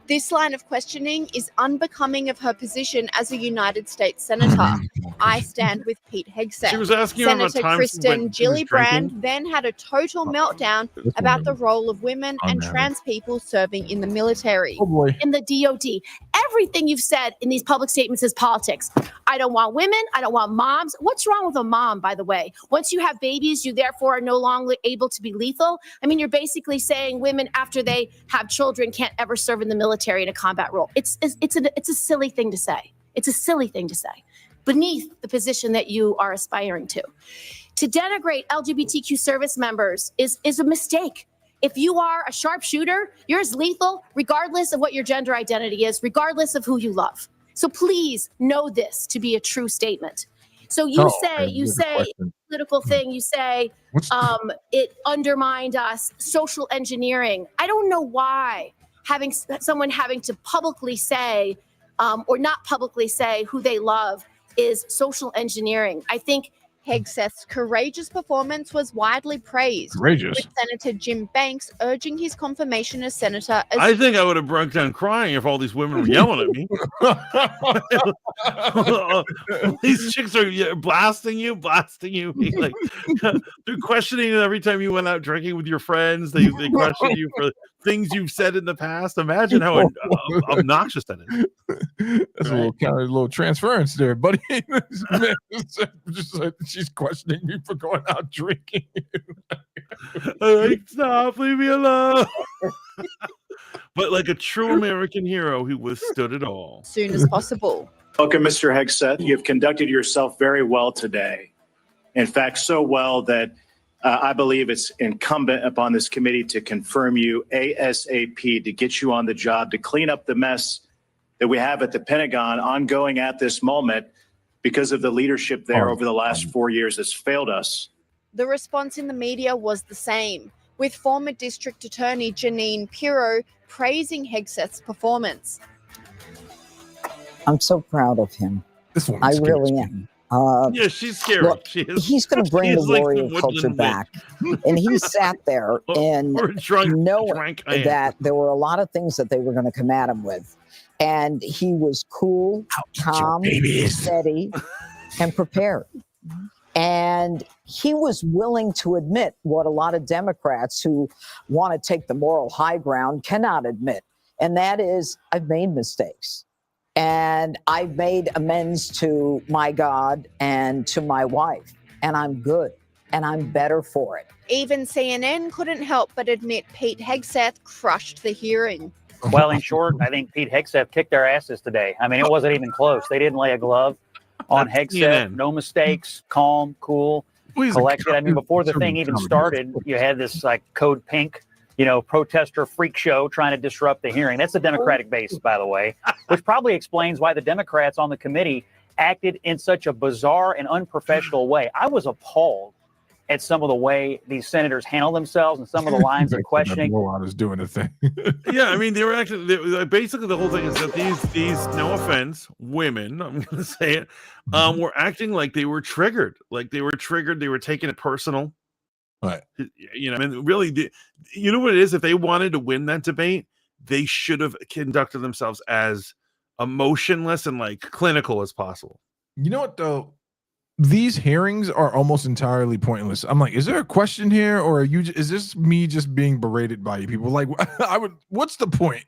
This line of questioning is unbecoming of her position as a United States Senator. I stand with Pete Hegseth. She was asking him about Senator times Kristen when she was Gillibrand drinking. then had a total meltdown about the role of women and trans people serving in the military. In the DOD. Everything you've said in these public statements is politics. I don't want women. I don't want moms. What's wrong with a mom, by the way? Once you have babies, you therefore are no longer able to be lethal. I mean, you're basically saying women after they have children can't ever serve in the military in a combat role. It's a silly thing to say. It's a silly thing to say beneath the position that you are aspiring to. To denigrate LGBTQ service members is a mistake. If you are a sharpshooter, you're as lethal regardless of what your gender identity is, regardless of who you love. So please know this to be a true statement. So you say political thing, you say it undermined us, social engineering. I don't know why someone having to publicly say or not publicly say who they love is social engineering. I think Hegseth's courageous performance was widely praised, Courageous. with Senator Jim Banks urging his confirmation as senator. I think I would have broke down crying if all these women were yelling at me. These chicks are blasting you. Like, they're questioning you every time you went out drinking with your friends. They question you for things you've said in the past. Imagine how obnoxious that is. That's a little transference there, buddy. Just like she's questioning me for going out drinking. Stop, leave me alone. But like a true American hero who withstood it all. Soon as possible. Welcome, Mr. Hegseth. You've conducted yourself very well today. In fact, so well that I believe it's incumbent upon this committee to confirm you ASAP to get you on the job to clean up the mess that we have at the Pentagon ongoing at this moment because of the leadership there over the last 4 years that's failed us. The response in the media was the same, with former District Attorney Janine Pirro praising Hegseth's performance. I'm so proud of him. I really am. Yeah, she's scary. Look, he's going to bring the warrior culture back. And he sat there and knowing that there were a lot of things that they were going to come at him with. And he was cool, calm, steady, and prepared. And he was willing to admit what a lot of Democrats who want to take the moral high ground cannot admit. And that is, I've made mistakes. And I've made amends to my God and to my wife. And I'm good. And I'm better for it. Even CNN couldn't help but admit Pete Hegseth crushed the hearing. Well, in short, I think Pete Hegseth kicked their asses today. I mean, it wasn't even close. They didn't lay a glove on Hegseth. No mistakes, calm, cool, collected. I mean, before the thing even started, you had this like Code Pink, protester freak show trying to disrupt the hearing. That's the Democratic base, by the way. which probably explains why the Democrats on the committee acted in such a bizarre and unprofessional way. I was appalled at some of the way these senators handle themselves and some of the lines of questioning. Blowout is doing a thing. Yeah, I mean, they were actually basically the whole thing is that these no offense women, I'm going to say it, were acting like they were triggered, They were taking it personal. Right. You know, I mean, really, you know what it is? If they wanted to win that debate, they should have conducted themselves as emotionless and like clinical as possible. You know what though? These hearings are almost entirely pointless. I'm like, is there a question here, or are you? Is this me just being berated by you people? Like, what's the point?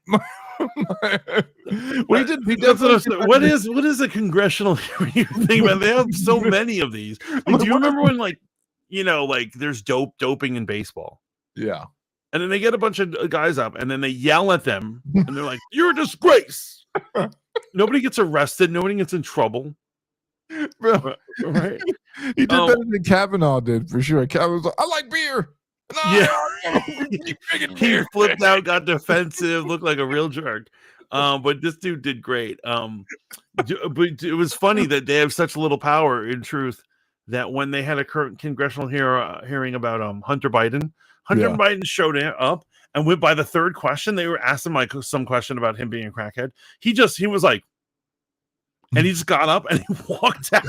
What is a congressional hearing thing about? They have so many of these. Like, do you remember when, like, you know, like there's doping in baseball? Yeah. And then they get a bunch of guys up, and then they yell at them, and they're like, "You're a disgrace." Nobody gets arrested. Nobody gets in trouble. Bro, right? He did better than Kavanaugh did for sure. Kavanaugh was like, "I like beer." He flipped out, got defensive, looked like a real jerk. But this dude did great. But it was funny that they have such little power. In truth, that when they had a congressional hearing about Hunter Biden, Biden showed up and went by the third question. They were asking like some question about him being a crackhead. He was like. And he just got up and he walked out.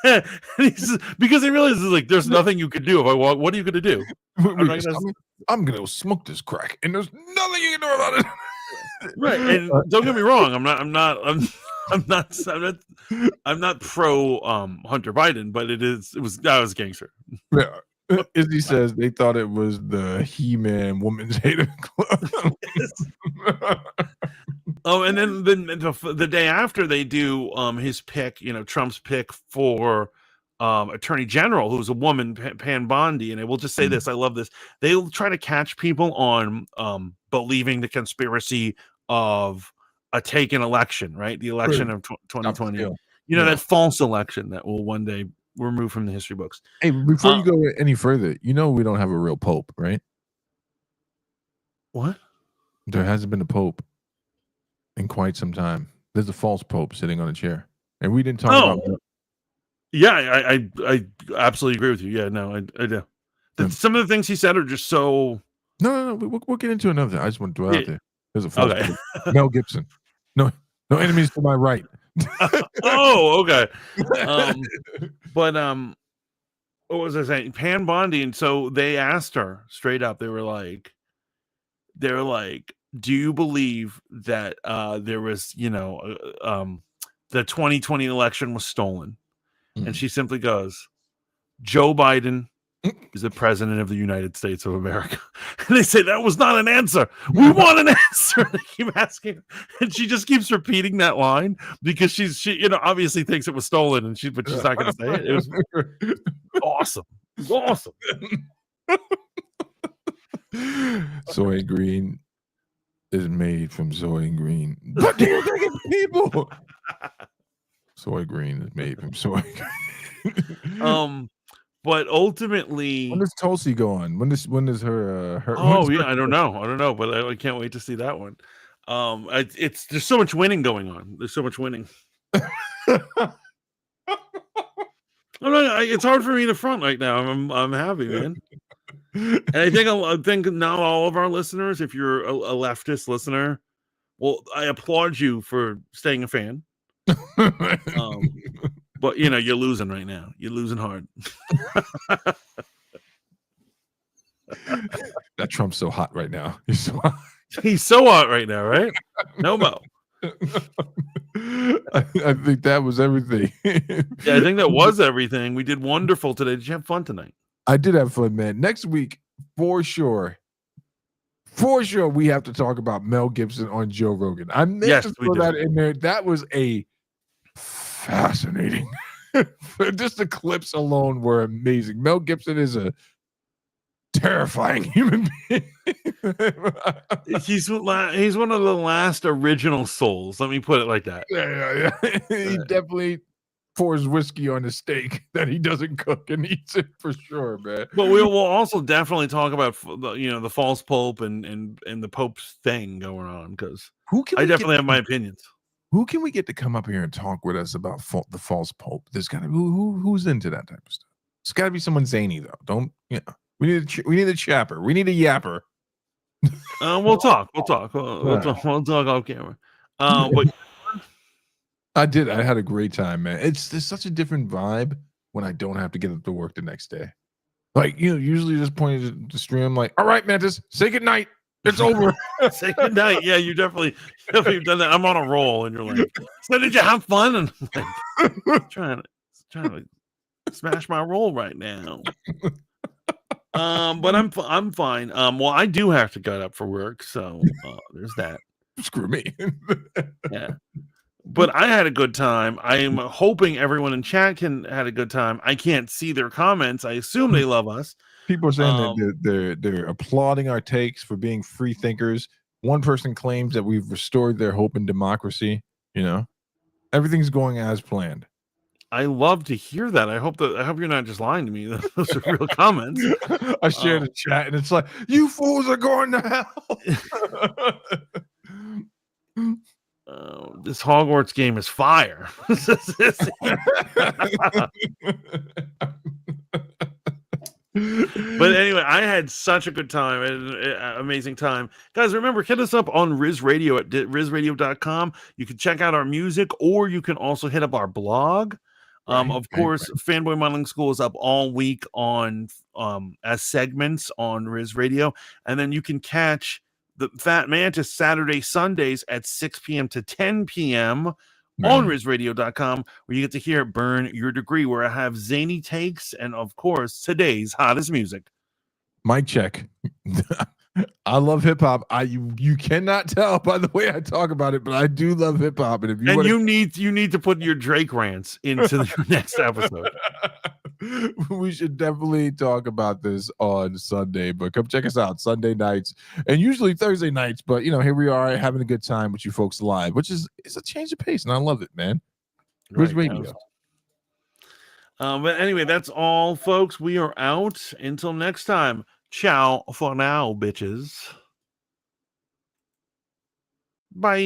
And because he realizes like there's nothing you could do if I walk. What are you going to do? I'm going to smoke this crack, and there's nothing you can do about it. Right, and don't get me wrong. I'm not pro Hunter Biden, but that was gangster. Yeah. Izzy says they thought it was the He-Man Woman's Hater Club. And then the day after they do his pick, you know, Trump's pick for Attorney General, who's a woman, Pan Bondi. And I will just say this, I love this. They'll try to catch people on believing the conspiracy of a taken election, right? The election of 2020. You know, that false election that will one day removed from the history books. Hey, before you go any further, you know we don't have a real pope, right? What? There hasn't been a pope in quite some time. There's a false pope sitting on a chair, and we didn't talk about. Yeah, I absolutely agree with you. Yeah, no, I do. Some of the things he said are just so. No. We'll get into another. I just want to throw out there. There's a false pope. Mel Gibson. No enemies to my right. Oh, okay. But what was I saying? Pan Bondi, and so they asked her straight up. They were like, "Do you believe that there was, you know, the 2020 election was stolen?" And she simply goes, "Joe Biden is the president of the United States of America." And they say that was not an answer. We want an answer. They keep asking, and she just keeps repeating that line because she you know obviously thinks it was stolen, and she's not going to say it. It was awesome. It was awesome. Soy green is made from soy green. What do you think of people? Soy green is made from soy green. But ultimately, when does Tulsi go on? When does her? I don't know, but I can't wait to see that one. There's so much winning going on. There's so much winning. It's hard for me to front right now. I'm happy, man. And I think now all of our listeners, if you're a leftist listener, well, I applaud you for staying a fan. But you know, you're losing right now. You're losing hard. That Trump's so hot right now. He's so hot right now, right? No mo. I think that was everything. Yeah, I think that was everything. We did wonderful today. Did you have fun tonight? I did have fun, man. Next week, for sure, we have to talk about Mel Gibson on Joe Rogan. I meant to throw that in there. That was a fascinating. Just the clips alone were amazing. Mel Gibson is a terrifying human being. He's one of the last original souls. Let me put it like that. Yeah. He definitely pours whiskey on a steak that he doesn't cook and eats it for sure, man. But we'll also definitely talk about the false pope and the pope's thing going on, because I definitely have my opinions. Who can we get to come up here and talk with us about the false pope? There's got to be who's into that type of stuff. It's got to be someone zany though. We need a chapper. We need a yapper. We'll talk. We'll talk off camera. But I had a great time, man. There's such a different vibe when I don't have to get up to work the next day. Like, usually just pointed to the stream, like, all right, Mantis, say goodnight. It's over. Say goodnight. Yeah, you definitely done that. I'm on a roll, and you're like, so did you have fun? And I'm like, trying to smash my roll right now. But I'm fine. Well, I do have to get up for work, so there's that. Screw me. Yeah. But I had a good time. I'm hoping everyone in chat had a good time. I can't see their comments. I assume they love us. People are saying that they're applauding our takes for being free thinkers. One person claims that we've restored their hope in democracy. Everything's going as planned. I love to hear that. I hope you're not just lying to me. Those are real comments. I shared a chat, and it's like, you fools are going to hell. This Hogwarts game is fire. But anyway, I had such a good time, an amazing time. Guys, remember, hit us up on Riz Radio at rizradio.com. You can check out our music, or you can also hit up our blog. Of course, Fanboy Modeling School is up all week on as segments on Riz Radio, and then you can catch the Fat Mantis Saturday, Sundays at 6 p.m. to 10 p.m. on rizradio.com, where you get to hear Burn Your Degree, where I have zany takes and, of course, today's hottest music. Mic check. I love hip hop. You cannot tell by the way I talk about it, but I do love hip hop. And if you need to put your Drake rants into the next episode. We should definitely talk about this on Sunday, but come check us out Sunday nights and usually Thursday nights. But here we are having a good time with you folks live, which is a change of pace, and I love it, man. Riz Radio. But anyway, that's all, folks. We are out. Until next time. Ciao for now, bitches. Bye.